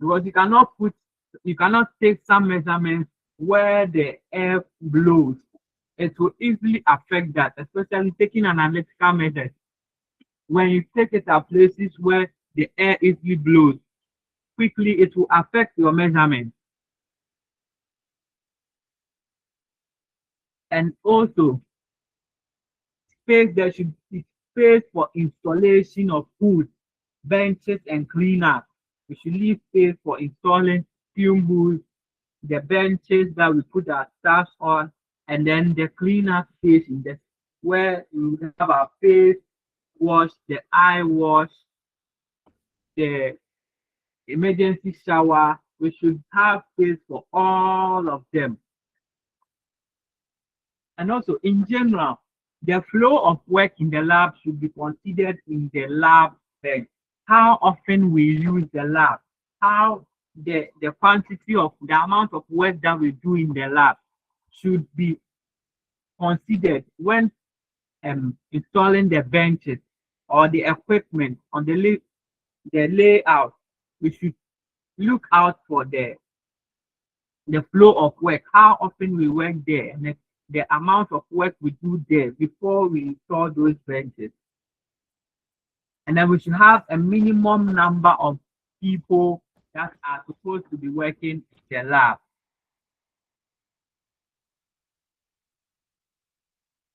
because you cannot take some measurements where the air blows. It will easily affect that, especially taking an analytical measure. When you take it at places where the air easily blows, quickly it will affect your measurement. And also, there should be space for installation of food, benches, and cleanup. We should leave space for installing fume hoods, the benches that we put our staffs on, and then the cleanup station where we have our face wash, the eye wash, the emergency shower. We should have space for all of them. And also, in general, the flow of work in the lab should be considered in the lab bed. How often we use the lab, how the quantity of the amount of work that we do in the lab should be considered when installing the benches or the equipment on the layout. We should look out for the flow of work, how often we work there, and the amount of work we do there before we install those benches. And then we should have a minimum number of people that are supposed to be working in the lab.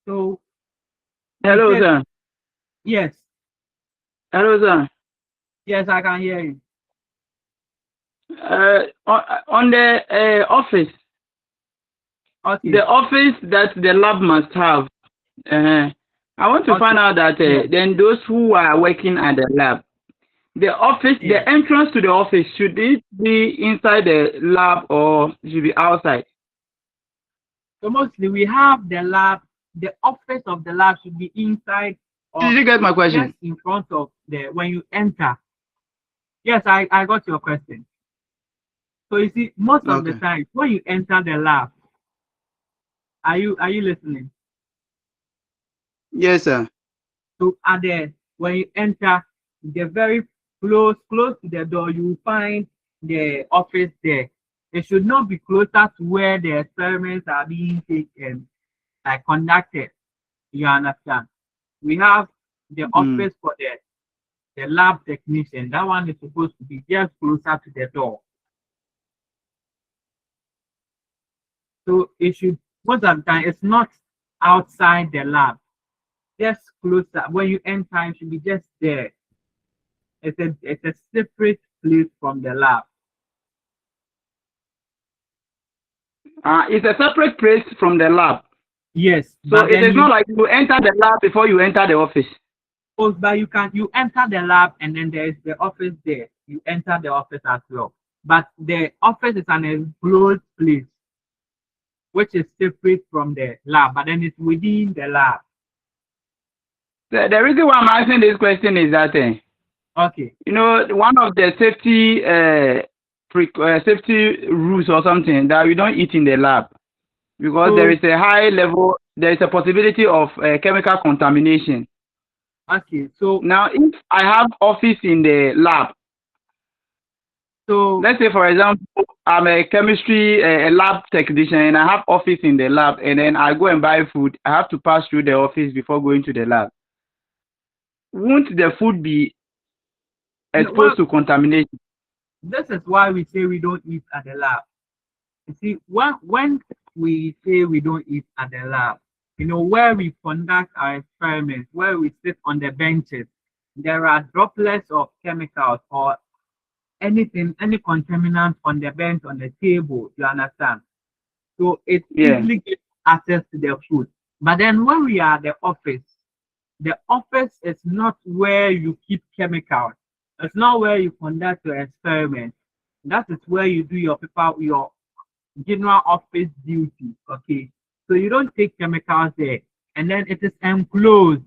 So,
hello, sir.
Yes.
Hello, sir.
Yes, I can hear you.
On the office,
okay.
The office that the lab must have. I want to find out that then those who are working at the lab, the office, the entrance to the office, should it be inside the lab or should be outside?
So mostly we have the lab, the office of the lab should be inside.
Did you get my question?
Just in front of when you enter. Yes, I got your question. So you see, most of the time when you enter the lab, are you listening?
Yes, sir.
So when you enter, the very close to the door, you will find the office there. It should not be closer to where the experiments are being taken, conducted. You understand? We have the office for the lab technician. That one is supposed to be just closer to the door. So it should, most of the time, it's not outside the lab. Just closer. When you enter, it should be just there. It's a separate place from the lab.
It's a separate place from the lab.
Yes.
So it is not like you enter the lab before you enter the office.
Oh, but you enter the lab and then there is the office there. You enter the office as well. But the office is an enclosed place, which is separate from the lab, but then it's within the lab.
The reason why I'm asking this question is that,
okay,
you know, one of the safety
safety rules or something that we don't eat in the lab because there is a high level, there is a possibility of chemical contamination.
Okay, so
now if I have office in the lab,
so
let's say for example I'm a chemistry a lab technician and I have office in the lab and then I go and buy food, I have to pass through the office before going to the lab. Won't the food be exposed to contamination?
This is why we say we don't eat at the lab. You see, when we say we don't eat at the lab, you know, where we conduct our experiments, where we sit on the benches, there are droplets of chemicals or anything, any contaminant on the bench, on the table, you understand? So it easily gets access to the food. But then when we are at the office is not where you keep chemicals. It's not where you conduct your experiments. That is where you do your general office duty. Okay. So you don't take chemicals there. And then it is enclosed.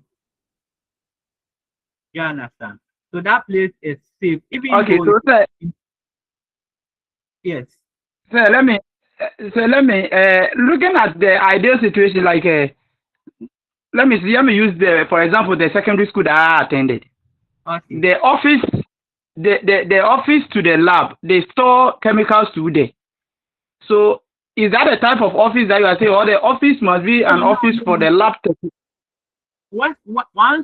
You understand? So that place is safe. Even
okay, so sir,
yes.
So let me looking at the ideal situation, like let me use for example the secondary school that I attended.
Okay.
The office to the lab, they store chemicals to there. So is that a type of office that you are saying, or the office must be an office for the lab?
When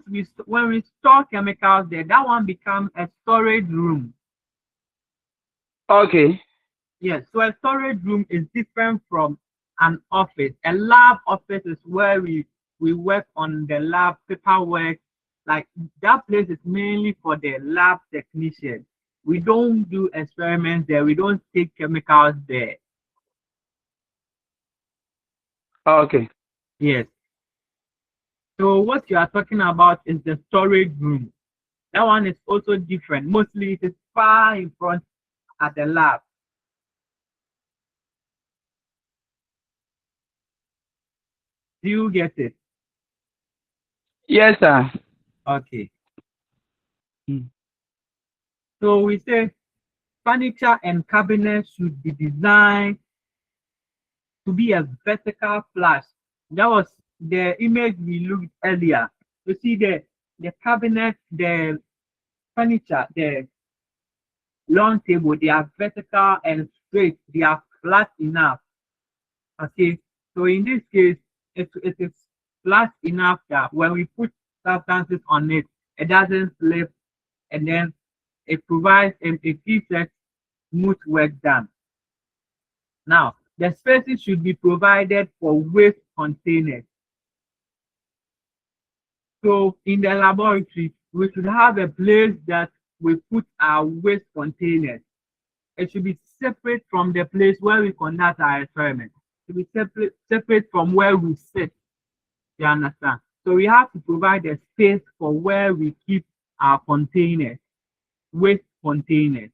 we store chemicals there, that one becomes a storage room.
Okay.
Yes, so a storage room is different from an office. A lab office is where we work on the lab paperwork. Like that place is mainly for the lab technician. We don't do experiments there. We don't take chemicals there.
Okay.
Yes. So what you are talking about is the storage room. That one is also different. Mostly it is far in front at the lab. Do you get it?
Yes, sir.
Okay. So we say furniture and cabinets should be designed to be a vertical flush. That was the image we looked earlier. You see the cabinet, the furniture, the long table, they are vertical and straight. They are flat enough. Okay. So in this case, it is flat enough that when we put substances on it, it doesn't slip, and then it provides it gives us smooth work done. Now, the spaces should be provided for waste containers. So in the laboratory, we should have a place that we put our waste containers. It should be separate from the place where we conduct our experiments. It should be separate from where we sit. You understand? So we have to provide a space for where we keep our containers, waste containers.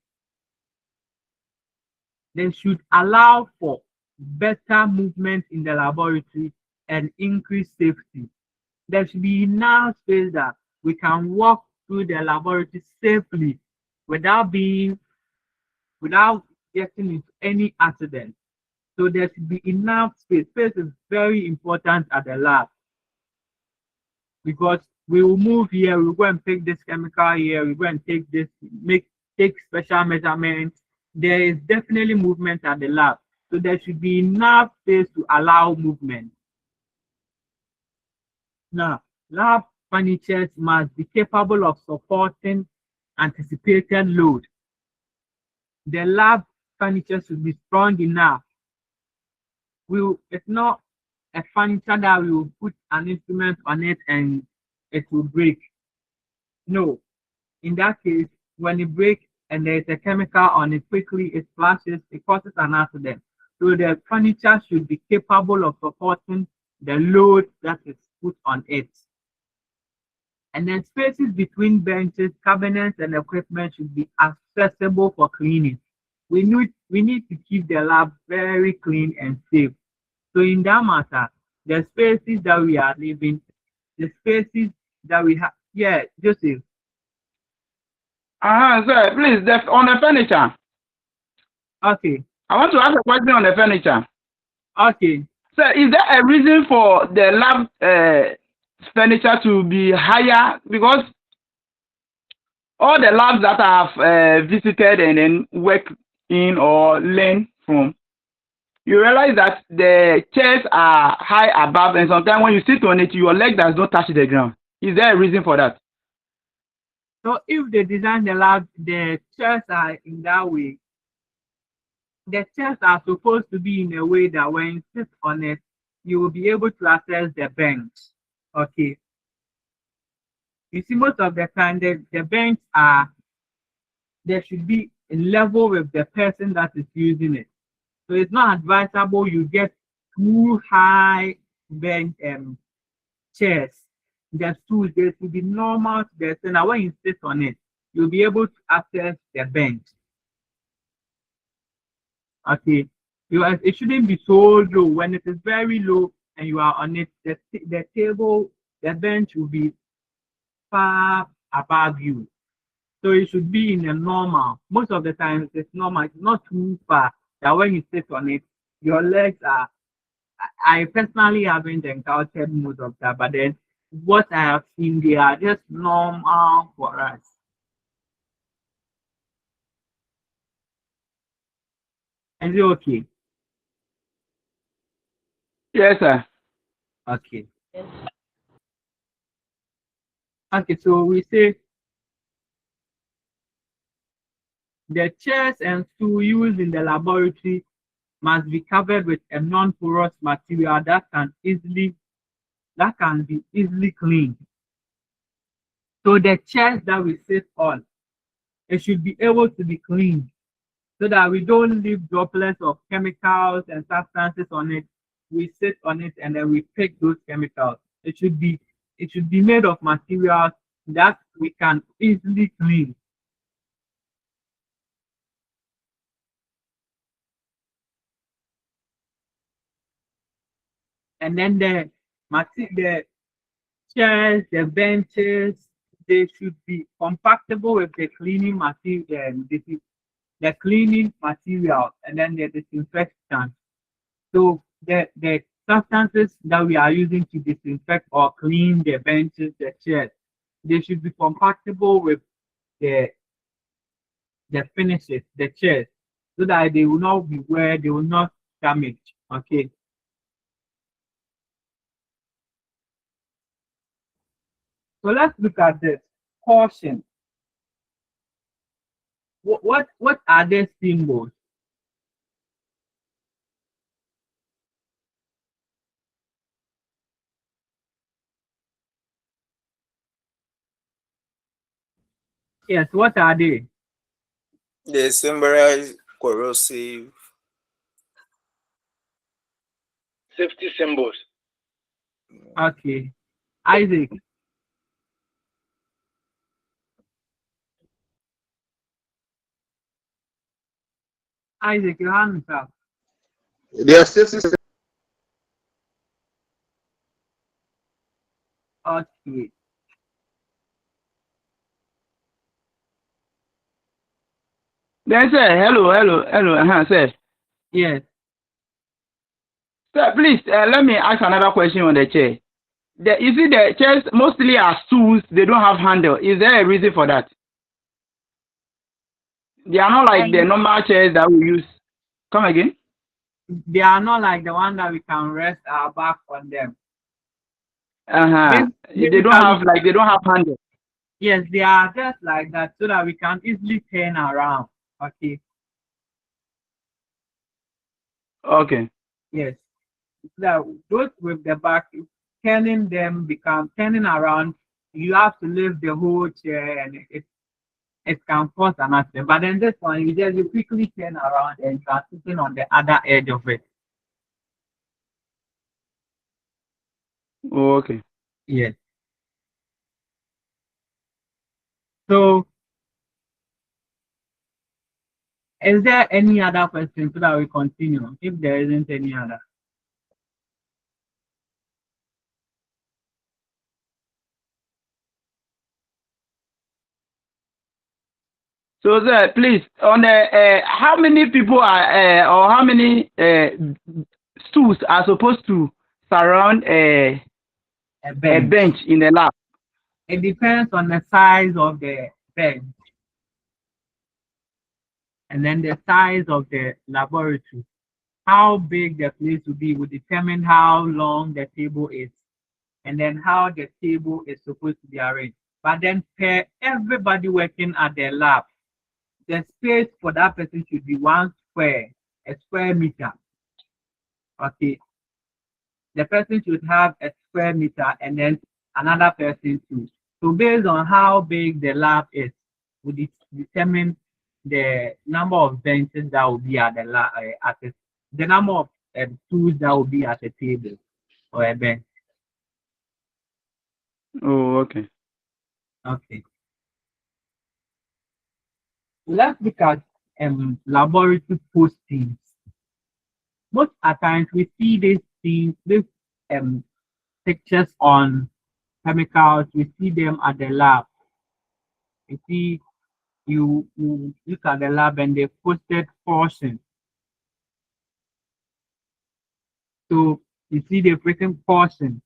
They should allow for better movement in the laboratory and increase safety. There should be enough space that we can walk through the laboratory safely without getting into any accident. So there should be enough space. Space is very important at the lab because we will move here, we'll go and pick this chemical here, we'll go and take this, take special measurements. There is definitely movement at the lab. So there should be enough space to allow movement. Now, lab furniture must be capable of supporting anticipated load. The lab furniture should be strong enough. It's not a furniture that we will put an instrument on it and it will break. No. In that case, when it breaks and there's a chemical on it, quickly it flashes, it causes an accident. So the furniture should be capable of supporting the load that is put on it. And then spaces between benches, cabinets, and equipment should be accessible for cleaning. We need to keep the lab very clean and safe. So in that matter, the spaces that we are living, the spaces that we have, yeah, Joseph.
Sir, please, on the furniture.
Okay.
I want to ask a question on the furniture.
Okay.
So, is there a reason for the lab furniture to be higher? Because all the labs that I've visited and then worked in or learned from, you realize that the chairs are high above, and sometimes when you sit on it, your leg does not touch the ground. Is there a reason for that?
So if they design the lab, the chairs are in that way. The chairs are supposed to be in a way that when you sit on it, you will be able to access the bench. Okay. You see, most of the time, the bench there should be in level with the person that is using it. So it's not advisable you get too high bench chairs. The stools, they should be normal to the so now when you sit on it, you'll be able to access the bench. Okay. It shouldn't be so low. When it is very low and you are on it, the table, the bench will be far above you. So it should be in a normal. Most of the time it's normal. It's not too far that when you sit on it, your legs are. I personally haven't encountered most of that, but then what I have seen, they are just normal for us. Is it okay?
Yes, sir.
Okay. Okay, so we say the chairs and stools used in the laboratory must be covered with a non-porous material that can be easily cleaned. So the chairs that we sit on, it should be able to be cleaned so that we don't leave droplets of chemicals and substances on it. We sit on it and then we pick those chemicals. It should be made of materials that we can easily clean. And then the chairs, the benches, they should be compatible with the cleaning material, the cleaning material, and then the disinfectant. So the substances that we are using to disinfect or clean the benches, the chairs, they should be compatible with the finishes, the chairs, so that they will not be wear, they will not damage. Okay. So let's look at this. Caution. What are the symbols? Yes, what are they?
They symbolize corrosive
Safety symbols.
Okay. Isaac. Isaac, your hand up.
They are safety.
Okay.
Then say hello, sir.
Yes.
Sir, please let me ask another question on the chair. You see, the chairs mostly are stools. They don't have handle. Is there a reason for that? They are not like the normal chairs that we use. Come again?
They are not like the one that we can rest our back on them.
They don't have handle.
Yes, they are just like that so that we can easily turn around. Okay.
Okay.
Yes. So those with the back, turning around, you have to lift the whole chair and it can cause an accident. But then this one, you quickly turn around and you are sitting on the other edge of it.
Oh, okay.
Yes. So, is there any other question so that we continue? If there isn't any other. So, sir, please, on how many people are or how many stools are supposed to surround a bench in the lab? It depends on the size of the bench and then the size of the laboratory. How big the place will be will determine how long the table is and then how the table is supposed to be arranged. But then per everybody working at the lab, the space for that person should be a square meter. Okay. The person should have a square meter and then another person too. So based on how big the lab is, would determine the number of benches that will be at the lab, the number of tools that will be at a table or a bench. Oh, okay. Okay. Let's look at laboratory postings. Most at times we see these pictures on chemicals. We see them at the lab. You see, you look at the lab and they posted portion. So you see the written portion,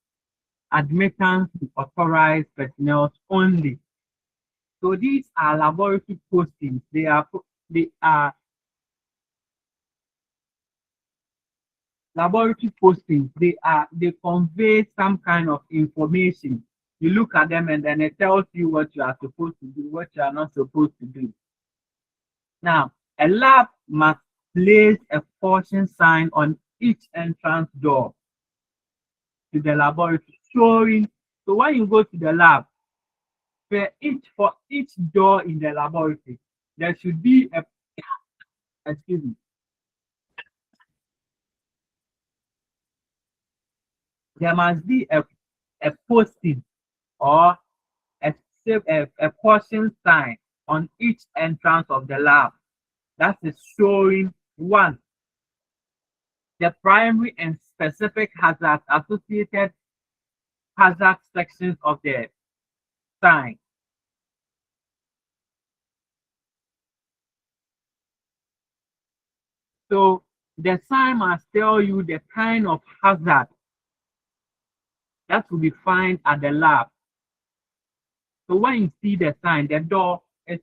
admittance to authorized personnel only. So these are laboratory postings. They are laboratory postings. They convey some kind of information. You look at them and then it tells you what you are supposed to do, what you are not supposed to do. Now, a lab must place a portion sign on each entrance door to the laboratory, showing. So when you go to the lab, for each door in the laboratory, there should be a excuse me. There must be a posting or a portion sign on each entrance of the lab. That is showing one, the primary and specific hazards associated hazard sections of the sign. So the sign must tell you the kind of hazard that will be found at the lab. So when you see the sign, the door is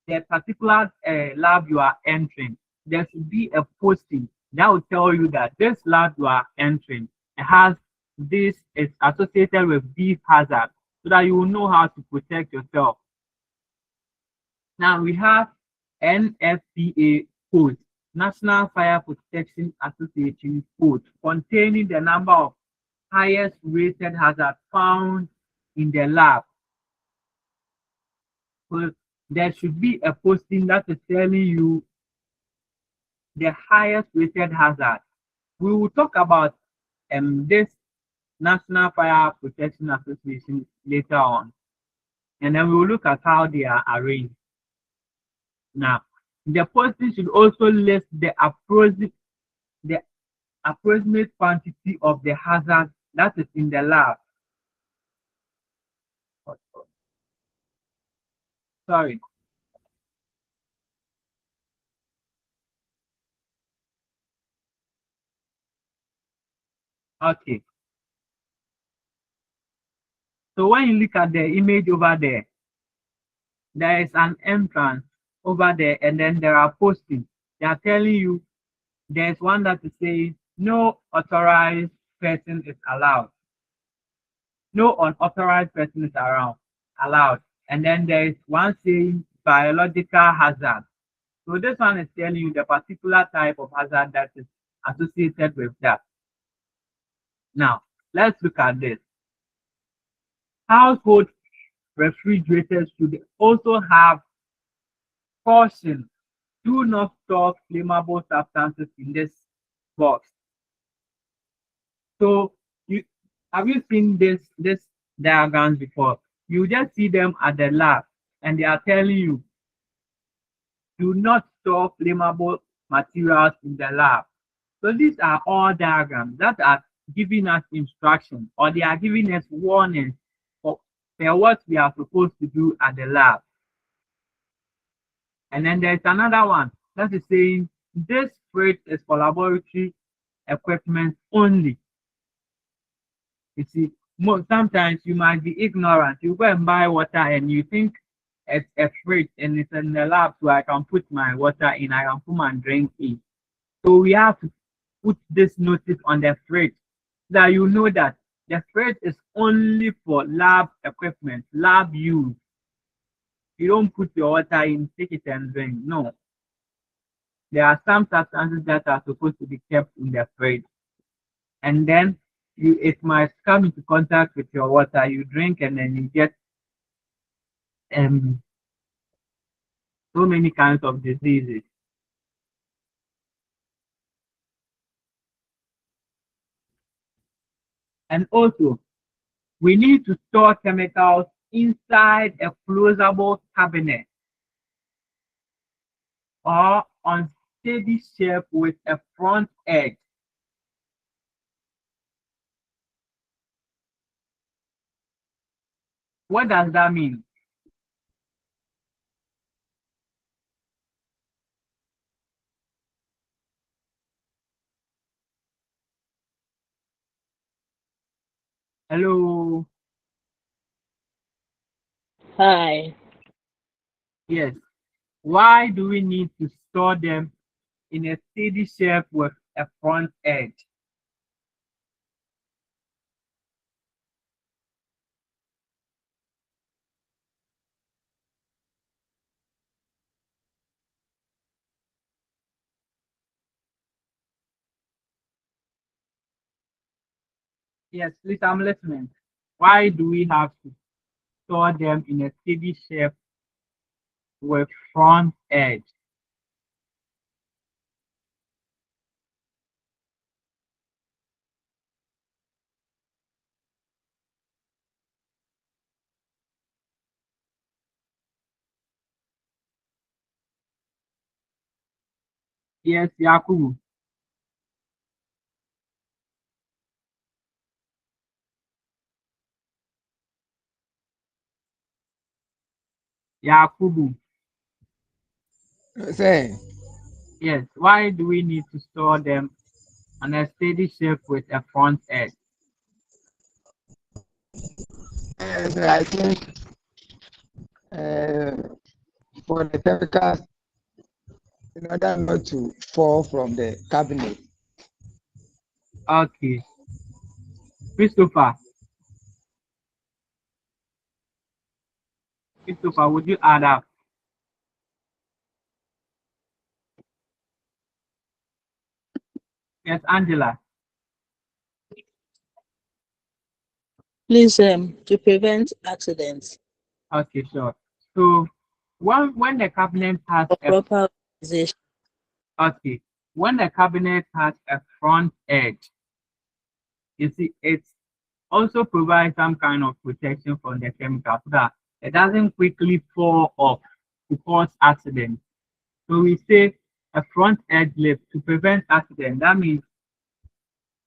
the particular lab you are entering. There should be a posting that will tell you that this lab you are entering has this is associated with these hazards, so that you will know how to protect yourself. Now we have NFPA code, National Fire Protection Association code, containing the number of highest rated hazards found in the lab. So there should be a posting that is telling you the highest rated hazard. We will talk about this National Fire Protection Association later on, and then we will look at how they are arranged. Now, the posting should also list the approximate quantity of the hazard that is in the lab. Sorry. Okay. So when you look at the image over there, there is an entrance over there, and then there are postings. They are telling you there's one that is saying no authorized person is allowed. No unauthorized person is allowed. And then there is one saying biological hazard. So this one is telling you the particular type of hazard that is associated with that. Now, let's look at this. Household refrigerators should also have caution. Do not store flammable substances in this box. So have you seen this diagrams before? You just see them at the lab and they are telling you do not store flammable materials in the lab. So these are all diagrams that are giving us instruction, or they are giving us warnings for what we are supposed to do at the lab. And then there's another one that is saying this fridge is for laboratory equipment only. You see, sometimes you might be ignorant. You go and buy water and you think it's a fridge and it's in the lab, so I can put my water in, I can put my drink in. So we have to put this notice on the fridge so that you know that the fridge is only for lab equipment, lab use. You don't put your water in, take it and drink. No. There are some substances that are supposed to be kept in the fridge. And then it might come into contact with your water. You drink and then you get so many kinds of diseases. And also, we need to store chemicals inside a closable cabinet or on steady shelf with a front edge. What does that mean? Hello.
Hi.
Yes. Why do we need to store them in a steady shelf with a front edge? Yes, please, I'm listening. Why do we have to store them in a steady shelf with front edge? Yes, Yakubu. Yakubu.
Say,
Yes, why do we need to store them on a steady shelf with a front edge?
I think uh, for the chemicals, in order not to fall from the cabinet.
Okay. Christopher. Christopher, would you add up? Yes, Angela.
Please, to prevent accidents.
Okay, sure. So when the cabinet has
For
a
proper organization.
okay, when the cabinet has a front edge, you see it also provides some kind of protection from the chemical so that it doesn't quickly fall off to cause accidents. So we say a front edge lift to prevent accident. That means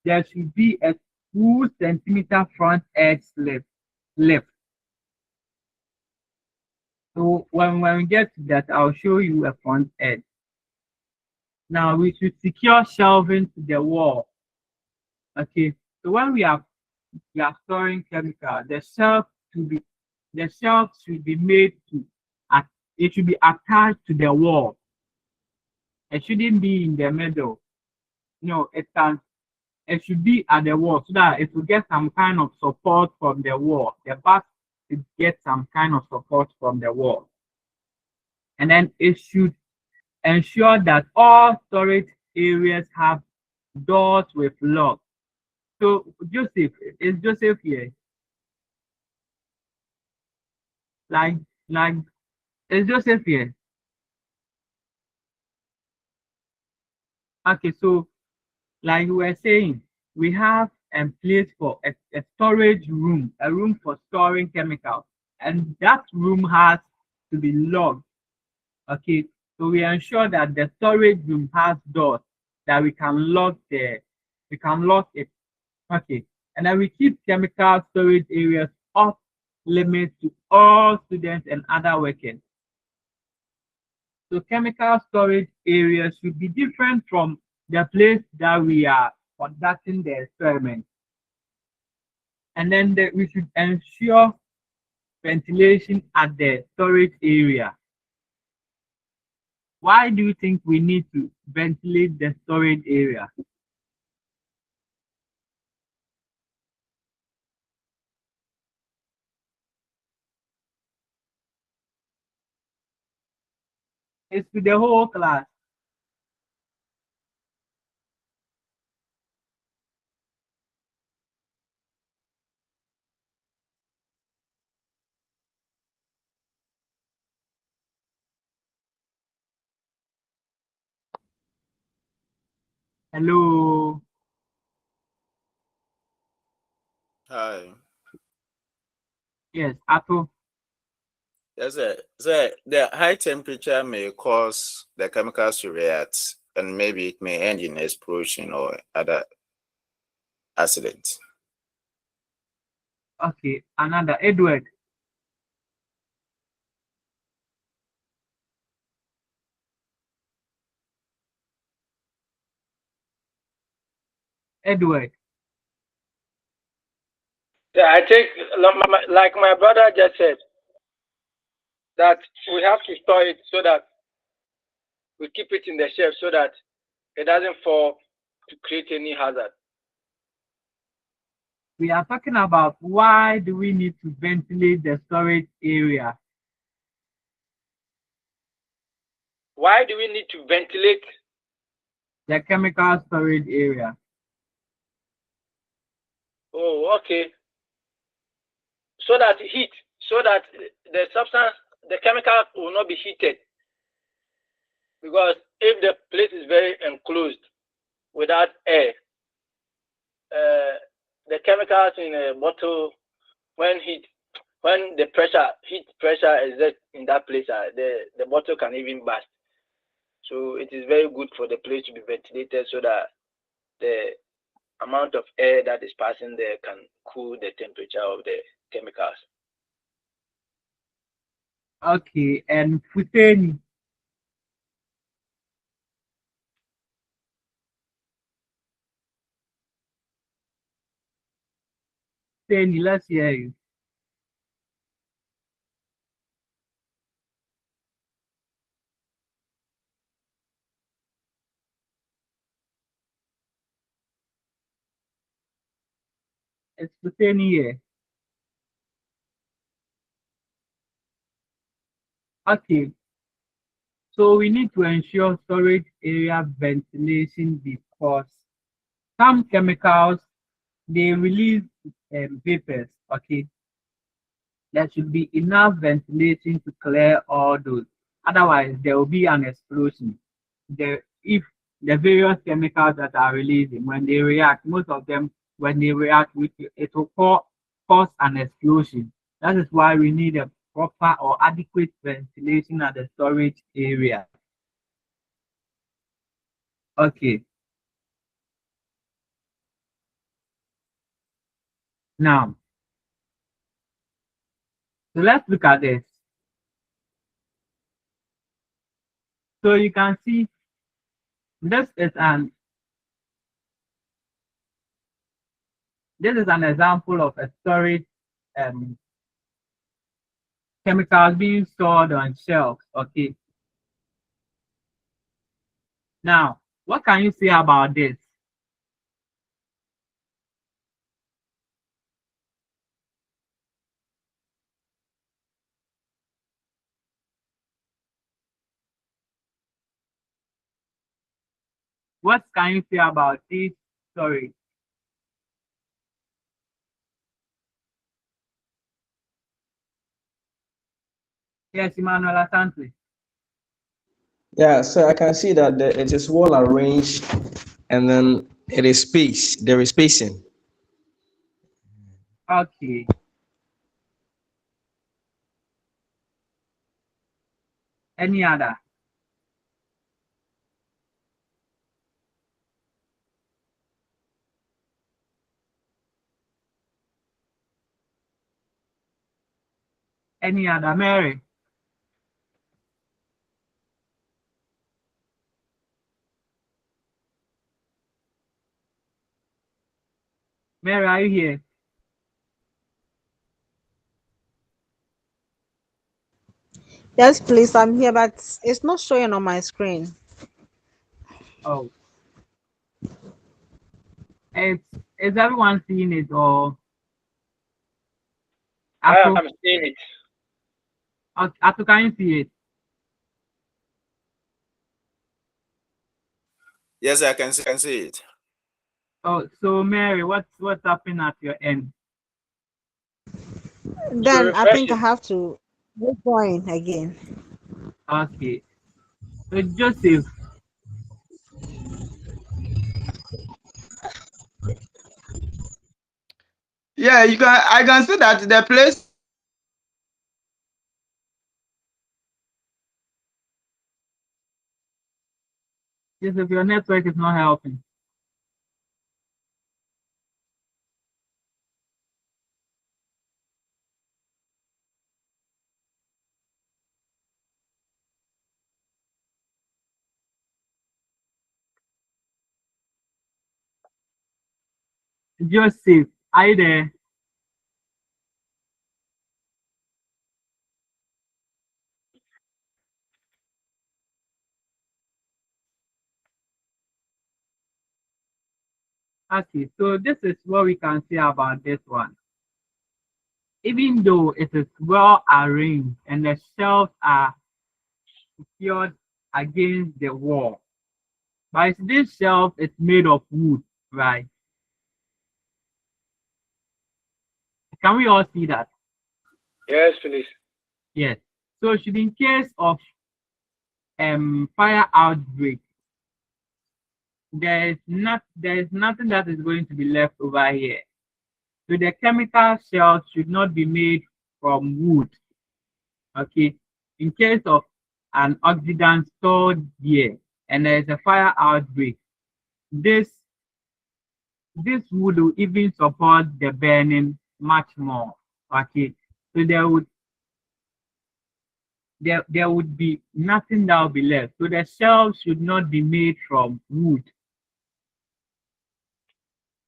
there should be a 2 centimeter front edge lift. So when we get to that, I'll show you a front edge. Now we should secure shelving to the wall. Okay, so when we are storing chemical, the shelf should be made to it should be attached to the wall. It shouldn't be in the middle. No, it should be at the wall so that it will get some kind of support from the wall. The back should get some kind of support from the wall. And then it should ensure that all storage areas have doors with locks. So Joseph, is Joseph here? Like is Joseph here? Okay, so like we were saying, we have a place for a storage room, a room for storing chemicals, and that room has to be locked. Okay, so we ensure that the storage room has doors that we can lock it. Okay, and then we keep chemical storage areas off limits to all students and other workers. So chemical storage areas should be different from the place that we are conducting the experiment. And then we should ensure ventilation at the storage area. Why do you think we need to ventilate the storage area? It's to the whole class. Hello.
Hi.
Yes, Apple.
Yes, sir. So the high temperature may cause the chemicals to react, and maybe it may end in explosion or other accident.
Okay, another Edward. Edward.
Yeah, I think like my brother just said that we have to store it so that we keep it in the shelf so that it doesn't fall to create any hazard.
We are talking about why do we need to ventilate the storage area?
Why do we need to ventilate
the chemical storage area?
Oh, okay. So that the substance, the chemical will not be heated. Because if the place is very enclosed without air, the chemicals in a bottle, when the heat pressure is in that place, the bottle can even burst. So it is very good for the place to be ventilated so that the amount of air that is passing there can cool the temperature of the chemicals.
Okay, and Futeni. Futeni, let's hear you. It's Futeni here. Okay, so we need to ensure storage area ventilation because some chemicals, they release vapors, okay? There should be enough ventilation to clear all those. Otherwise, there will be an explosion. If the various chemicals that are releasing, when they react, most of them, when they react, it will cause an explosion. That is why we need a proper or adequate ventilation at the storage area. Okay. Now, so let's look at this. So you can see this is an example of a storage chemicals being stored on shelves. Okay. Now, what can you say about this? What can you say about this storage? Yes, Emmanuel Asante.
Yeah, so I can see that it is well arranged, and then it is space. There is spacing.
Okay. Any other? Any other? Mary? Mary, are you here?
Yes, please, I'm here, but it's not showing on my screen.
Oh, is everyone seeing it or?
I'm
Atu,
seeing it.
Atu, can you see it?
Yes, I can see it.
Oh, so Mary, what's happening at your end?
Then I
refresh
think I
it.
have to rejoin again.
Okay. So Joseph,
Yeah, you can. I can see that the place.
Joseph, your network is not helping. Joseph, are you there? Okay, so this is what we can say about this one. Even though it is well arranged and the shelves are secured against the wall, but this shelf is made of wood, right? Can we all see that?
Yes, please.
Yes. So should in case of fire outbreak, there is nothing that is going to be left over here. So the chemical shells should not be made from wood. Okay. In case of an oxidant stored here and there is a fire outbreak, this wood will even support the burning much more. Okay. So there would be nothing that will be left. So the shelves should not be made from wood.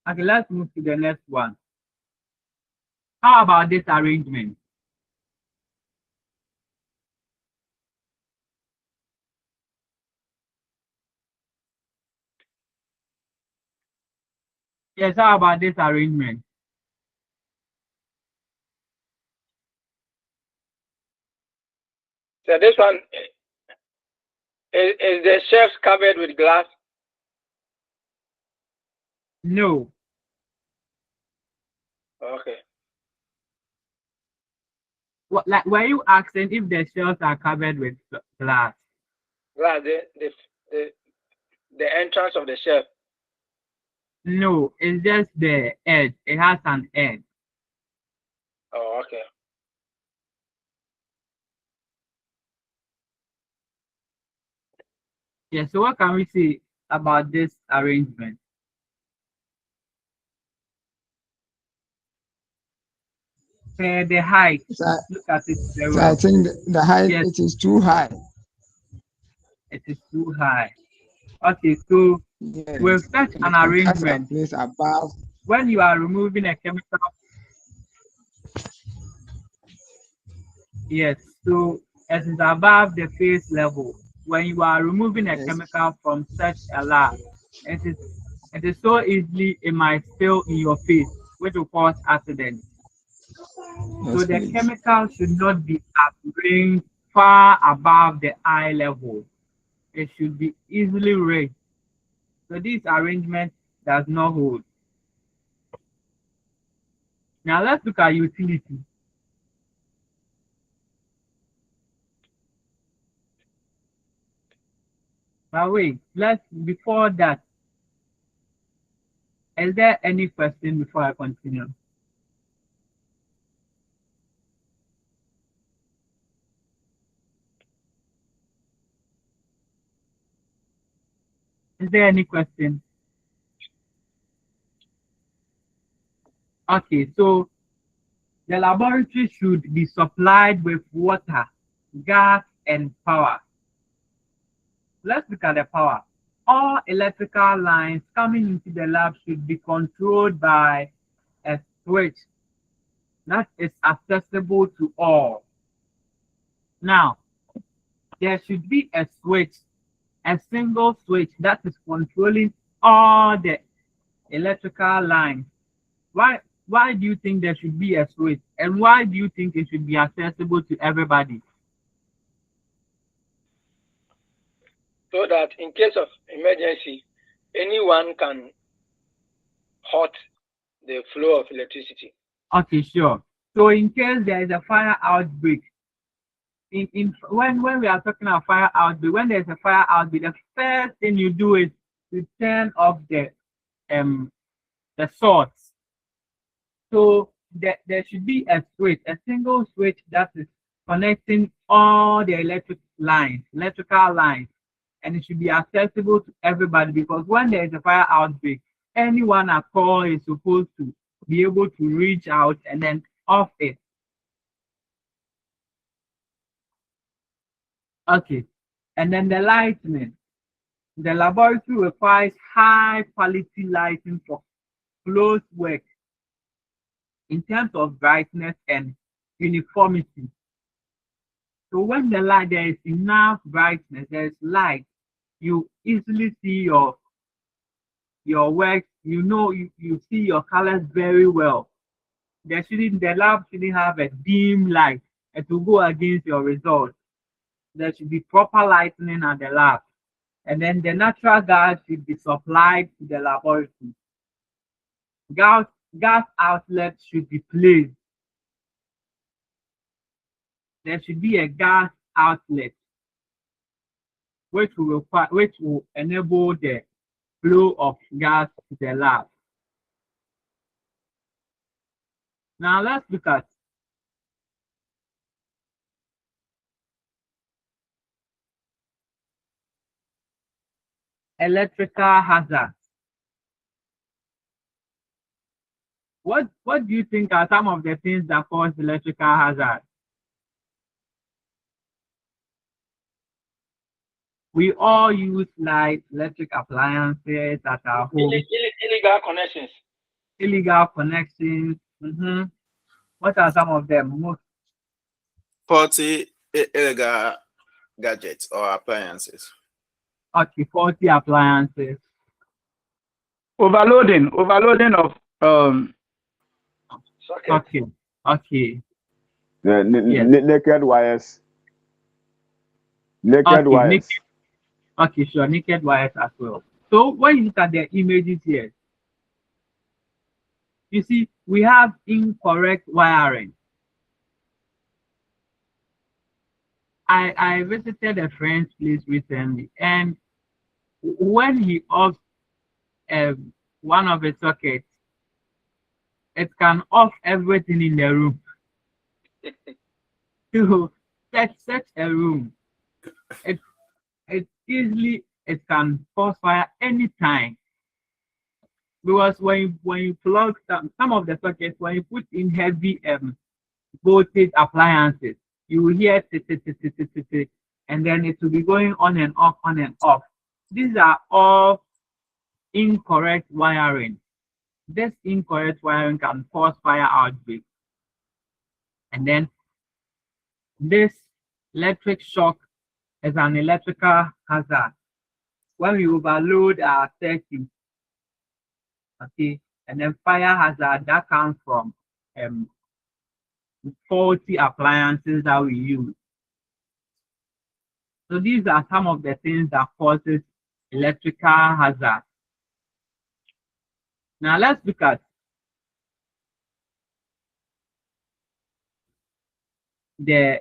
Okay, let's move to the next one. How about this arrangement? Yes, how about this arrangement?
So this one is the shelves covered with glass?
No.
Okay.
What, like, were you asking if the shelves are covered with glass?
Glass, the entrance of the shelf.
No, it's just the edge. It has an edge.
Oh, okay.
Yeah, so what can we say about this arrangement? The height.
So,
Look at it very
so I
well.
think the height
Yes,
it is too high.
it is too high. Okay, so
Yes,
with such
and the
an
chemicals are
arrangement,
placed above.
when you are removing a chemical, yes, so it is above the face level. When you are removing a
Yes,
chemical from such a lab, it is it is so easily it might spill in your face, which will cause accident. So
yes,
the
please.
chemical should not be arranged far above the eye level. It should be easily raised. So this arrangement does not hold. Now let's look at utility. But wait, before that, is there any question before I continue? Is there any question? Okay, so the laboratory should be supplied with water, gas, and power. Let's look at the power. All electrical lines coming into the lab should be controlled by switch that is accessible to all. Now, there should be a switch, a single switch that is controlling all the electrical lines. Why do you think there should be a switch? And why do you think it should be accessible to everybody?
So that in case of emergency, anyone can halt the flow of electricity.
Okay, sure. So in case there is a fire outbreak, when we are talking about fire outbreak, when there's a fire outbreak, the first thing you do is to turn off the source. So there should be a switch, a single switch that is connecting all the electrical lines, and it should be accessible to everybody, because when there is a fire outbreak, anyone at all is supposed to be able to reach out and then off it. Okay, and then the lighting. The laboratory requires high quality lighting for close work in terms of brightness and uniformity. So when there is enough brightness, there is light, you easily see your work. You see your colors very well. The lab shouldn't have a dim light to go against your results. There should be proper lighting at the lab, and then the natural gas should be supplied to the laboratory. Gas outlets should be placed. There should be a gas outlet which will enable the flow of gas to the lab. Now let's look at electrical hazards. What do you think are some of the things that cause electrical hazard? We all use electric appliances at our home.
Illegal connections.
Illegal connections. What are some of them?
Faulty illegal gadgets or appliances.
Okay, faulty appliances. Overloading of
socket.
Okay.
Naked wires. Naked wires.
Okay, sure, naked wires as well. So when you look at the images here, you see we have incorrect wiring. I visited a friend's place recently, and when he offs one of the sockets, it can off everything in the room. To such a room, it can cause fire anytime. Because when you plug some of the sockets, when you put in heavy voltage appliances, you will hear and then it will be going on and off, on and off. These are all incorrect wiring. This incorrect wiring can cause fire outbreak. And then this electric shock is an electrical hazard. When we overload our circuit, okay, and then fire hazard that comes from faulty appliances that we use. So these are some of the things that causes electrical hazard. Now let's look at the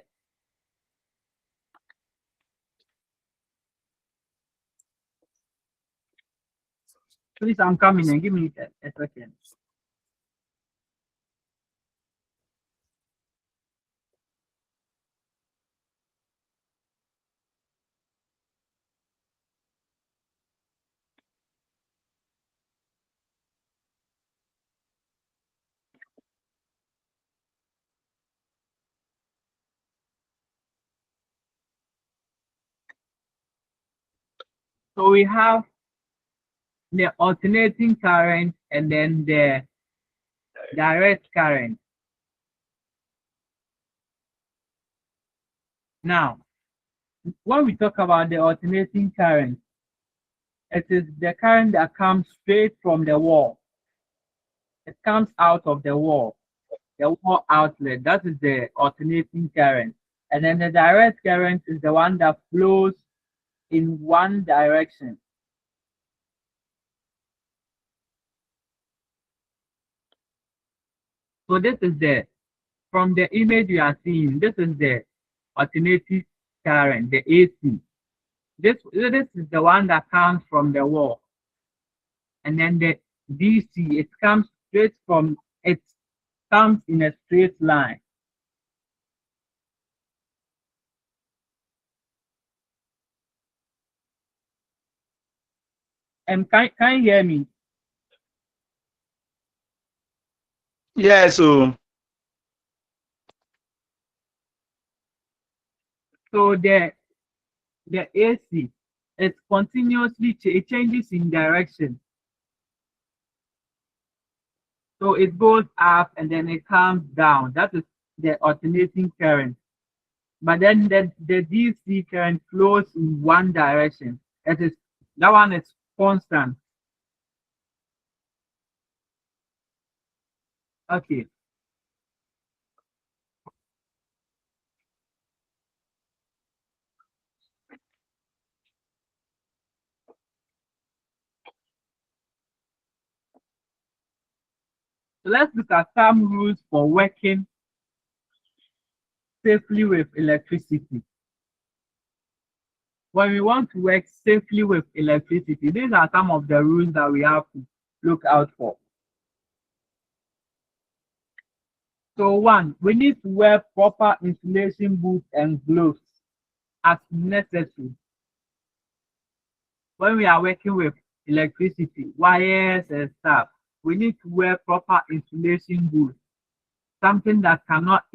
please, I'm coming and give me a second. So we have the alternating current and then the direct current. Now, when we talk about the alternating current, it is the current that comes straight from the wall. It comes out of the wall outlet. That is the alternating current. And then the direct current is the one that flows in one direction. So this is from the image you are seeing, this is the alternating current, the AC. This is the one that comes from the wall. And then the DC, it comes straight from, it comes in a straight line. And can you hear me?
Yeah, so
the AC, it continuously it changes in direction. So it goes up and then it comes down. That is the alternating current. But then the DC current flows in one direction. That one is constant. Okay. So let's look at some rules for working safely with electricity. When we want to work safely with electricity, these are some of the rules that we have to look out for. So one, we need to wear proper insulation boots and gloves as necessary. When we are working with electricity, wires and stuff, we need to wear proper insulation boots, something that cannot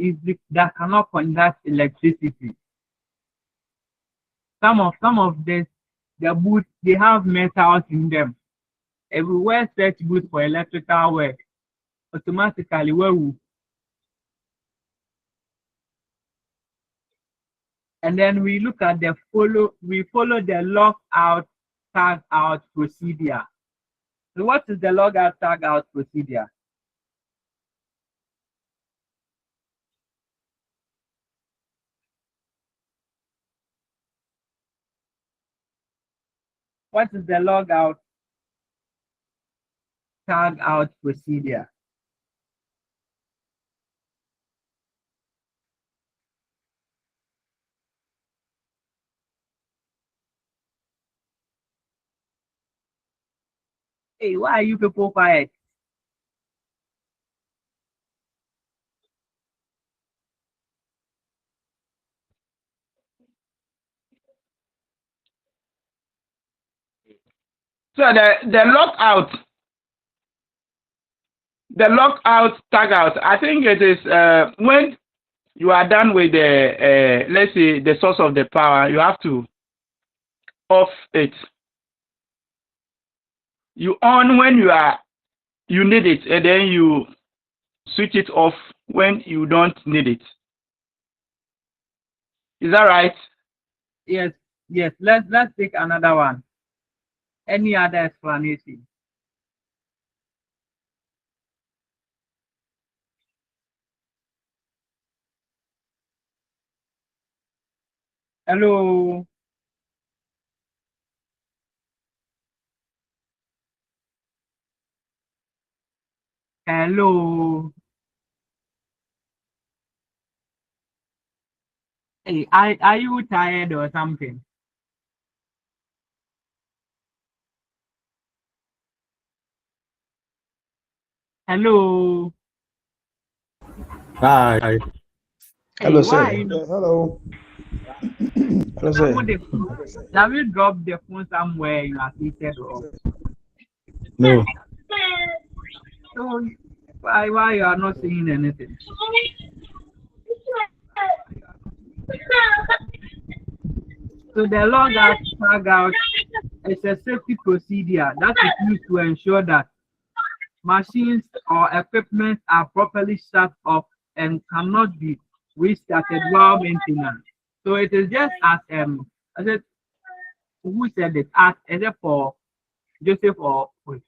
conduct electricity. Some of the boots, they have metals in them. If we wear such boots for electrical work, automatically we and then we look at we follow the log out, tag out procedure. So what is the log out, tag out procedure? What is the log out, tag out procedure? Hey, why are you people quiet? So the lockout, tag out, I think it is when you are done with the let's say the source of the power, you have to off it. You on when you need it, and then you switch it off when you don't need it. Is that right? Yes. Let's take another one. Any other explanation? Hello. Hello. Hey, are you tired or something? Hello.
Hi.
Hey,
Hello,
why
sir.
are you not?
Hello. Hello, sir.
Have you dropped the phone somewhere you are seated or?
No.
So why you are not saying anything? So the log out, tag out is a safety procedure that is used to ensure that machines or equipment are properly shut off and cannot be restarted while maintenance. So it is just as I said, who said it? As is it for Joseph or wait.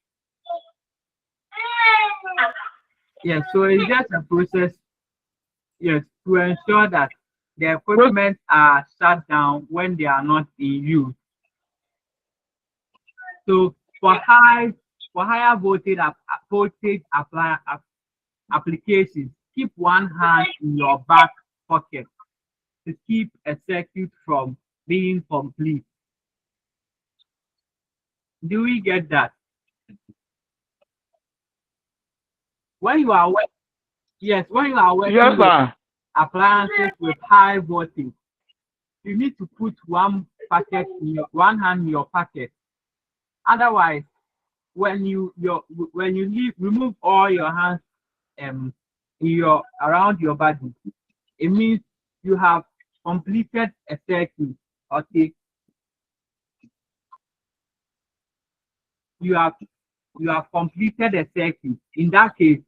Yes, so it's just a process, yes, to ensure that the equipment are shut down when they are not in use. So for higher voltage applications, keep one hand in your back pocket to keep a circuit from being complete. Do we get that? When you are yes, when you are working
Yes,
with
sir.
appliances with high voltage, you need to put one hand in your pocket. Otherwise, when you remove all your hands in your around your body, it means you have completed a circuit. Okay, you have completed a circuit. In that case,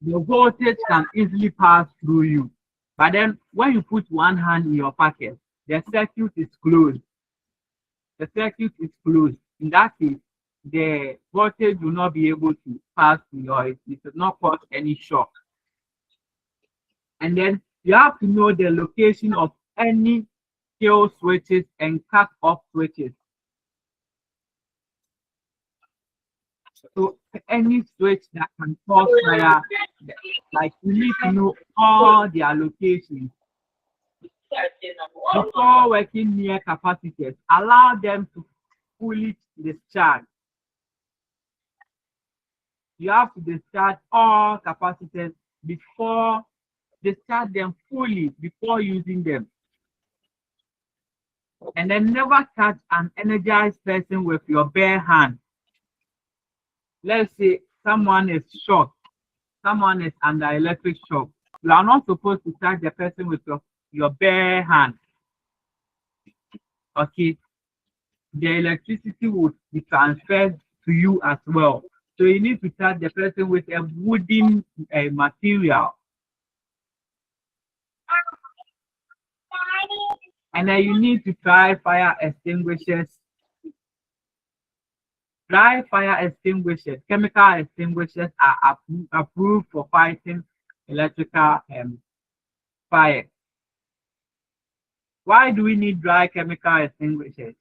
the voltage can easily pass through you. But then when you put one hand in your pocket, the circuit is closed. The circuit is closed. In that case, the voltage will not be able to pass through your it will not cause any shock. And then you have to know the location of any kill switches and cut off switches. So any switch that can cause fire, like you need to know all their locations. Before working near capacitors, allow them to fully discharge. You have to discharge all capacitors before discharge them fully before using them. And then never touch an energized person with your bare hand. Let's say someone is shocked, someone is under electric shock. You are not supposed to touch the person with your bare hand. Okay, the electricity would be transferred to you as well. So you need to touch the person with a wooden material. And then you need to try fire extinguishers. Dry fire extinguishers, chemical extinguishers are approved for fighting electrical fire. Why do we need dry chemical extinguishers?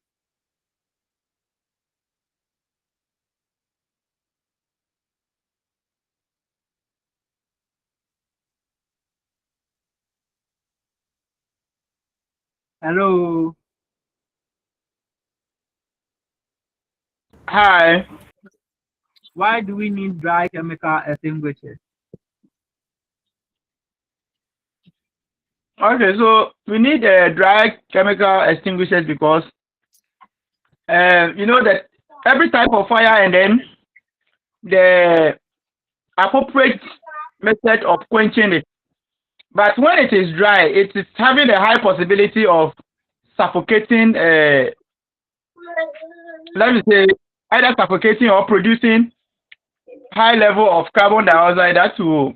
Hello.
Hi.
Why do we need dry chemical extinguishers?
Okay, so we need dry chemical extinguishers because you know that every type of fire and then the appropriate method of quenching it. But when it is dry, it is having a high possibility of suffocating, let me say, either suffocating or producing high level of carbon dioxide that will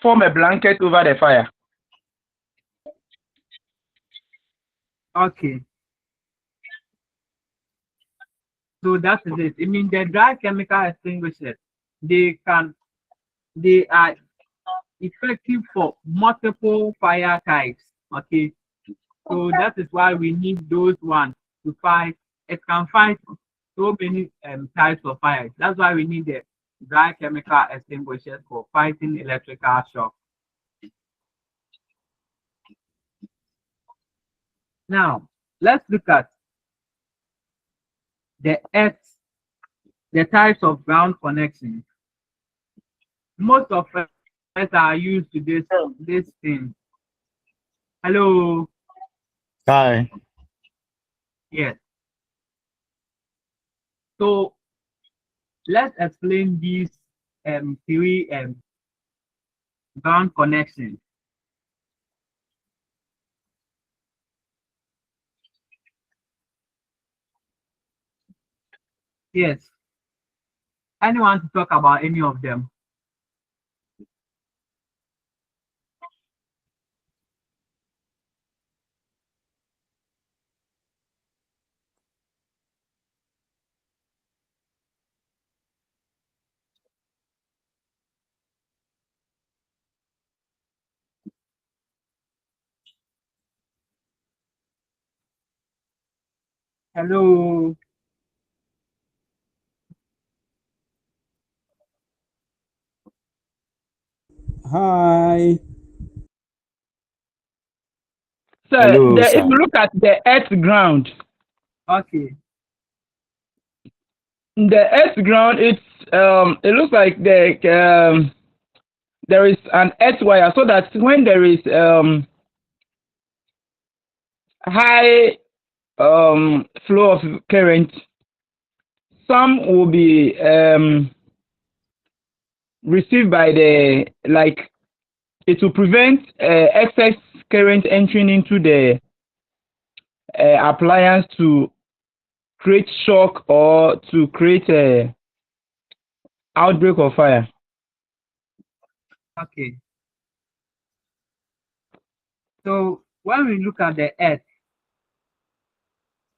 form a blanket over the fire.
Okay. So that is it. I mean, the dry chemical extinguishers, they are effective for multiple fire types. Okay. So that is why we need those ones to fight. It can fight so many types of fire. That's why we need the dry chemical extinguishers for fighting electrical shock. Now, let's look at the types of ground connections. Most of us are used to this thing. Hello.
Hi.
Yes. So let's explain these three ground connections. Yes. Anyone to talk about any of them? Hello.
Hi.
So
Hello,
if
sir.
you look at the earth ground, okay, the earth ground, it looks like there is an earth wire, so that when there is high flow of current, some will be received by the, like, it will prevent excess current entering into the appliance to create shock or to create a outbreak of fire. Okay. So when we look at the earth,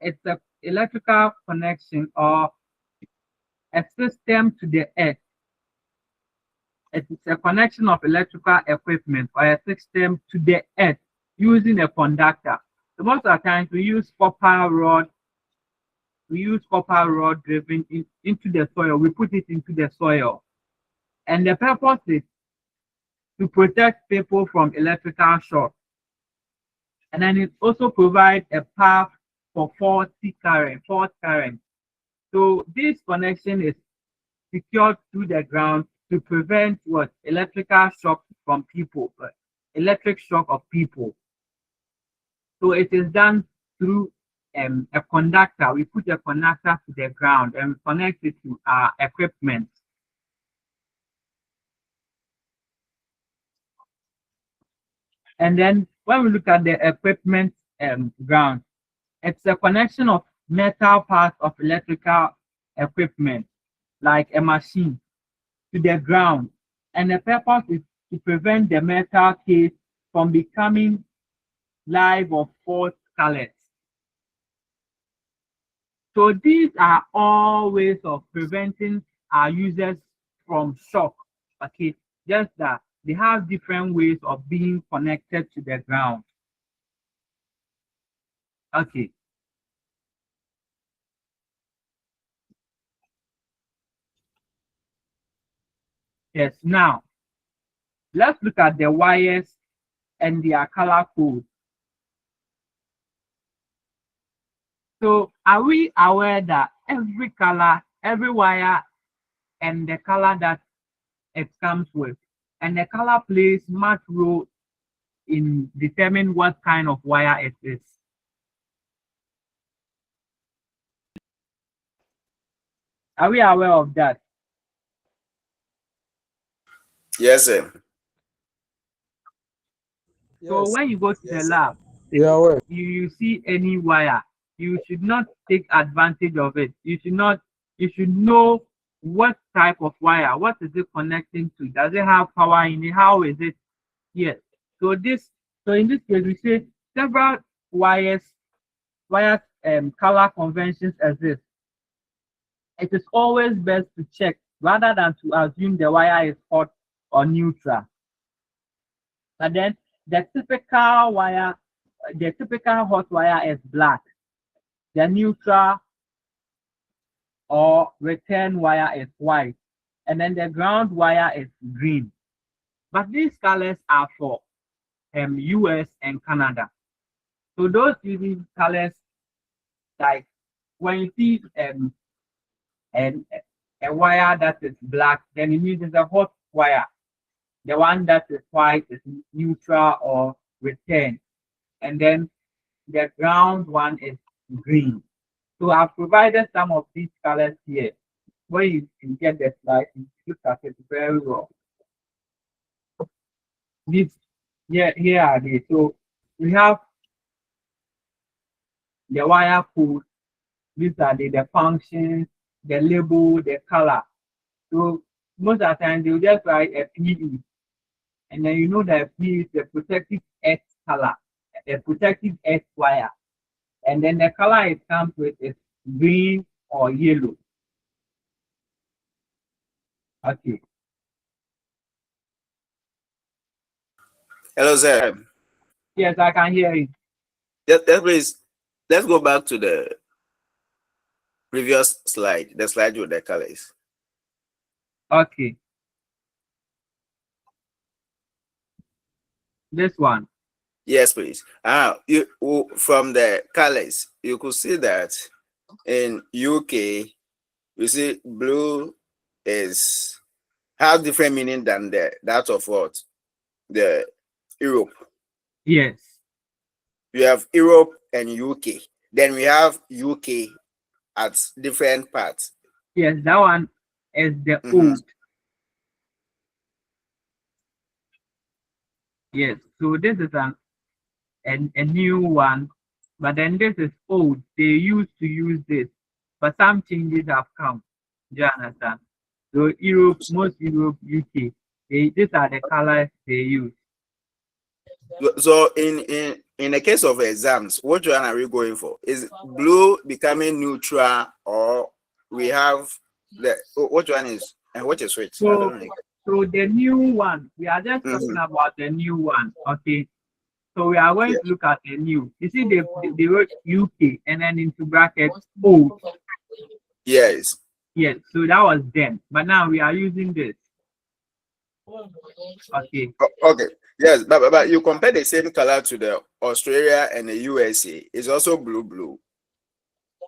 it's an electrical connection or a system to the earth. It's a connection of electrical equipment or a system to the earth using a conductor. So most of the times we use copper rod. We use copper rod driven into the soil. We put it into the soil. And the purpose is to protect people from electrical shock. And then it also provides a path for fault current. So this connection is secured to the ground to prevent what electrical shock from people, electric shock of people. So it is done through a conductor. We put a conductor to the ground and connect it to our equipment. And then when we look at the equipment ground, it's a connection of metal parts of electrical equipment, like a machine, to the ground. And the purpose is to prevent the metal case from becoming live or fault colored. So these are all ways of preventing our users from shock. Okay, just that they have different ways of being connected to the ground. Okay. Yes, now let's look at the wires and their color code. So are we aware that every color, every wire, and the color that it comes with, and the color plays much role in determining what kind of wire it is? Are we aware of that?
Yes, sir.
So when you go to the lab, you see any wire, you should not take advantage of it. You should know what type of wire, what is it connecting to? Does it have power in it? How is it? Yes. So in this case, we say several wire color conventions exist. It is always best to check rather than to assume the wire is hot or neutral. And then the typical hot wire is black. The neutral or return wire is white. And then the ground wire is green. But these colors are for US and Canada. So those using colors, like when you see a wire that is black, then it means it's a hot wire. The one that is white is neutral or return. And then the ground one is green. So I've provided some of these colors here. When you can get the slide, you look at it very well. Here are they. So we have the wire code. These are the functions, the label, the color. So most of the time they'll just write a PE, and then you know that PE is the protective X color, a protective X wire, and then the color it comes with is green or yellow. Okay.
Hello, sir.
Yes, I can hear you.
Yes, please. Let's go back to the previous slide, the slide with the colors.
Okay. This one.
Yes, please. You from the colors, you could see that in UK, you see blue is has different meaning than that of what the Europe.
Yes.
We have Europe and UK. Then we have UK at different parts.
Yes, that one is the old. Yes, so this is a new one, but then this is old. They used to use this, but some changes have come. Do you understand? So Europe, most Europe, UK, these are the colors they use.
So in the case of exams, which one are we going for? Is blue becoming neutral, or we have which one is and which is which?
So the new one, we are just talking about the new one. Okay. So we are going to look at the new. You see, they wrote UK and then into brackets old.
Yes.
Yes. So that was then, but now we are using this. Okay.
Okay. Yes, but you compare the same color to the Australia and the USA. It's also blue.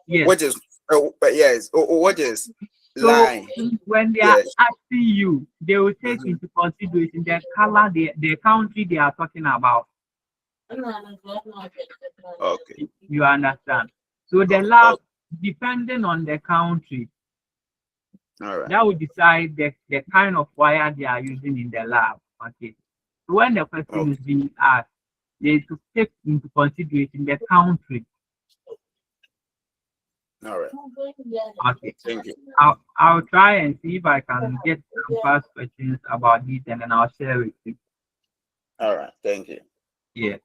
Yes.
Which is yes. What is
so
line?
When they are asking you, they will take into consideration the color, the country they are talking about.
Okay.
You understand? So the lab, depending on the country, that will decide the kind of wire they are using in the lab. Okay. So when the question is being asked, they should take into consideration the country.
All right.
Okay.
Thank you.
I'll try and see if I can get some past questions about this, and then I'll share with you.
All right. Thank you.
Yeah.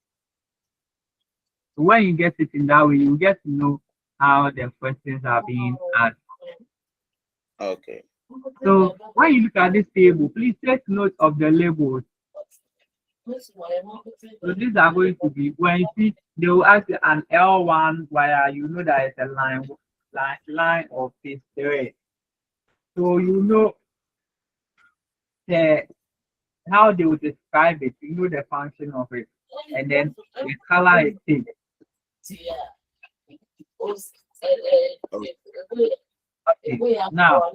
So when you get it in that way, you get to know how the questions are being asked.
Okay.
So when you look at this table, please take note of the labels. So these are going to be, when you see, they will ask you an L1 wire, you know that it's a line of this thread. So you know how they will describe it, you know the function of it, and then the color it takes. Okay. Now,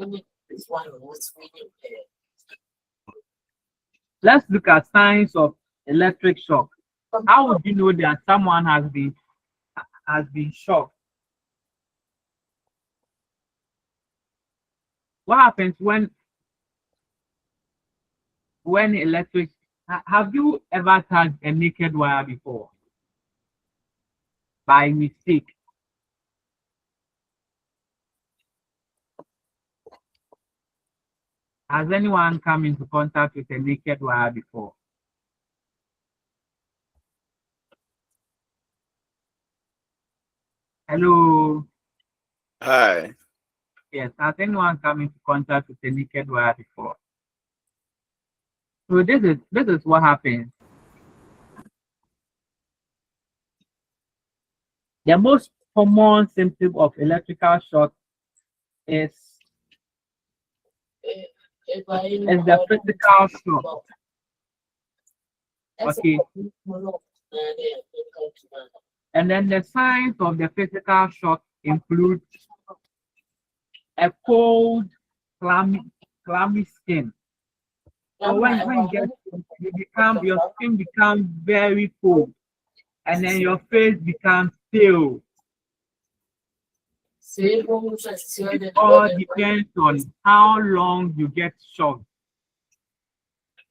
let's look at signs of electric shock. How would you know that someone has been shocked? What happens when electric? Have you ever touched a naked wire before by mistake? Has anyone come into contact with a naked wire before? Hello.
Hi.
Yes, has anyone come into contact with a naked wire before? So this is what happens. The most common symptom of electrical shock is the physical shock. Okay. And then the signs of the physical shock include a cold, clammy skin. So when you get, your skin becomes very cold, and then your face becomes pale. It all depends on how long you get shocked.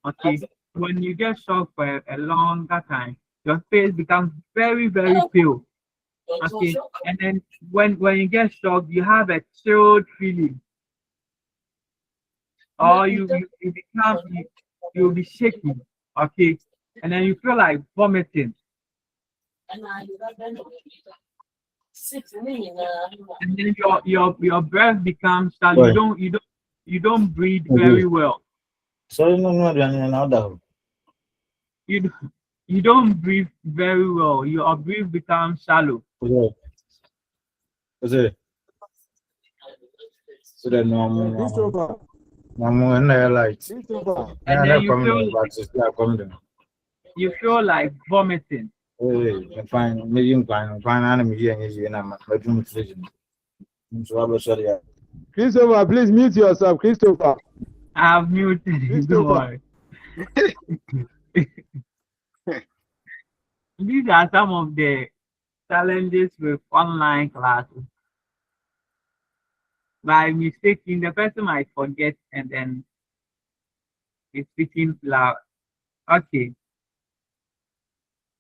Okay, when you get shocked for a longer time, your face becomes very, very pale. Okay, and then when you get shocked, you have a chilled feeling. or you become you'll be shaking, okay, and then you feel like vomiting, and then your breath becomes shallow.
Boy.
You don't breathe
Okay.
very well.
Sorry, no.
You d- you don't breathe very well. Your breath becomes shallow.
Okay. So then,
Christopher,
light.
Christopher,
And then you feel
But it's not coming.
vomiting.
Fine, medium fine, enemy, and I'm a bedroom decision. So I was sorry.
Christopher, please mute yourself, Christopher.
I've muted. Don't
Christopher.
worry. These are some of the challenges with online classes. By mistaking, the person might forget and then is speaking loud. Okay.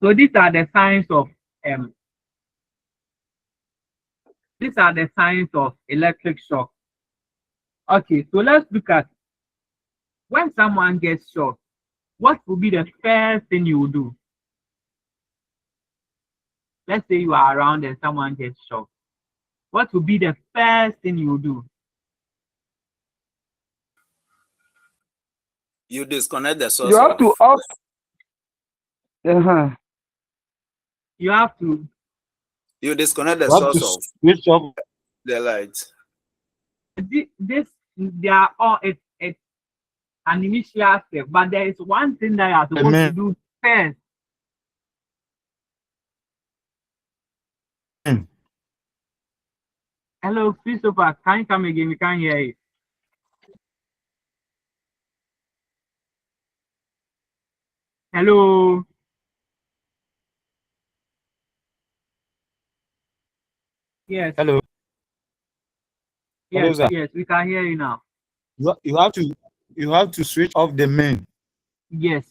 So um these are the signs of electric shock. Okay, so let's look at when someone gets shocked, what will be the first thing you will do? Let's say you are around and someone gets shocked. What will be the first thing you will do?
You disconnect the source
You have
of
to off. Uh-huh.
You have to
you disconnect the source of
switch off
the light.
this they are all it's an initial step, but there is one thing that you are supposed to do first. Hello, Christopher, can you come again? We can't hear you. Hello. Yes.
Hello.
Yes,
Hello,
yes, we can hear you now.
You have to switch off the main.
Yes.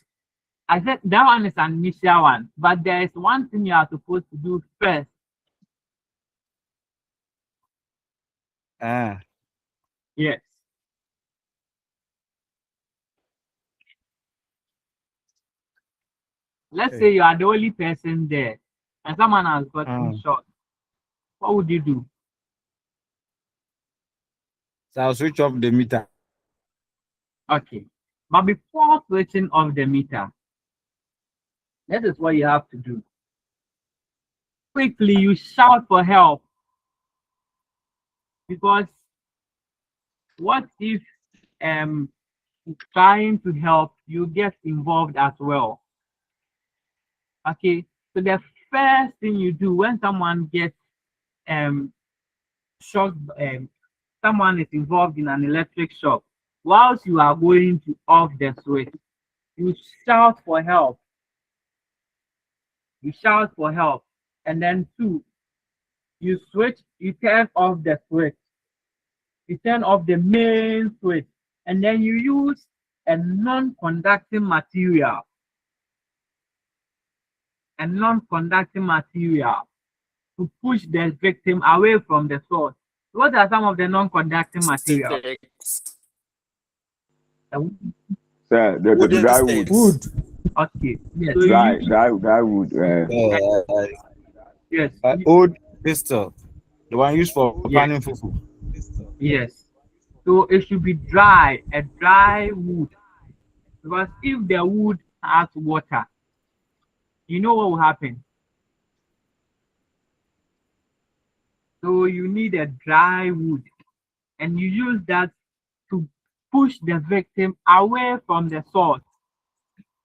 I said that one is an initial one, but there is one thing you are supposed to do first. Yes. Let's say you are the only person there and someone has gotten shot. What would you do?
So I'll switch off the meter.
Okay. But before switching off the meter, this is what you have to do. Quickly, you shout for help. Because what if trying to help, you get involved as well? Okay. So the first thing you do when someone gets shocked, someone is involved in an electric shock, whilst you are going to off the switch, you shout for help. You shout for help. And then two, you turn off the switch. You turn off the main switch. And then you use a non-conducting material. A non-conducting material to push the victim away from the source. What are some of the non-conducting materials?
Sir, the dry wood.
Wood.
Okay. Yes.
So dry wood.
Yes.
Old pistol. The one used for panning fufu.
Yes. So it should be dry, a dry wood. Because if the wood has water, you know what will happen? So you need a dry wood. And you use that to push the victim away from the source.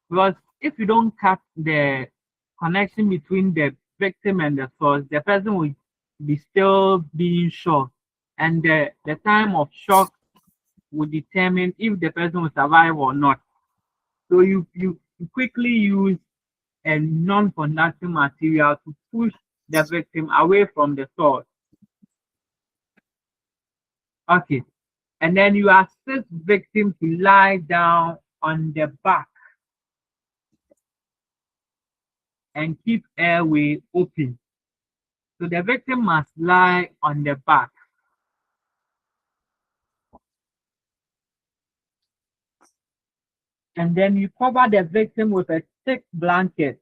Because if you don't cut the connection between the victim and the source, the person will be still being shocked. And the time of shock will determine if the person will survive or not. So you quickly use a non-conducting material to push the victim away from the source. Okay. And then you assist victim to lie down on the back and keep airway open. So the victim must lie on the back. And then you cover the victim with a thick blanket.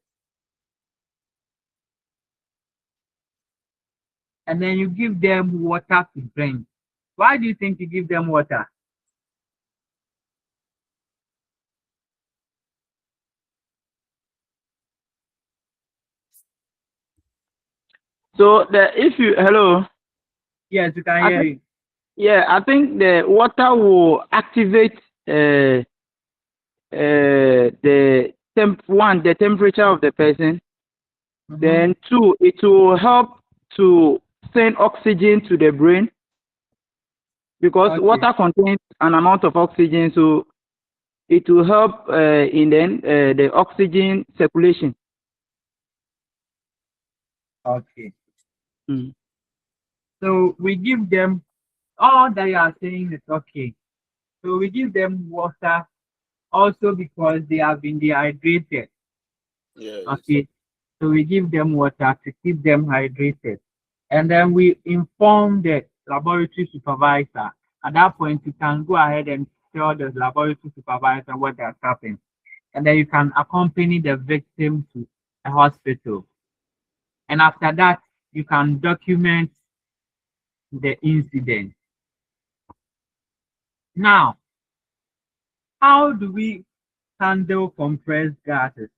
And then you give them water to drink. Why do you think you give them water?
So if you hello.
Yes, you can hear you.
Yeah, I think the water will activate the the temperature of the person. Then 2, it will help to send oxygen to the brain because water contains an amount of oxygen, so it will help in the oxygen circulation.
Okay. So we give them all that you are saying is okay. So we give them water also because they have been dehydrated.
Yes.
Okay. So we give them water to keep them hydrated. And then we inform the laboratory supervisor. At that point, you can go ahead and tell the laboratory supervisor what has happened. And then you can accompany the victim to a hospital. And after that, you can document the incident. Now, how do we handle compressed gases?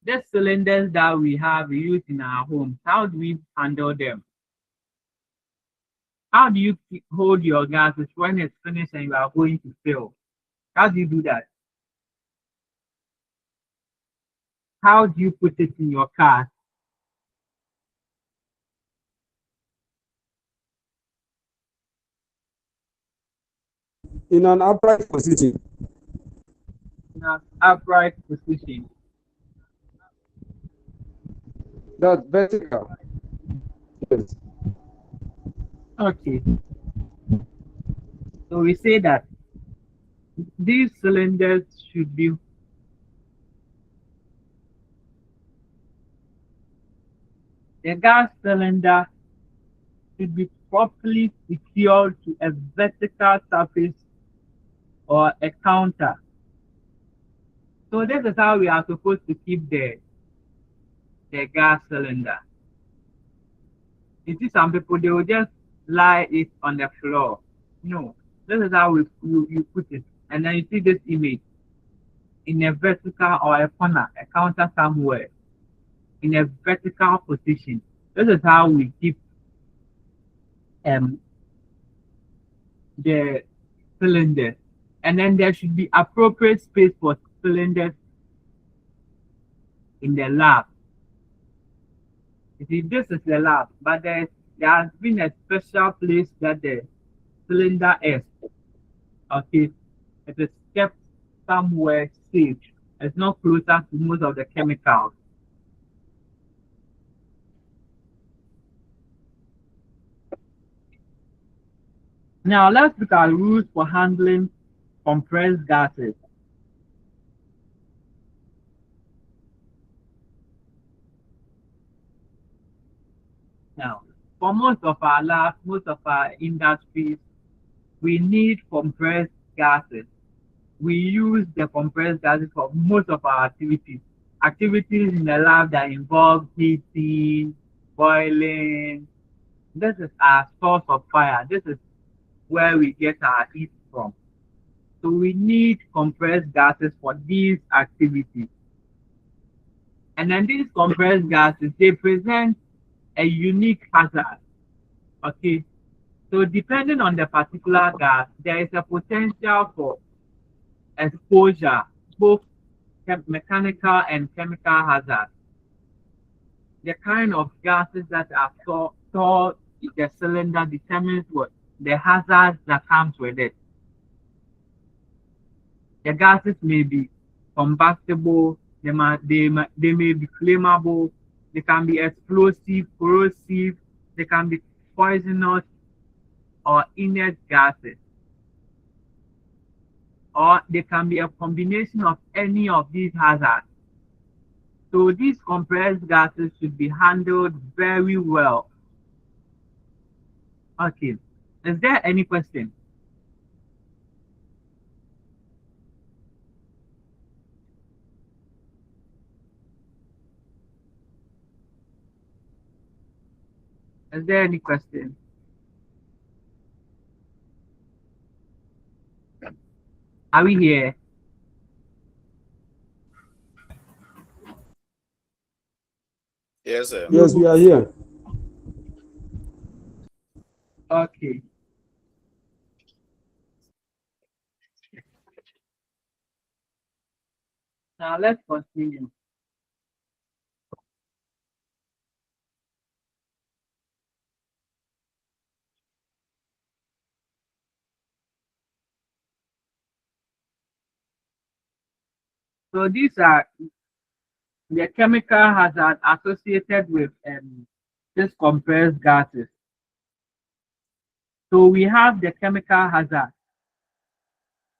The cylinders that we have used in our homes, how do we handle them? How do you hold your gases when it's finished and you are going to fill? How do you do that? How do you put it in your car?
In an upright position.
In an upright position.
That's vertical. Yes.
Okay. So we say that these cylinders should be the gas cylinder should be properly secured to a vertical surface or a counter. So this is how we are supposed to keep the gas cylinder. You see some people, they will just lie it on the floor. No, this is how you put it. And then you see this image in a vertical or a corner, a counter somewhere, in a vertical position. This is how we keep the cylinders. And then there should be appropriate space for cylinders in the lab. You see, this is the lab, but there has been a special place that the cylinder is. Okay, it is kept somewhere safe. It's not closer to most of the chemicals. Now let's look at rules for handling compressed gases. Now, for most of our labs, most of our industries, we need compressed gases. We use the compressed gases for most of our activities. Activities in the lab that involve heating, boiling. This is our source of fire. This is where we get our heat from. So we need compressed gases for these activities. And then these compressed gases, they present a unique hazard. Okay. So depending on the particular gas, there is a potential for exposure, both mechanical and chemical hazards. The kind of gases that are stored in the cylinder determines what the hazards that comes with it. The gases may be combustible, they may be flammable, they can be explosive, corrosive, they can be poisonous or inert gases. Or they can be a combination of any of these hazards. So these compressed gases should be handled very well. Okay, is there any question? Is there any question? Are we here?
Yes, sir.
Yes, we are here.
Okay. Now let's continue. So these are the chemical hazard associated with these compressed gases. So we have the chemical hazard.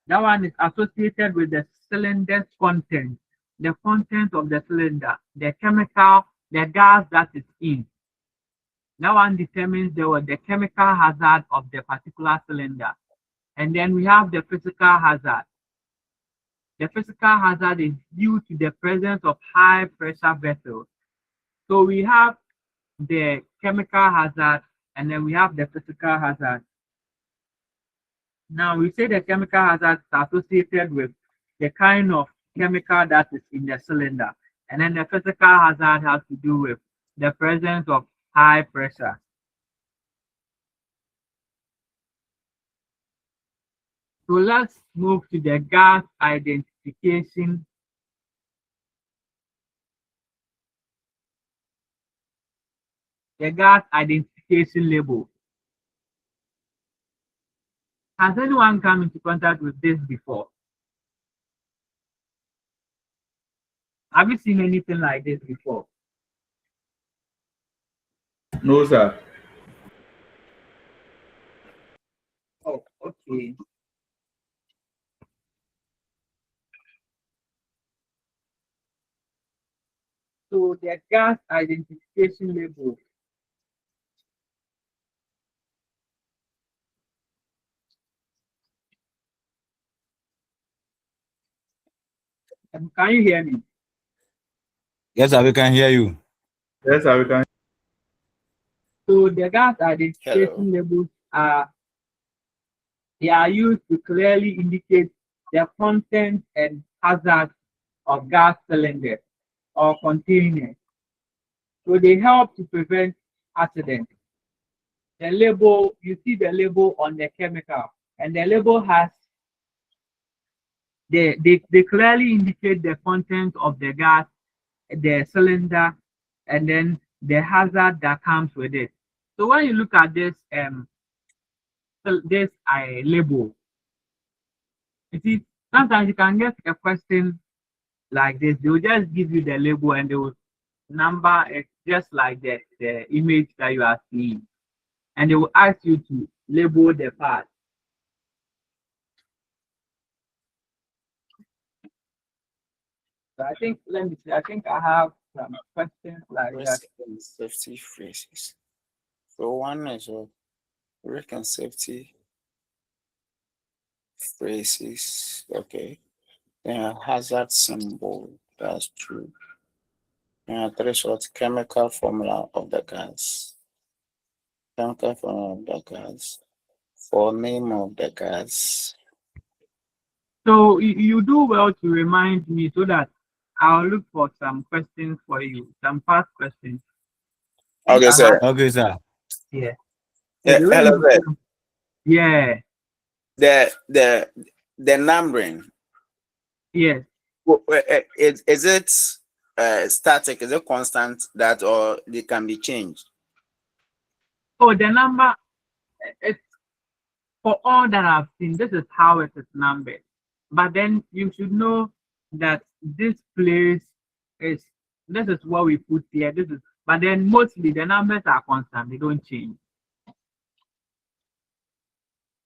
That one is associated with the cylinder's content, the content of the cylinder, the chemical, the gas that is in. That one determines the chemical hazard of the particular cylinder. And then we have the physical hazard. The physical hazard is due to the presence of high pressure vessels. So we have the chemical hazard and then we have the physical hazard. Now we say the chemical hazard is associated with the kind of chemical that is in the cylinder. And then the physical hazard has to do with the presence of high pressure. So let's move to the gas identification. The gas identification label. Has anyone come into contact with this before? Have you seen anything like this before?
No, sir.
Oh, okay. So the gas identification label. Can you hear me?
Yes, sir, we can hear you.
Yes, sir, we can.
So the gas identification labels are used to clearly indicate the content and hazard of gas cylinders or containers. So they help to prevent accidents. The label, you see the label on the chemical, and the label has they clearly indicate the content of the gas, the cylinder, and then the hazard that comes with it. So when you look at this label, you see sometimes you can get a question like this. They will just give you the label and they will number it just like the image that you are seeing, and they will ask you to label the part. So I think, let me see, I think I have some questions like that.
Risk and safety phrases. So one is risk and safety phrases. Okay. Then hazard symbol. That's true. Threshold chemical formula of the gas. Chemical formula of the gas. For name of the gas.
So you do well to remind me so that I'll look for some questions for you, some past questions.
Okay, sir.
Okay, sir.
Yeah.
Hello, sir.
Yeah.
The numbering.
Yes.
Is it static? Is it constant that, or they can be changed?
Oh, the number, it's for all that I've seen, this is how it is numbered. But then you should know that this place is, this is what we put here. This is, but then mostly the numbers are constant, they don't change.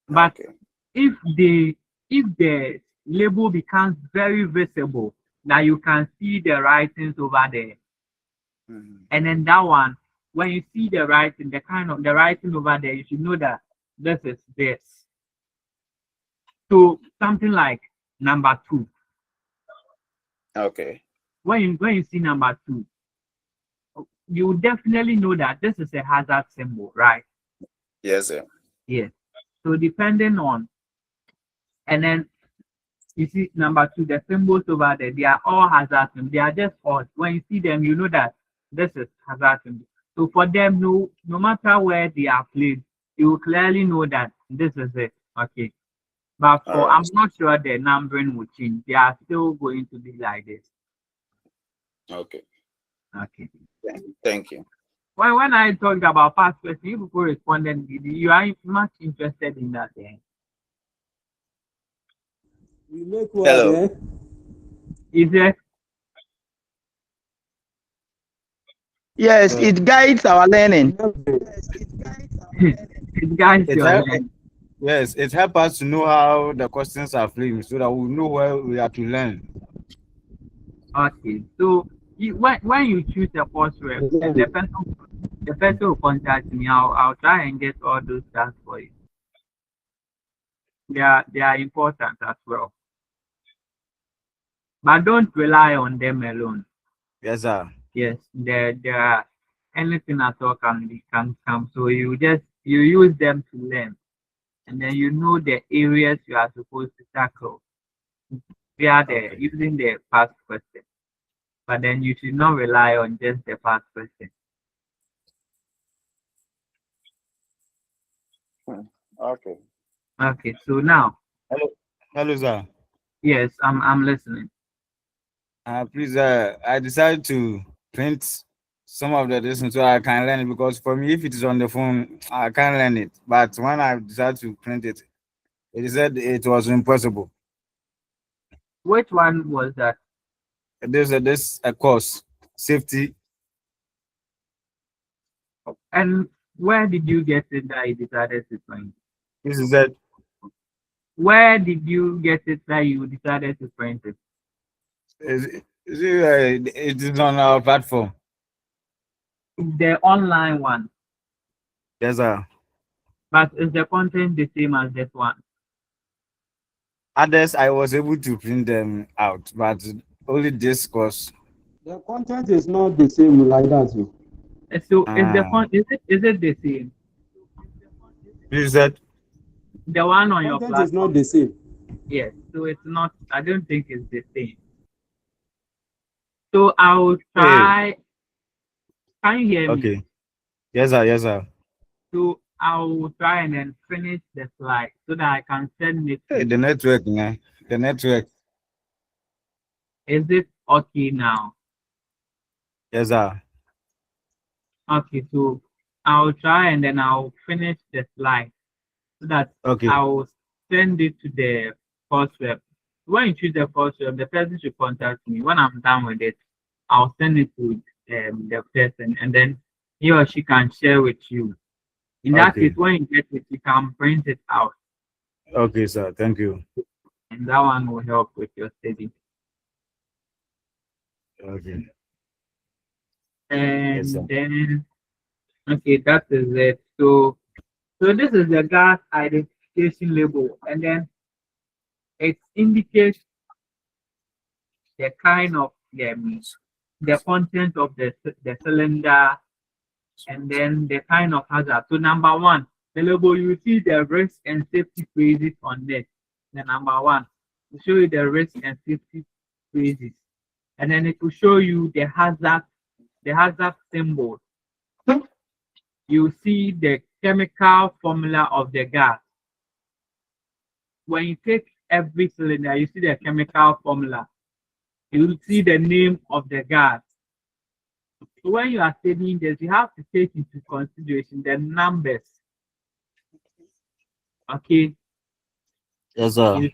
But if the label becomes very visible, that you can see the writings over there, and then that one, when you see the writing, the kind of the writing over there, you should know that this is this. So something like number 2.
Okay.
When you see number 2, you definitely know that this is a hazard symbol, right?
Yes, sir.
Yes. So depending on, and then you see number two, the symbols over there, they are all hazard symbols. They are just odd. When you see them, you know that this is hazard symbol. So for them, no matter where they are placed, you will clearly know that this is it. Okay. But
All
for
right.
I'm not sure the numbering will change. They are still going to be like this.
Okay.
Okay.
Thank you.
When I talked about past question, you people responded, you are much interested in that.
We make what?
Hello.
Is it?
Yes, it guides our learning.
It guides
It
your
help,
learning.
yes, it helps us to know how the questions are framed so that we know where we have to learn.
Okay. So when you choose a course rep, the person will contact me. I'll try and get all those tasks for you. They are important as well. But don't rely on them alone.
Yes, sir.
Yes, there are anything at all can come. So you use them to learn, and then you know the areas you are supposed to tackle. They are there using the past question, but then you should not rely on just the past question.
Okay.
Okay, so now,
Hello, sir.
yes, I'm listening.
Please, I decided to print some of the lessons so I can learn it, because for me, if it is on the phone, I can't learn it. But when I decided to print it, it said it was impossible.
Which one was that?
This a course, safety.
And where did you get it that you decided to print?
This is it.
Where did you get it that you decided to print it?
It is on our platform.
The online one.
Yes, sir.
But is the content the same as this one?
Others, I was able to print them out, but only this course.
The content is not the same like that.
So is it the same?
Is that
The one on your
Content is
platform?
not the same.
Yes. So it's not. I don't think it's the same. So I'll try. Can you hear me?
okay? Yes, sir. Yes, sir.
So I'll try and then finish the slide so that I can send it to
Hey,
you.
the network, man. The network.
Is it okay now?
Yes, sir.
Okay, so I'll try and then I'll finish the slide so that
Okay.
I'll send it to the course web. When you choose the course web, the person should contact me. When I'm done with it, I'll send it to the person, and then he or she can share with you. In that
Okay.
case, when you get it, you can print it out,
Okay, sir. Thank you.
and that one will help with your study.
Okay.
And
Yes, sir.
then, okay, that is it. So this is the gas identification label, and then it indicates the kind of the content of the cylinder, and then the kind of hazard. So number one, the label, you see the risk and safety phrases on it. The number one will show you the risk and safety phrases, and then it will show you the hazard symbol. You see the chemical formula of the gas. When you take every cylinder, you see the chemical formula. You will see the name of the gas. So when you are studying this, you have to take into consideration the numbers. Okay.
Yes, sir.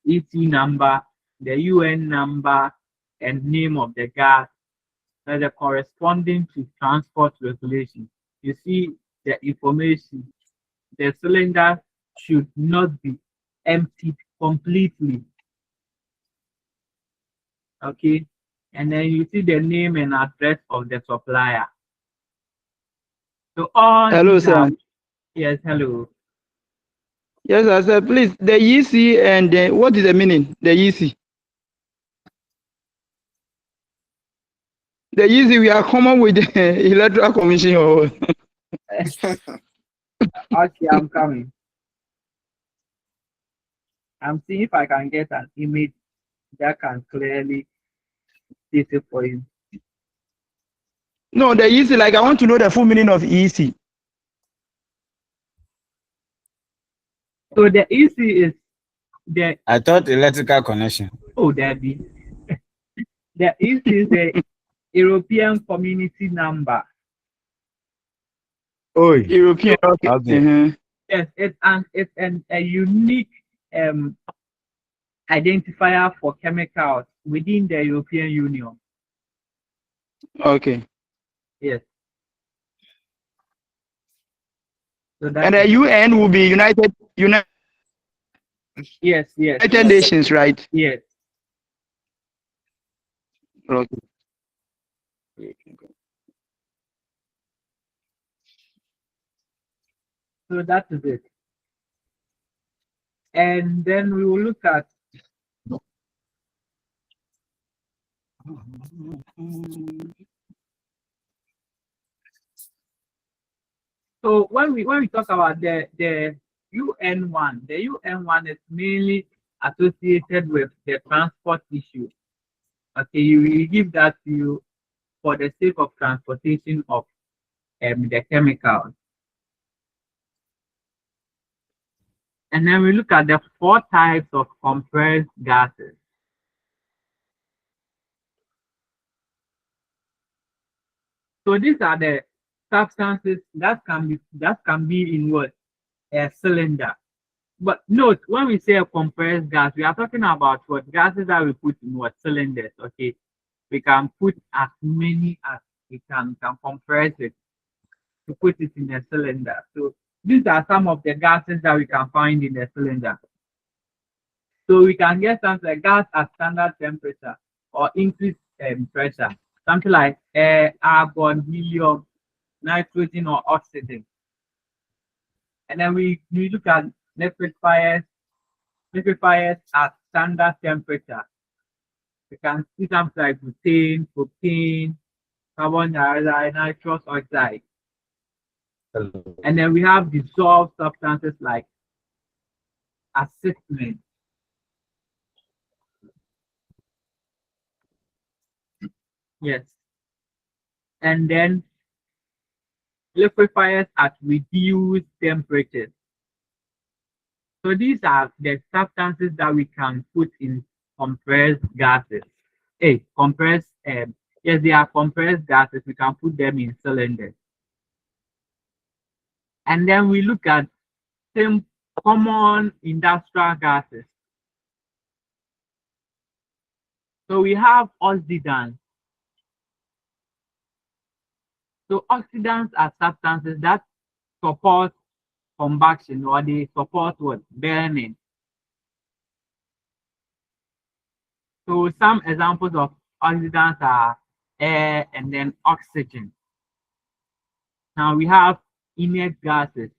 EC number, the UN number, and name of the gas, that are corresponding to transport regulation. You see the information. The cylinder should not be emptied completely. Okay. And then you see the name and address of the supplier. So all
Hello,
these
sir.
are, yes, hello.
Yes, I said, please, the EC and what is the meaning? The EC. The easy we are common with the electoral commission.
Okay, I'm coming. I'm seeing if I can get an image that can clearly state it for you.
No, the easy, like I want to know the full meaning of easy.
So the EC is the.
I thought electrical connection.
Oh, Daddy. The EC is the European Community Number.
Oh,
European. Okay.
okay.
Yes, it's a unique identifier for chemicals within the European Union.
Okay.
Yes. So
And the UN will be United
Yes.
United Nations, right?
Yes.
Okay.
So that is it. And then we will look at so when we talk about the UN one, the UN one is mainly associated with the transport issue. Okay, we give that to you for the sake of transportation of the chemicals. And then we look at the 4 types of compressed gases. So these are the substances that can be in what? A cylinder. But note, when we say a compressed gas, we are talking about what gases that we put in what cylinders. Okay, we can put as many as we can compress it to put it in a cylinder. So these are some of the gases that we can find in a cylinder. So we can get something like gas at standard temperature or increased pressure, something like air, argon, helium, nitrogen, or oxygen. And then we look at liquefiers at standard temperature. We can see something like butane, propane, carbon dioxide, nitrous oxide. And then we have dissolved substances like acetylene. Yes. And then liquefiers at reduced temperatures. So these are the substances that we can put in compressed gases. Compressed, yes, they are compressed gases. We can put them in cylinders. And then we look at some common industrial gases. So we have oxidants. So oxidants are substances that support combustion or they support what? Burning. So some examples of oxidants are air and then oxygen. Now we have inert gases.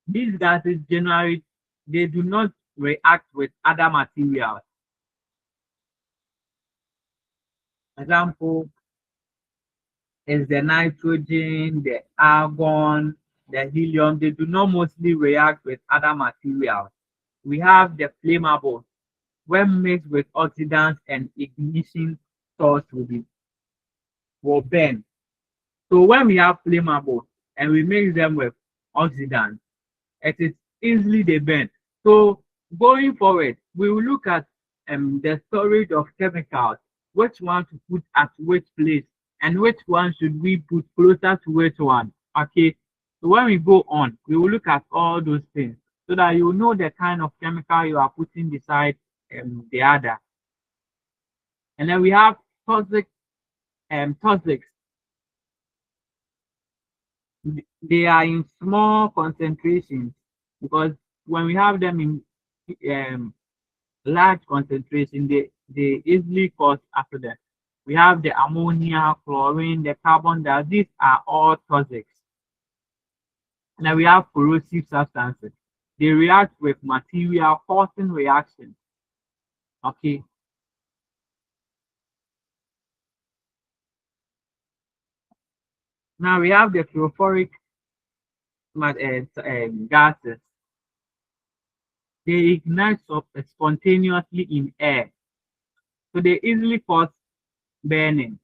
These gases generally, they do not react with other materials. Example is the nitrogen, the argon, the helium. They do not mostly react with other materials. We have the flammable. When mixed with oxidants and ignition source will burn. So when we have flammable and we mix them with oxidants, it is easily they burn. So going forward, we will look at the storage of chemicals, which one to put at which place, and which one should we put closer to which one. Okay. So when we go on, we will look at all those things so that you know the kind of chemical you are putting beside the other. And then we have toxics. They are in small concentrations because when we have them in large concentration, they easily cause accidents. We have the ammonia, chlorine, the carbon dioxide. These are all toxics. And then we have corrosive substances. They react with material, causing reactions. Okay. Now we have the fluoric gases. They ignite spontaneously in air, so they easily cause burning.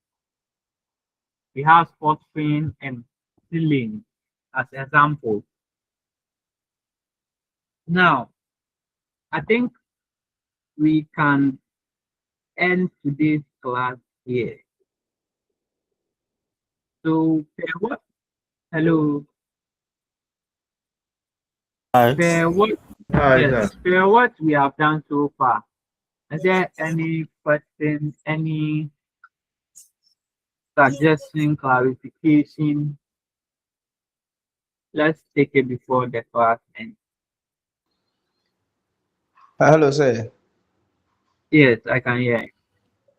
We have phosphine and xylene as examples. Now, I think we can end today's class here. So, what? Hello. What? Yes. What we have done so far. Is there any question, any suggestion, clarification? Let's take it before the class ends.
Hello, sir.
Yes, I can hear.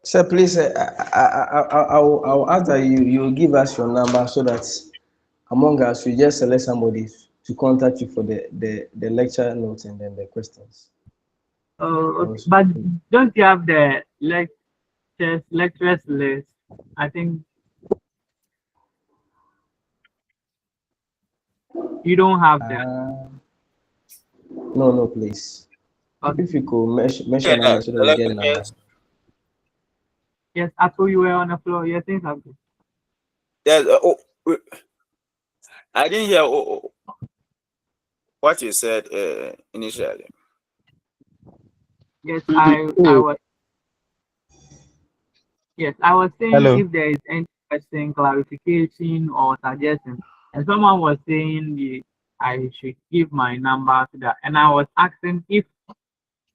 Sir, please, I'll ask that you give us your number so that among us we just select somebody to contact you for the lecture notes and then the questions.
Okay. But don't you have the lecturers list? I think you don't have that.
No, please.
Okay.
If you could mention number so that we get the number.
Yes, I thought you were on the floor. You're saying something.
Yes. I didn't hear what you said initially.
Yes, I was. Yes, I was saying if there is any question, clarification, or suggestion, and someone was saying I should give my number to that, and I was asking if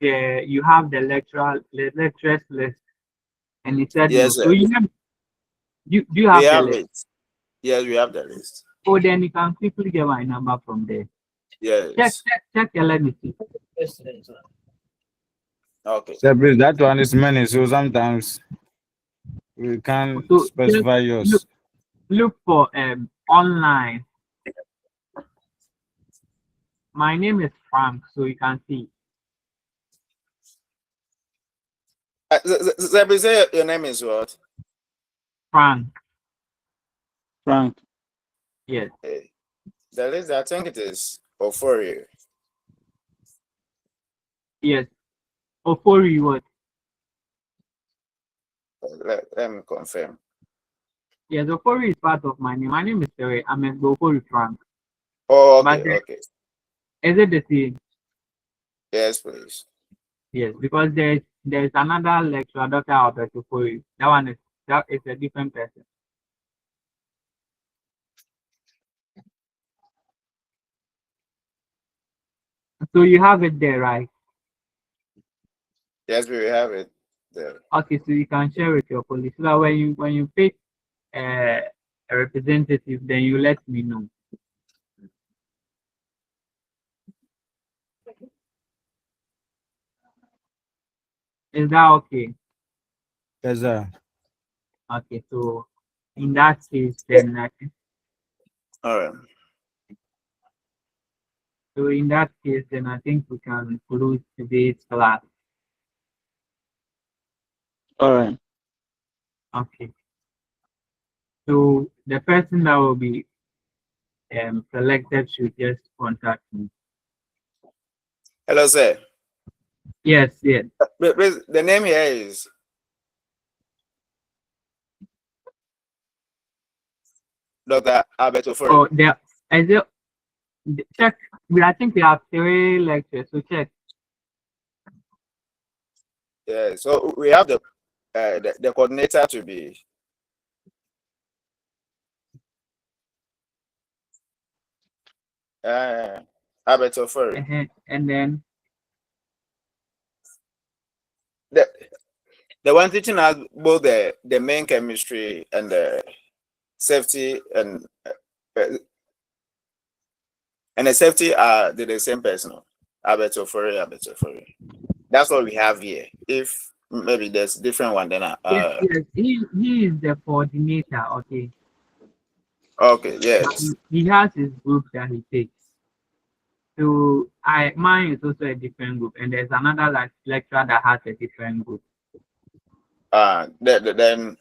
you have the lecturers list, and he said
yes,
no. So you have the list?
It. Yes, we have the list.
Oh, then you can quickly get my number from there.
Yes.
Check and let me see.
Okay.
So please, that one is many, so sometimes we can't specify yours.
Look for online. My name is Frank, so you can see.
Say your name is what?
Frank.
Frank.
Yes.
The list, I think it is Ofori.
Yes. Ofori what?
Let me confirm.
Yes, Ofori is part of my name. My name is Terry. I'm a Ofori Frank.
Oh, okay, okay.
Is it the same?
Yes, please.
Yes, because there's another lecturer, Dr. Albert Ofori. That is a different person. So you have it there, right?
Yes, we have it there.
Okay, so you can share with your colleagues. So that when you pick a representative, then you let me know. Is that okay?
Yes, sir.
Okay, so in that case, then
all right.
So in that case, then I think we can close today's class.
All right.
Okay. So the person that will be selected should just contact me.
Hello, sir.
Yes, yes.
The name here is Dr. Albert Ofori.
Oh, check. I think we have 3 lectures, so check.
Yeah, so we have the coordinator to be Albert Ofori.
And then
the one teaching us both the main chemistry and the safety and the safety are the same person. Albert Ofori. That's what we have here. If maybe there's different one, then
yes, he is the coordinator. Okay.
Okay. Yes.
He has his group that he takes. So mine is also a different group, and there's another lecturer that has a different group.
Then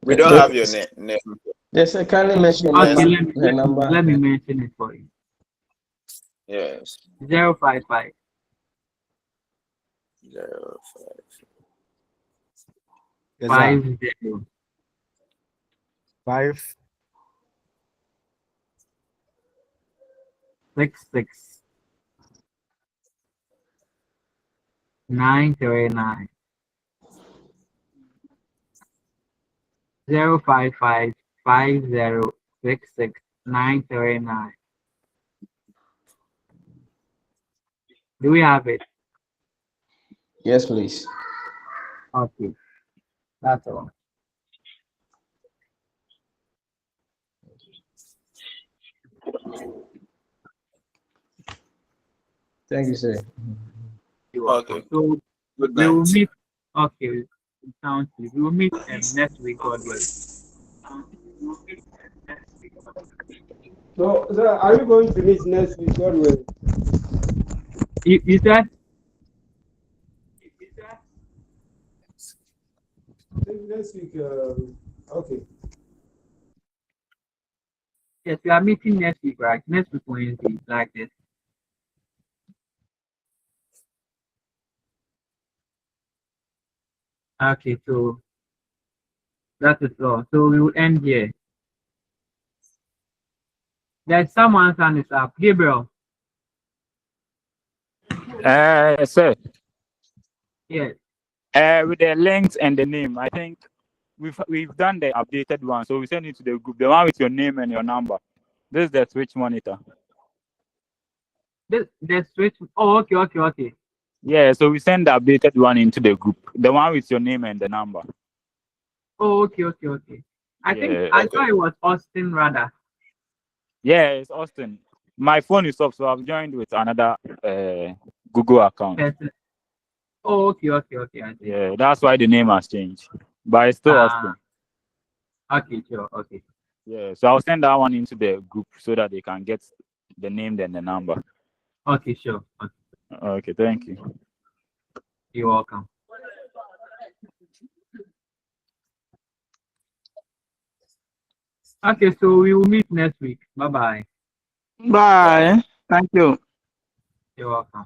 we don't have your name.
Yes, I kindly mention
Okay,
the number.
let me mention it for you.
Yes.
055
0
Yes,
50
5
66 939 055 5066 939. Do we have it?
Yes, please.
Okay, that's all.
Thank you, sir.
Okay.
So
Good
we will
night.
meet. Okay, sounds good. We will meet next week, God willing.
So, sir, are you going to meet next week? God will.
You said?
Next week, okay.
Yes, we are meeting next week, right? Next week Wednesday, like this. Okay, so that is all. So we will end here. There's someone's hand is up. Gabriel.
Sir,
Yes.
with the links and the name, I think we've done the updated one, so we send it to the group. The one with your name and your number. This is the switch monitor.
The switch. Oh, okay.
Yeah, so we send the updated one into the group. The one with your name and the number.
Oh, okay. I thought it was Austin rather.
Yeah, it's Austin. My phone is off, so I've joined with another Google account.
Person. Oh, okay. I see.
Yeah, that's why the name has changed. But it's still Austin.
Okay, sure. Okay.
Yeah, so I'll send that one into the group so that they can get the name and the number.
Okay, sure.
Okay, thank you.
You're welcome. Okay, so we will meet next week. Bye-bye.
Bye. Thank you.
You're welcome.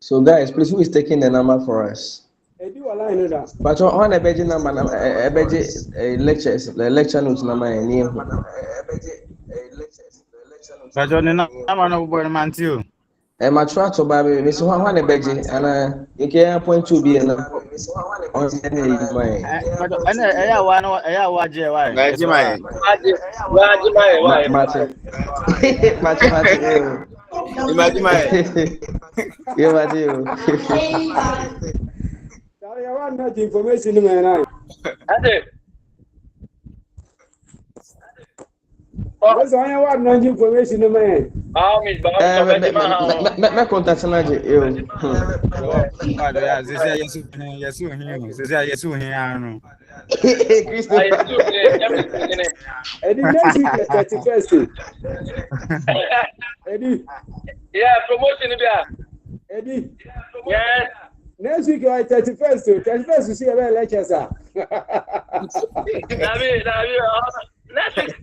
So, guys, please, who is taking the number for us? But on a budget number, a budget lectures, the lecture notes number, and name.
But on the number no boy man too.
My track to Baby, Miss One a budget, and you can point to be an on my.
But one why?
Imagine my.
I want that information, man. That's why I want that information, man.
My contact manager.
Eddie, next week, 31st. Eddie.
Yeah, promotion,
Eddie.
Yes.
Next week, 31st. 31st, you see a lecture, sir.
Next week.